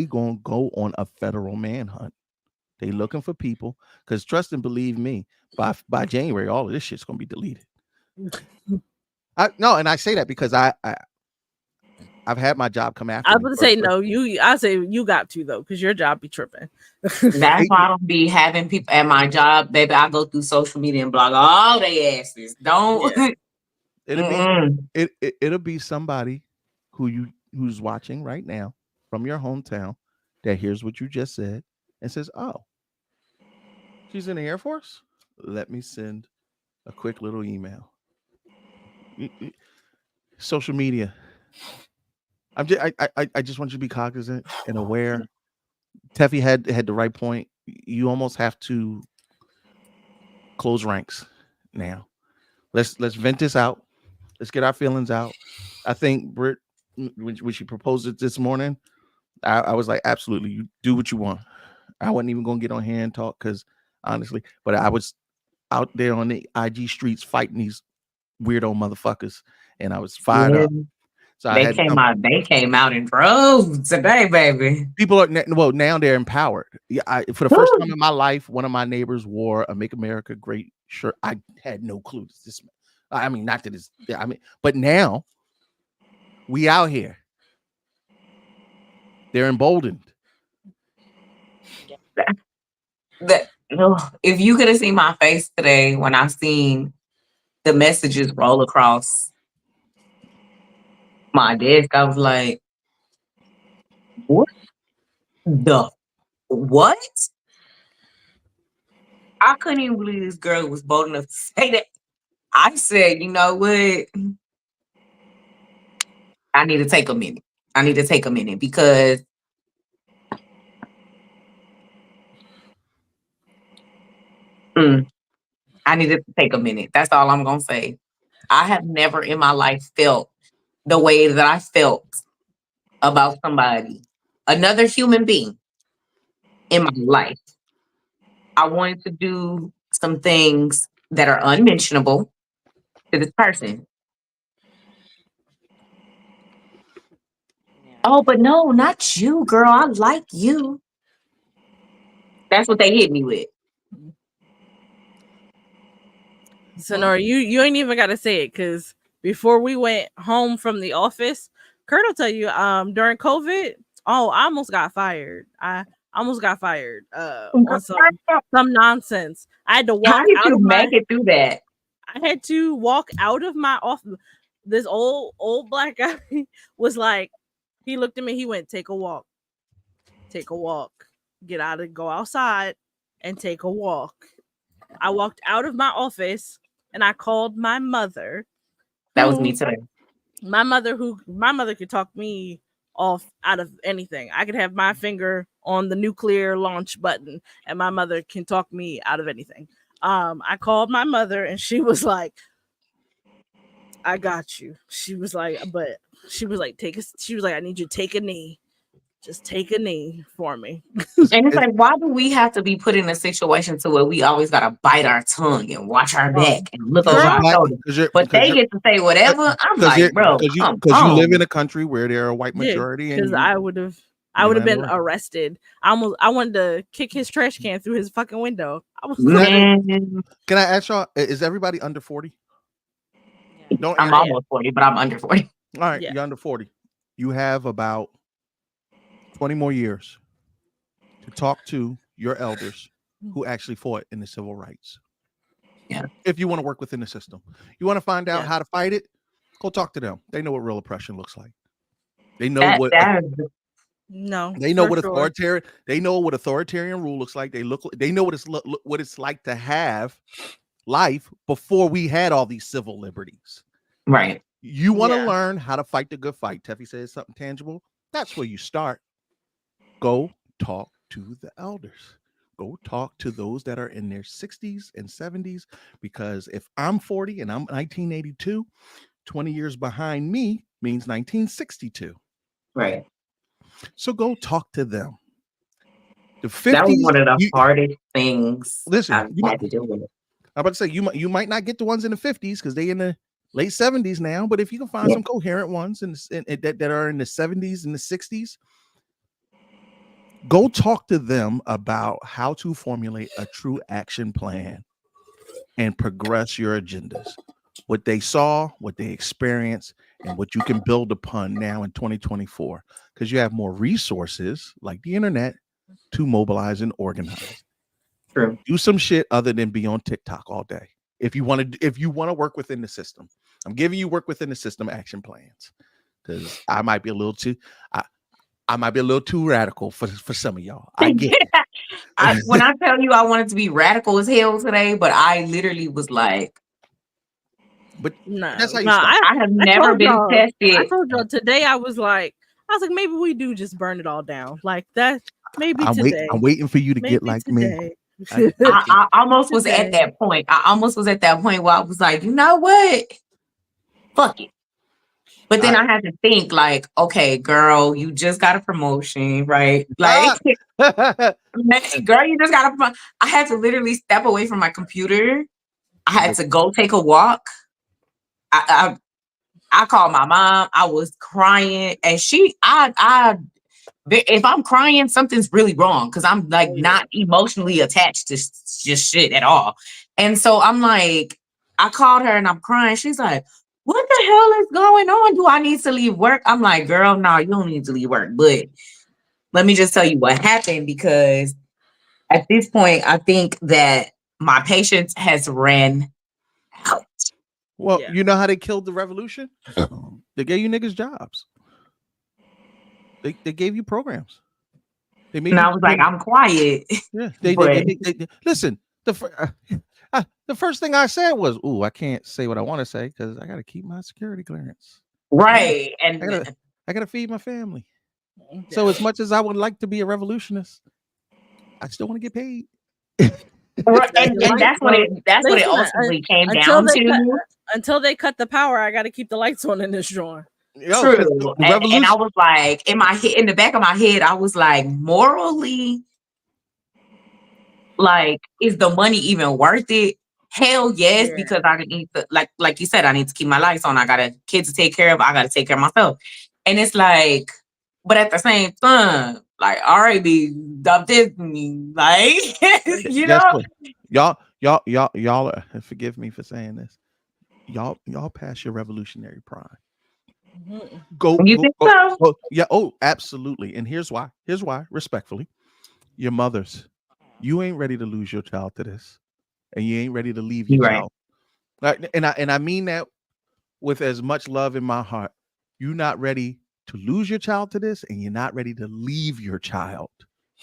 gonna go on a federal manhunt. They looking for people because trust and believe me, by January, all of this shit's gonna be deleted. No, and I say that because I've had my job come after. I was gonna say no. I say you got to though, because your job be tripping. That's why I don't be having people at my job, baby. I go through social media and blog all they asses. Don't. Yeah. It'll be somebody who's watching right now from your hometown that hears what you just said and says, "Oh, she's in the Air Force. Let me send a quick little email." Social media. I just want you to be cognizant and aware. Teffy had the right point. You almost have to close ranks now. Let's vent this out. Let's get our feelings out. I think Britt, when she proposed it this morning, I was like, absolutely, you do what you want. I wasn't even gonna get on here and talk because honestly, but I was out there on the IG streets fighting these weirdo motherfuckers, and I was fired up. So They came out in droves today, baby. People are now they're empowered. Yeah, for the first time in my life, one of my neighbors wore a "Make America Great" shirt. I had no clue. Not that it's. But now we out here. They're emboldened. If you could have seen my face today when I seen the messages roll across my desk, I was like, what the what? I couldn't even believe this girl was bold enough to say that. I said, you know what? I need to take a minute. Because I needed to take a minute. That's all I'm gonna say. I have never in my life felt the way that I felt about somebody, another human being in my life. I wanted to do some things that are unmentionable to this person. Oh, but no, not you, girl. I like you. That's what they hit me with. Sonora, you ain't even gotta say it, because before we went home from the office, Kurt will tell you, during COVID, I almost got fired. I almost got fired on some nonsense. I had to walk How did out you of make it through that? I had to walk out of my office. This old black guy was like, he looked at me, he went, take a walk, go outside and take a walk. I walked out of my office and I called my mother. That was me today. My mother could talk me off out of anything. I could have my finger on the nuclear launch button and my mother can talk me out of anything. I called my mother and she was like, I got you. She was like, I need you to take a knee. Just take a knee for me. And it's like, why do we have to be put in a situation to where we always gotta bite our tongue and watch our back and look over our shoulder? But they get to say whatever. I'm like, bro, because you live in a country where there are a white majority. Because I would have been arrested. I wanted to kick his trash can through his fucking window. Can I ask y'all? Is everybody under 40? I'm almost 40, but I'm under 40. All right, you're under 40. You have about 20 more years talk to your elders who actually fought in the civil rights. Yeah. If you want to work within the system, you want to find out Yeah. how to fight it, go talk to them. They know what real oppression looks like. They know That what that No, they know for what sure. authoritarian. They know what authoritarian rule looks like. They know what it's like to have life before we had all these civil liberties. right. You want to Yeah. learn how to fight the good fight. Teffy says something tangible. That's where you start. Go talk to the elders. Go talk to those that are in their 60s and 70s. Because if I'm 40 and I'm 1982, 20 years behind me means 1962. Right. So go talk to them. The That was 50s, one of the hardest things listen, I've had to deal with. I'm about to say you might not get the ones in the 50s because they in the late 70s now. But if you can find some coherent ones that are in the 70s and the 60s, go talk to them about how to formulate a true action plan and progress your agendas. What they saw, what they experienced, and what you can build upon now in 2024, because you have more resources like the internet to mobilize and organize. True. Do some shit other than be on TikTok all day. If you want to work within the system, I'm giving you work within the system action plans because I might be a little too radical for some of y'all. I get it. When I tell you I wanted to be radical as hell today, but I literally was like, but No, that's how you no, start. I have I never told been y'all. I tested. told y'all today. I was like, maybe we do just burn it all down. Like that. Maybe today. I'm waiting for you to Maybe get like me. today. I almost was at Today. that point. I almost was at that point where I was like, you know what? Fuck it. But then I had to think like, okay, girl, you just got a promotion, right? Like, girl, you just got a promotion. I had to literally step away from my computer. I had to go take a walk. I called my mom. I was crying, and if I'm crying, something's really wrong because I'm like not emotionally attached to just shit at all. And so I'm like, I called her and I'm crying. She's like, what the hell is going on? Do I need to leave work? I'm like, girl, no, you don't need to leave work. But let me just tell you what happened because at this point, I think that my patience has ran out. Well, you know how they killed the revolution? They gave you niggas jobs. They gave you programs. They made And you. I was like, I'm quiet. Yeah. But Listen. The first thing I said was, "Ooh, I can't say what I want to say because I got to keep my security clearance." right. I And gotta feed my family. So as much as I would like to be a revolutionist, I still want to get paid. and that's what it ultimately came down to. Until they cut the power, I got to keep the lights on in this drawer. True. And I was like, in the back of my head, I was like, morally, like, is the money even worth it? Hell yes, because I need to, like you said, I need to keep my lights on. I got a kid to take care of. I got to take care of myself. And it's like, but at the same time, like, all right, be this me, like, you Guess know. what? Y'all are, forgive me for saying this. Y'all pass your revolutionary prime. Go. You think so? Go. Yeah. Oh, absolutely. And here's why. Respectfully, your mothers, you ain't ready to lose your child to this, and you ain't ready to leave your child. And I mean that with as much love in my heart. You're not ready to lose your child to this, and you're not ready to leave your child.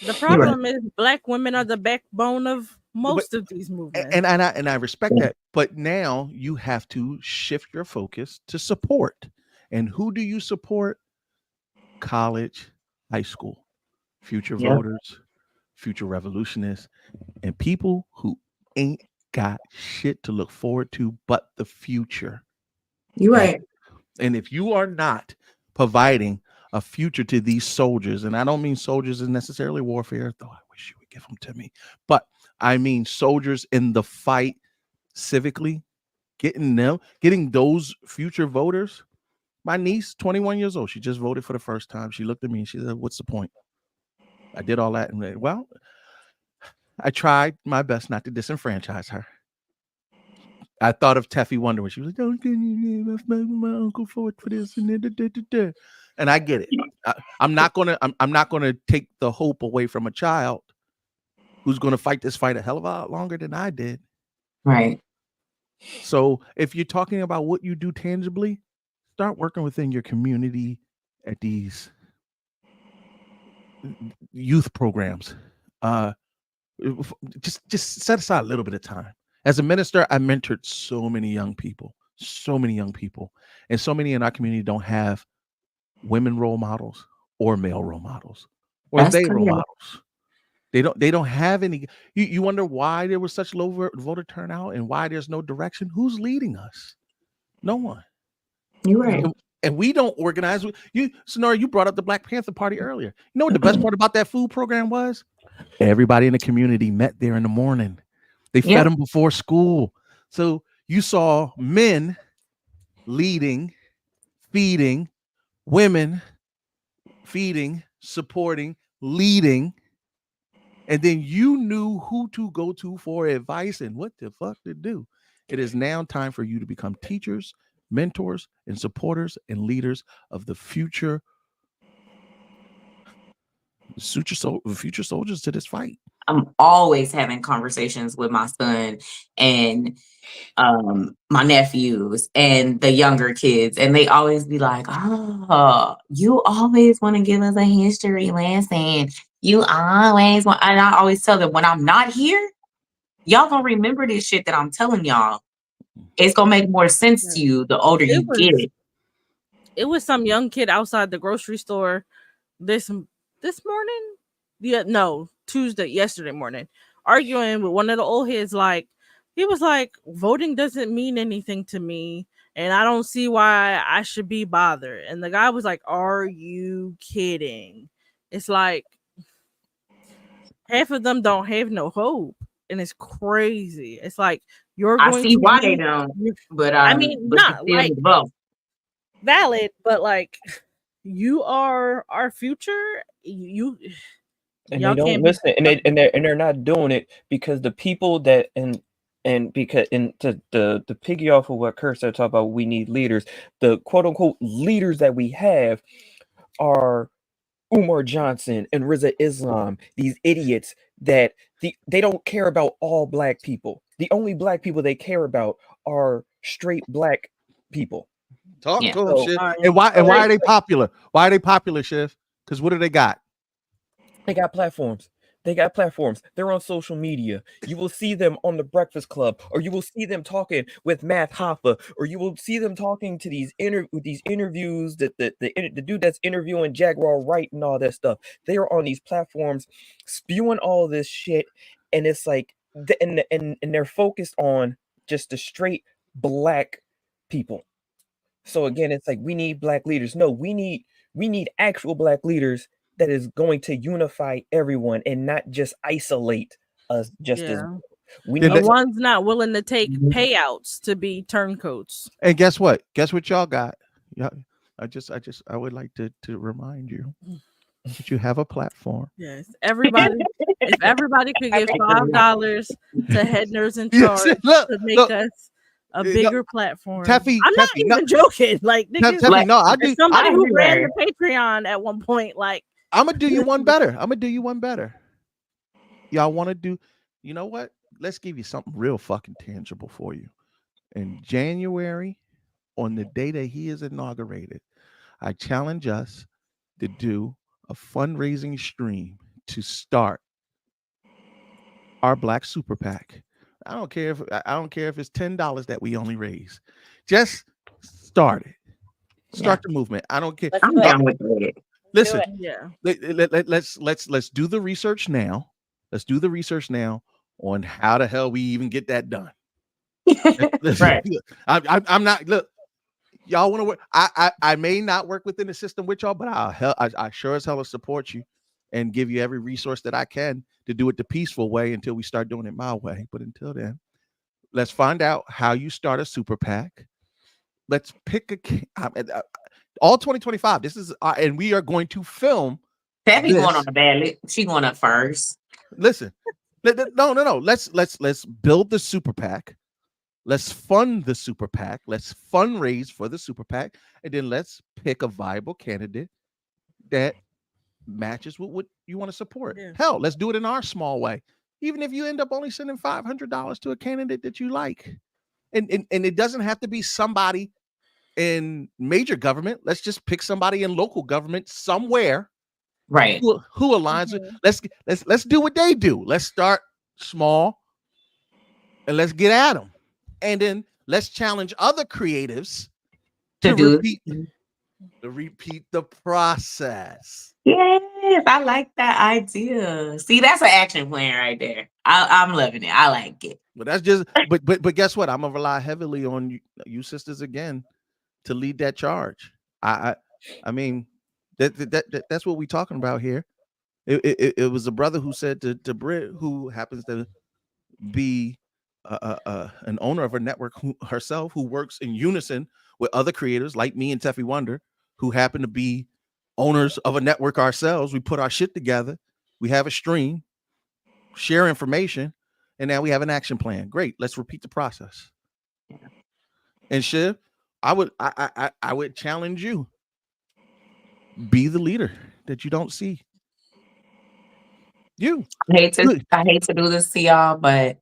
The problem is Black women are the backbone of most of these movements. And I respect that. But now you have to shift your focus to support. And who do you support? College, high school, future voters, future revolutionists, and people who ain't got shit to look forward to but the future. You're right. And if you are not providing a future to these soldiers, and I don't mean soldiers in necessarily warfare, though I wish you would give them to me, but I mean soldiers in the fight civically, getting those future voters. My niece, 21 years old, she just voted for the first time. She looked at me and she said, what's the point? I did all that. And well, I tried my best not to disenfranchise her. I thought of Teffy Wonder when she was like, "Don't get my uncle forward for this," and I get it. I'm not gonna take the hope away from a child who's gonna fight this fight a hell of a lot longer than I did. Right. So if you're talking about what you do tangibly, start working within your community at these youth programs. Just set aside a little bit of time. As a minister, I mentored so many young people, and so many in our community don't have women role models or male role models or That's they role correct. models. They don't have any. You wonder why there was such low voter turnout and why there's no direction. Who's leading us? No one. You're right. And we don't organize. Sonora, you brought up the Black Panther Party earlier. You know what the best part about that food program was? Everybody in the community met there in the morning. They fed them before school. So you saw men leading, feeding, women feeding, supporting, leading. And then you knew who to go to for advice and what the fuck to do. It is now time for you to become teachers, mentors, and supporters and leaders of the future soldiers to this fight. I'm always having conversations with my son and my nephews and the younger kids, and they always be like, "Oh, you always want to give us a history lesson. You always want," and I always tell them when I'm not here, y'all gonna remember this shit that I'm telling y'all. It's gonna make more sense to you the older you get. It was some young kid outside the grocery store this morning. Yeah, no, yesterday morning, arguing with one of the old heads. Like, he was like, voting doesn't mean anything to me, and I don't see why I should be bothered. And the guy was like, "Are you kidding?" It's like half of them don't have no hope, and it's crazy. It's like you're I going see to why be, they don't, but I mean, but you not still like need to vote. valid, but like you are our future. You And y'all they don't can't be. listen, and they're not doing it because the people that and because and to piggy off of what Kurt said, talk about we need leaders. The quote unquote leaders that we have are Umar Johnson and Riza Islam, these idiots that they don't care about all black people. The only black people they care about are straight black people. Talk Yeah. to them, So, Shiv. And why are they popular? Why are they popular, Shiv? Because what do they got? they got platforms. They're on social media. You will see them on the Breakfast Club, or you will see them talking with Matt Hoffa, or you will see them talking to these interviews that the dude that's interviewing Jaguar Wright and all that stuff. They are on these platforms spewing all this shit, and it's like and they're focused on just the straight black people. So again, it's like we need black leaders. No, we need actual black leaders that is going to unify everyone and not just isolate us just as Yeah. we Then need The they- ones not willing to take payouts to be turncoats. And guess what? Guess what y'all got? Yeah, I would like to remind you that you have a platform. Yes, everybody. If everybody could give $5 to Head Nerds in Yes, Charge look, to make look. us a No, bigger platform, Teffy, I'm not Teffy, even no. joking. Like, niggas, Teffy, no, I do. as somebody I who agree ran there. the Patreon at one point, like, I'm gonna do you one better. Y'all want to do? You know what? Let's give you something real fucking tangible for you. In January, on the day that he is inaugurated, I challenge us to do a fundraising stream to start our Black Super PAC. I don't care if it's $10 that we only raise. Just start it. Start the movement. I don't care. I'm down with it. Listen, yeah, let's do the research now. Let's do the research now on how the hell we even get that done. Right. I'm not. Look, y'all want to work. I may not work within the system with y'all, but I sure as hell will support you and give you every resource that I can to do it the peaceful way until we start doing it my way. But until then, let's find out how you start a super PAC. Let's pick all 2025. This is and we are going to film. Tabby going on the ballot. She going up first. Listen, no. Let's build the super PAC. Let's fund the super PAC. Let's fundraise for the super PAC, and then let's pick a viable candidate that matches with what you want to support. Yeah. Hell, let's do it in our small way. Even if you end up only sending $500 to a candidate that you like. And it doesn't have to be somebody in major government. Let's just pick somebody in local government somewhere, Right. who aligns with. Let's do what they do. Let's start small and let's get at them, and then let's challenge other creatives To do repeat the process. Yes, I like that idea. See, that's an action plan right there. I'm loving it. I like it. But that's just but guess what? I'm gonna rely heavily on you sisters again to lead that charge. I mean that's what we're talking about here. It was a brother who said to Britt, who happens to be an owner of a network herself, who works in unison with other creators like me and Teffy Wonder, who happen to be owners of a network ourselves. We put our shit together. We have a stream, share information, and now we have an action plan. Great. Let's repeat the process. Yeah. And Shiv, I would challenge you. Be the leader that you don't see. I hate to do this to y'all, but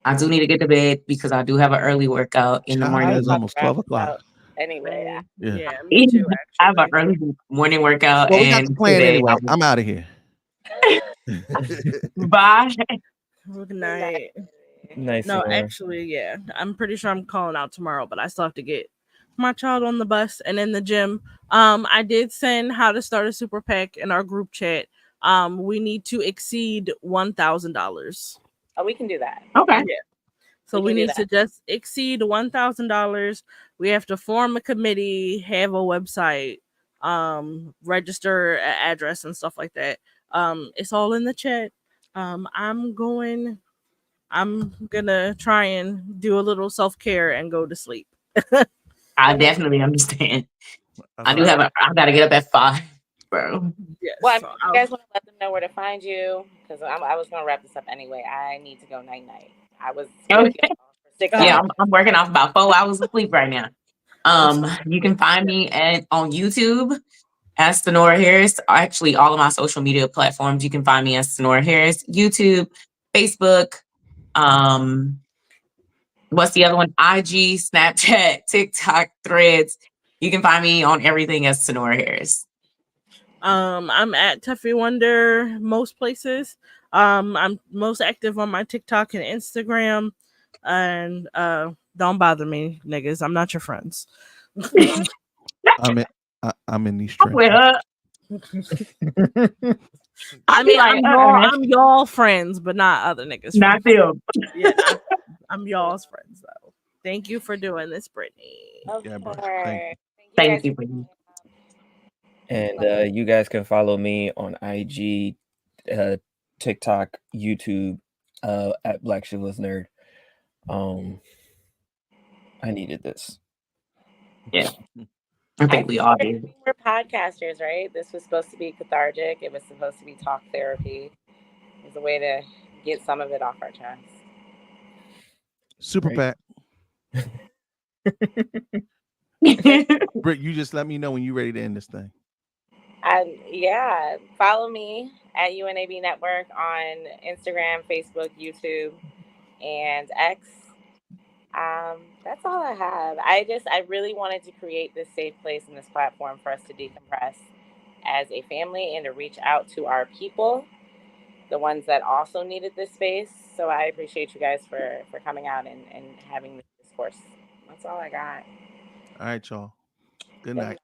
I do need to get to bed because I do have an early workout in the morning. It's almost 12 o'clock. Anyway, yeah, me too. I have an early morning workout, well, we got the and plan anyway. I'm out of here. Bye. Good night. Nice. No, actually, yeah. I'm pretty sure I'm calling out tomorrow, but I still have to get my child on the bus and in the gym. I did send how to start a super PAC in our group chat. We need to exceed $1,000. Oh, we can do that. Okay. Yeah. So we need to just exceed $1,000. We have to form a committee, have a website, register an address and stuff like that. It's all in the chat. I'm gonna try and do a little self-care and go to sleep. I definitely understand. I gotta get up at 5, bro. Yes. Well, if you guys want to let them know where to find you, because I was gonna wrap this up anyway. I need to go night. I was okay. For 6 yeah, hours. I'm working off about 4 hours of sleep right now. You can find me on YouTube as Sonora Harris. Actually, all of my social media platforms, you can find me as Sonora Harris. YouTube, Facebook, what's the other one? IG, Snapchat, TikTok, Threads. You can find me on everything as Sonora Harris. I'm at Teffy Wonder most places. I'm most active on my TikTok and Instagram. And don't bother me, niggas. I'm not your friends. I'm in these trends. I mean, I'm y'all friends, but not other niggas. Not them. Yeah, I'm y'all's friends though. Thank you for doing this, Brittany. Yeah, bro. Thank you, Brittany. And you guys can follow me on IG, TikTok, YouTube, at Black Shitless Nerd. I needed this. Yeah. I think we all did. We're podcasters, right? This was supposed to be cathartic. It was supposed to be talk therapy. It was a way to get some of it off our chest. Super PAC. Britt, you just let me know when you're ready to end this thing. Yeah, follow me at UNAB Network on Instagram, Facebook, YouTube, and X. That's all I have. I really wanted to create this safe place and this platform for us to decompress as a family and to reach out to our people, the ones that also needed this space. So I appreciate you guys for coming out and having this discourse. That's all I got. All right, y'all. Good night.